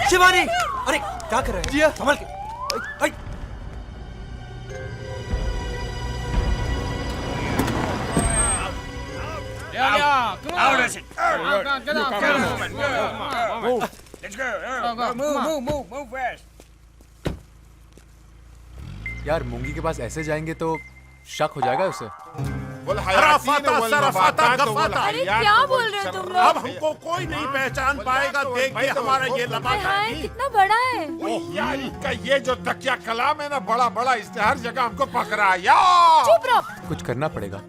शिवानी, अरे क्या कर रहे हैं? जिया, संभल के। आई, यार मूंगी के पास ऐसे जाएंगे तो शक हो जाएगा उसे। अरे क्या बोल रहे हो तुम लोग? अब हमको कोई नहीं पहचान पाएगा। देख के हमारा ये लबादा कितना बड़ा है। यार इनका ये जो तकिया कलाम है ना, बड़ा बड़ा, इसने हर जगह हमको पकड़ा यार। चुप रहो। कुछ करना पड़ेगा।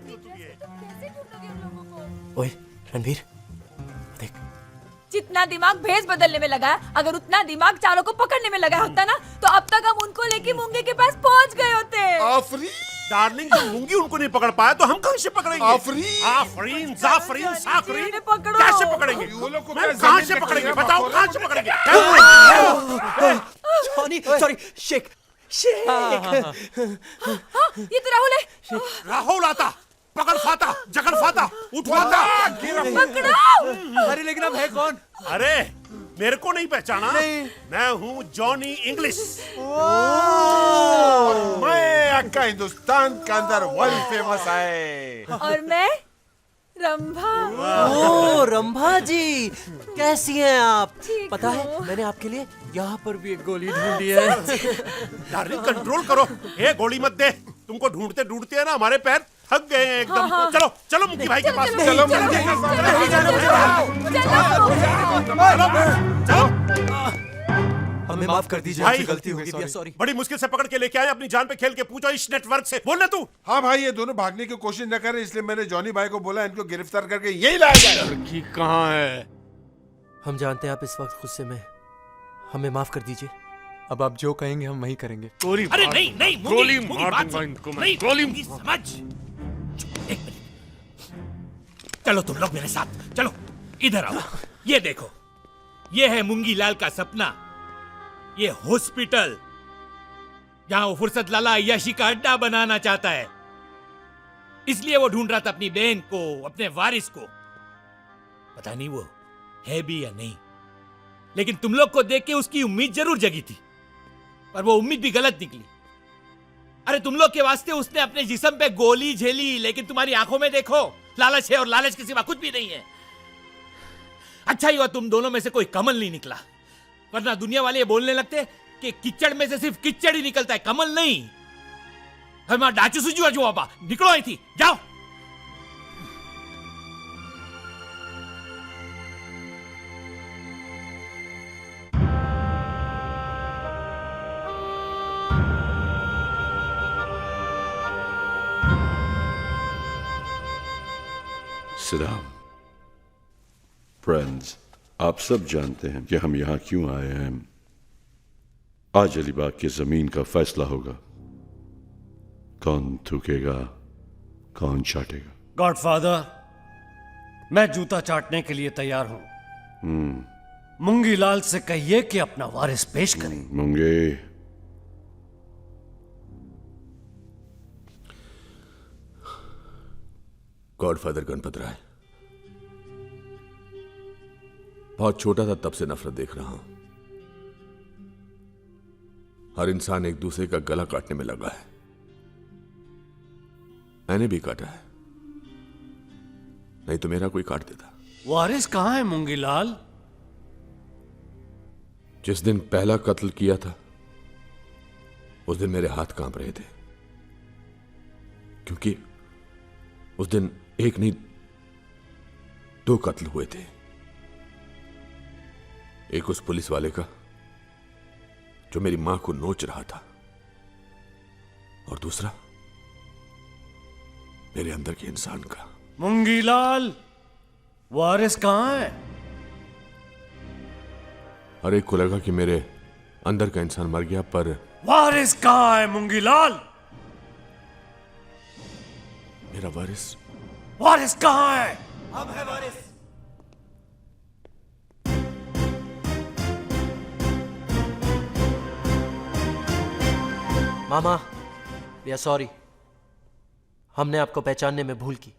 ओए रणवीर, देख। जितना दिमाग भेस बदलने में लगा है, अगर उतना दिमाग चारों को पकड़ने में लगा होता ना, तो अब तक हम उनको लेके मूंगे के पास पहुंच गए होते। डार्लिंग, जब मूंगी उनको नहीं पकड़ पाया तो हम कहां से पकड़ेंगे? आफरीन, जाफरीन, साफरीन, कैसे पकड़ेंगे? कहां से पकड़ेंगे? बताओ कहां से पकड़ेंगे? Johnny, sorry, Shaikh. ये तो राहुल है। राहुल आता, पकड़ फाता, जकड़ फाता, उठवाता। पकड़ो। अरे लेकिन अब है कौन? अरे मेरे को नहीं पहचाना? नहीं। मैं हूँ जॉनी इंग्लिश। मैं अक्का हिंदुस्तान के अंदर वर्ल्ड फेमस है। और मैं रंभा। ओ रंभा जी, कैसी हैं आप? पता हूँ। है मैंने आपके लिए यहाँ पर भी एक गोली ढूंढी है। डार्लिंग कंट्रोल करो, ये गोली मत दे। तुमको ढूंढते ढूंढते है ना हमारे पैर थक गए हैं एकदम। हाँ। चलो चलो मुंकी भाई के पास। चलो हमें माफ कर दीजिए, भाई, हमसे गलती हो गई, सॉरी। बड़ी मुश्किल से पकड़ के लेके आए, अपनी जान पे खेल के पूछो इस नेटवर्क से। बोलना तू। हाँ भाई, ये दोनों भागने की कोशिश न करें, इसलिए मैंने जॉनी भाई को बोला इनको गिरफ्तार करके यही लाया जाए। लड़की कहाँ है? हम जानते हैं आप इस वक्त गुस्से में, हमें माफ कर दीजिए। अब आप जो कहेंगे हम वही करेंगे। गोली अरे मार- नहीं नहीं, गोली मूंगी, मार बात दूंगा सुन। इनको मैं। नहीं, गोली मूंगी, समझ। एक मिनट, चलो तुम लोग मेरे साथ चलो, इधर आओ। ये देखो, ये है मूंगी लाल का सपना, ये हॉस्पिटल जहां वो फुर्सत लाला अय्याशी का अड्डा बनाना चाहता है। इसलिए वो ढूंढ रहा था अपनी बहन को, अपने वारिस को। पता नहीं वो है भी या नहीं, लेकिन तुम लोग को देख के उसकी उम्मीद जरूर जगी थी, पर वो उम्मीद भी गलत निकली। अरे तुम लोग के वास्ते उसने अपने जिस्म पे गोली झेली, लेकिन तुम्हारी आंखों में देखो लालच है, और लालच के सिवा कुछ भी नहीं है। अच्छा ही हुआ तुम दोनों में से कोई कमल नहीं निकला, वरना दुनिया वाले ये बोलने लगते कि कीचड़ में से सिर्फ कीचड़ ही निकलता है, कमल नहीं। हमारा डाचू सुजू अजू बाबा, निकलो आई थी, जाओ। सलाम फ्रेंड्स, आप सब जानते हैं कि हम यहां क्यों आए हैं। आज अलीबाग की जमीन का फैसला होगा, कौन थूकेगा कौन चाटेगा। गॉडफादर, मैं जूता चाटने के लिए तैयार हूं। मूंगी लाल से कहिए कि अपना वारिस पेश करें। मुंगे, गॉडफादर गणपत राय, बहुत छोटा था तब से नफरत देख रहा हूं। हर इंसान एक दूसरे का गला काटने में लगा है। मैंने भी काटा है, नहीं तो मेरा कोई काट देता। वारिस कहां है मूंगी लाल? जिस दिन पहला कत्ल किया था उस दिन मेरे हाथ कांप रहे थे, क्योंकि उस दिन एक नहीं 2 कत्ल हुए थे। एक उस पुलिस वाले का जो मेरी मां को नोच रहा था, और दूसरा मेरे अंदर के इंसान का। मूंगी लाल, वारिस कहां है? हर एक को लगा कि मेरे अंदर का इंसान मर गया, पर वारिस कहां है मूंगी लाल? मेरा वारिस वारिस कहां है? अब है वारिस। मामा, वी आर सॉरी, हमने आपको पहचानने में भूल की।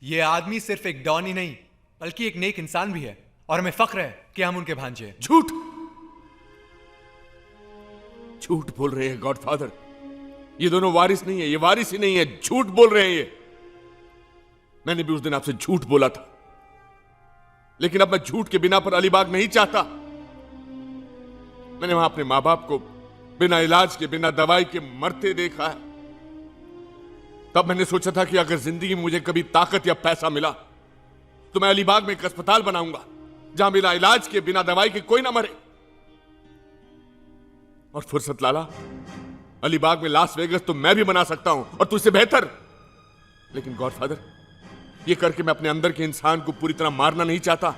ये आदमी सिर्फ एक डॉन ही नहीं, बल्कि एक नेक इंसान भी है। और हमें फक्र है कि हम उनके भांजे हैं। झूठ झूठ बोल रहे हैं गॉडफादर। ये दोनों वारिस नहीं है, ये वारिस ही नहीं है, झूठ बोल रहे हैं ये। मैंने भी उस दिन आपसे झूठ बोला था, लेकिन अब मैं झूठ के बिना पर अलीबाग नहीं चाहता। मैंने वहां अपने मां बाप को बिना इलाज के, बिना दवाई के मरते देखा है। तब मैंने सोचा था कि अगर जिंदगी में मुझे कभी ताकत या पैसा मिला तो मैं अलीबाग में एक अस्पताल बनाऊंगा जहां बिना इलाज के, बिना दवाई के कोई ना मरे। और फुर्सत लाला, अलीबाग में लास वेगस तो मैं भी बना सकता हूं, और तुझसे बेहतर। लेकिन गॉडफादर, ये करके मैं अपने अंदर के इंसान को पूरी तरह मारना नहीं चाहता।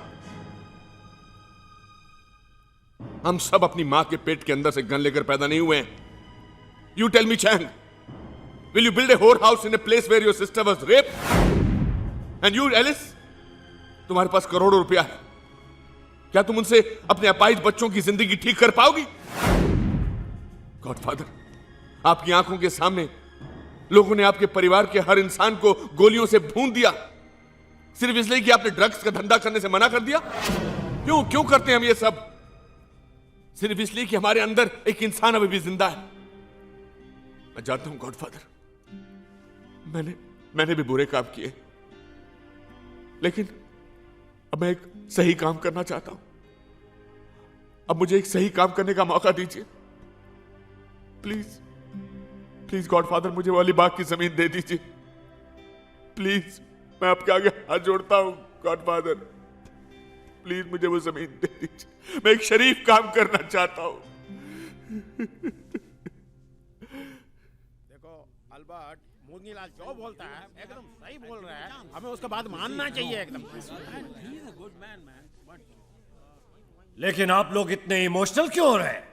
हम सब अपनी मां के पेट के अंदर से गन लेकर पैदा नहीं हुए हैं। You tell me Chang, will you build a whorehouse in a place where your sister was raped? And you, Alice, तुम्हारे पास करोड़ों रुपया है, क्या तुम उनसे अपने अपाहिज बच्चों की जिंदगी ठीक कर पाओगी? गॉडफादर, आपकी आंखों के सामने लोगों ने आपके परिवार के हर इंसान को गोलियों से भून दिया, सिर्फ इसलिए कि आपने ड्रग्स का धंधा करने से मना कर दिया। क्यों क्यों करते हैं हम ये सब? सिर्फ इसलिए कि हमारे अंदर एक इंसान अभी भी जिंदा है। मैं जानता हूं गॉडफादर, मैंने भी बुरे काम किए, लेकिन अब मैं एक सही काम करना चाहता हूं। अब मुझे एक सही काम करने का मौका दीजिए, प्लीज प्लीज गॉडफादर, मुझे वो अलीबाग की जमीन दे दीजिए प्लीज। मैं आपके आगे हाथ जोड़ता हूं गॉडफादर, प्लीज मुझे वो जमीन दे दीजिए। मैं एक शरीफ काम करना चाहता हूं। देखो अल्बर्ट, मूंगीलाल जो बोलता है एकदम सही बोल रहा है, हमें उसका बात मानना चाहिए एकदम। लेकिन आप लोग इतने इमोशनल क्यों हो रहे हैं?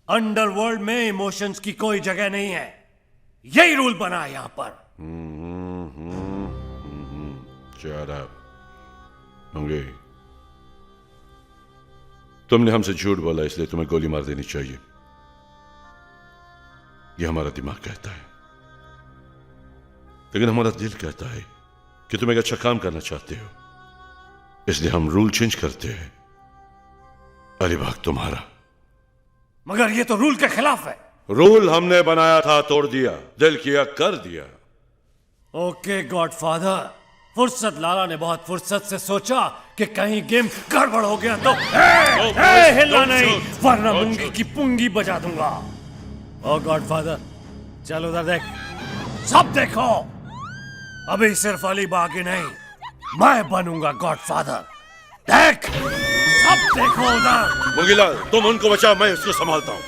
अंडरवर्ल्ड में इमोशंस की कोई जगह नहीं है, यही रूल बना है यहां पर। Shut up. मंगे, तुमने हमसे झूठ बोला, इसलिए तुम्हें गोली मार देनी चाहिए, यह हमारा दिमाग कहता है। लेकिन हमारा दिल कहता है कि तुम एक अच्छा काम करना चाहते हो, इसलिए हम रूल चेंज करते हैं। अलीबाग तुम्हारा। मगर ये तो रूल के खिलाफ है। रूल हमने बनाया था, तोड़ दिया, दिल किया कर दिया। ओके गॉडफादर, फुर्सत लाला ने बहुत फुर्सत से सोचा कि कहीं गेम गड़बड़ हो गया तो हिलना नहीं, वरना मुंगी की पुंगी बजा दूंगा। ओ गॉडफादर, चल उधर देख, सब देखो। अभी सिर्फ अलीबाग ही नहीं, मैं बनूंगा गॉडफादर। देख, सब देखो उधर। मंगीलाल, तुम उनको बचाओ, मैं इसको संभालता हूं।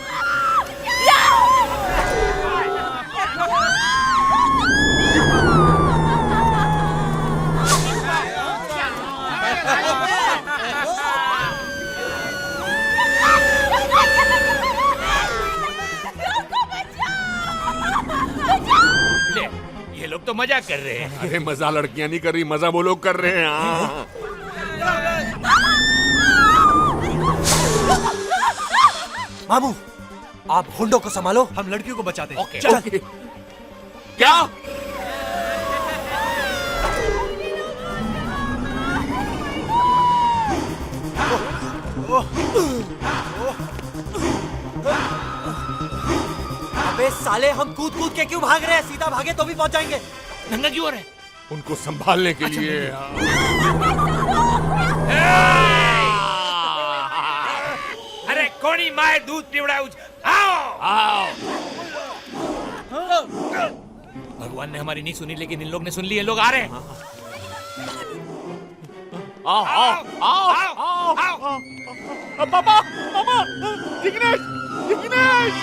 ये लोग तो मजाक कर रहे हैं। अरे मजा लड़कियां नहीं कर रही, मजा वो लोग कर रहे हैं। हाँ। मामू, आप हुंडो को संभालो, हम लड़कियों को बचाते हैं। ओके। चल। ओके। क्या? अबे साले, हम कूद कूद के क्यों भाग रहे हैं? सीधा भागे तो भी पहुंच जाएंगे। नंगा क्यों हो रहा है? उनको संभालने के लिए। अरे कोणी माए दूध पिवड़ा, आओ आओ। भगवान ने हमारी नहीं सुनी, लेकिन इन लोग ने सुन ली। ये लोग आ रहे हैं। आओ आओ आओ आओ। पापा पापा, Jignesh Jignesh.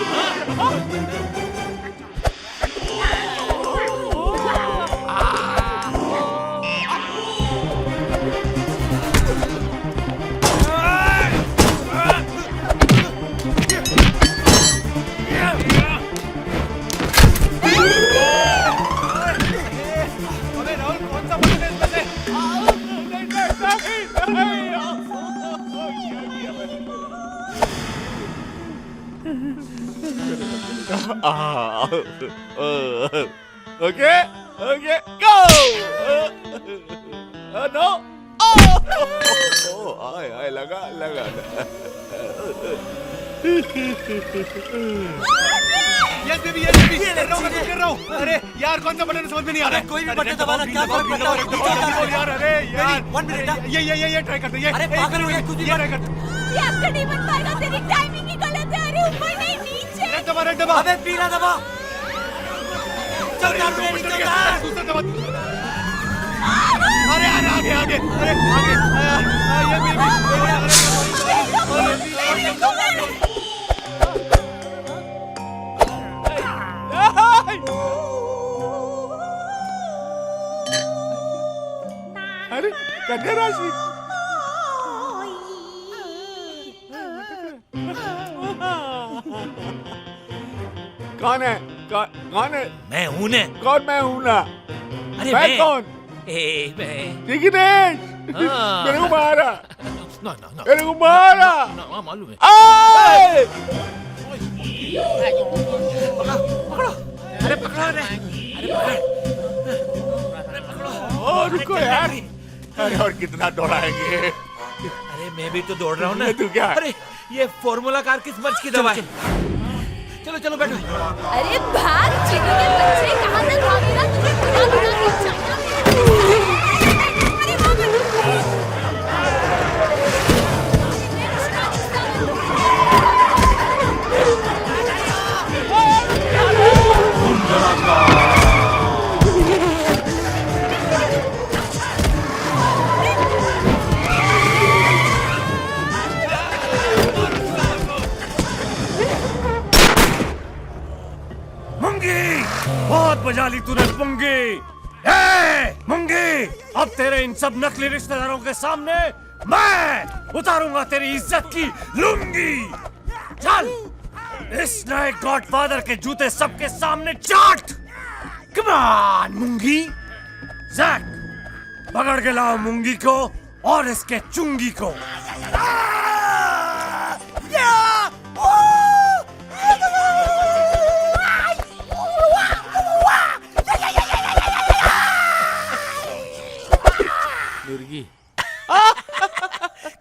Okay, okay, go! No! Oh! आय आय लगा लगा यस बेबी गिर रहा हूँ। अरे यार कौन सा बटन समझ में नहीं आ रहा है। कोई भी बटन दबाना क्या फर्क पड़ता है यार। अरे यार 1 मिनट ये ट्राई करते हैं। अरे पागल हो गया कुछ भी ट्राई करते। ये आपका नहीं बन पाएगा, तेरी टाइमिंग ही गलत है। अरे ऊपर नहीं नीचे। रेड दबा अबे पीला दबा। चल यार मेरे नीचे उतार। दूसरा दबा। अरे यार आगे अरे आगे ये भी अरे कन्या राशि कौन है कौन है? मैं हूं ने। कौन मैं हूं ना? अरे मैं कौन? मैं जिग्नेश मेरे को मारा ना मेरे को मारा मालूम है। पकड़ो अरे पकड़ो रुको यार। अरे और कितना दौड़ाएंगे? अरे मैं भी तो दौड़ रहा हूँ ना। तू क्या? अरे ये फॉर्मूला कार किस मर्ज की दवा है? चलो बैठो। अरे भाग चिड़ी के बच्चे, कहाँ तक भागेगा? तुझे बुला के जाना है। अरे भाग। बहुत बजा ली तूने मुंगी। मुंगी, अब तेरे इन सब नकली रिश्तेदारों के सामने मैं उतारूंगा तेरी इज्जत की लुंगी। चल इस नए गॉडफादर के जूते सबके सामने चाट। कम ऑन मुंगी। जैक पकड़ के लाओ मुंगी को और इसके चुंगी को।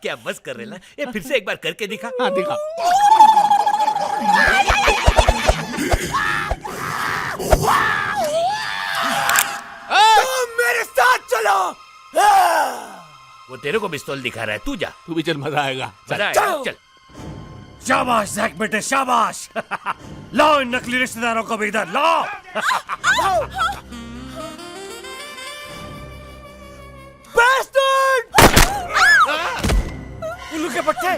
क्या बस कर रहे ना? ये फिर से एक बार करके दिखा। हाँ दिखा। मेरे साथ चलो। वो तेरे को पिस्तौल दिखा रहा है, तू जा। तू भी चल, मजा आएगा। चल। शाबाश जैक बेटे शाबाश। लाओ इन नकली रिश्तेदारों को भी इधर लाओ। उल्लू के पट्टे,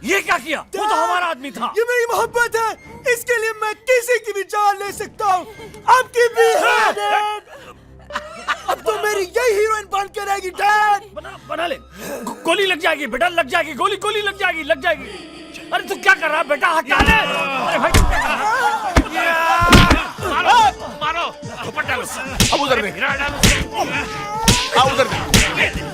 ये क्या किया? वो तो हमारा आदमी था। ये मेरी मोहब्बत है, इसके लिए मैं किसी की भी जान ले सकता हूँ। आपकी भी है। अब तो मेरी यही हीरोइन बन के रहेगी डैड। बना ले। गोली लग जाएगी बेटा, लग जाएगी गोली लग जाएगी। अरे तू क्या कर रहा है बेटा? हटा ले। अरे भाई मारो झोपड़ डालो। अब उधर देख। उधर देख।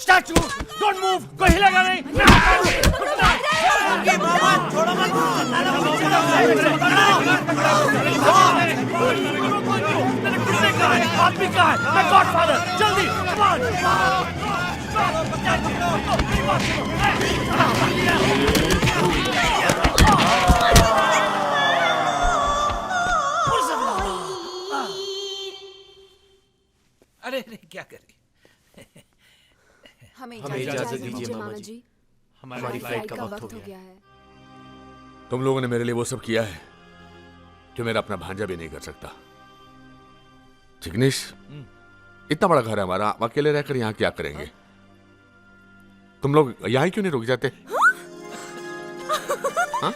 स्टैचू डोंट मूव, कोई हिलेगा नहीं। आदमी का है, मैं गॉडफादर, जल्दी अरे क्या करे? हमें इजाजत दीजिए मामा जी। हमारी फ्लाइट का वक्त हो गया है। तुम लोगों ने मेरे लिए वो सब किया है जो मेरा अपना भांजा भी नहीं कर सकता। जिग्नेश, इतना बड़ा घर है हमारा, हम अकेले रहकर यहाँ क्या करेंगे? तुम लोग यहाँ क्यों नहीं रुक जाते? हाँ?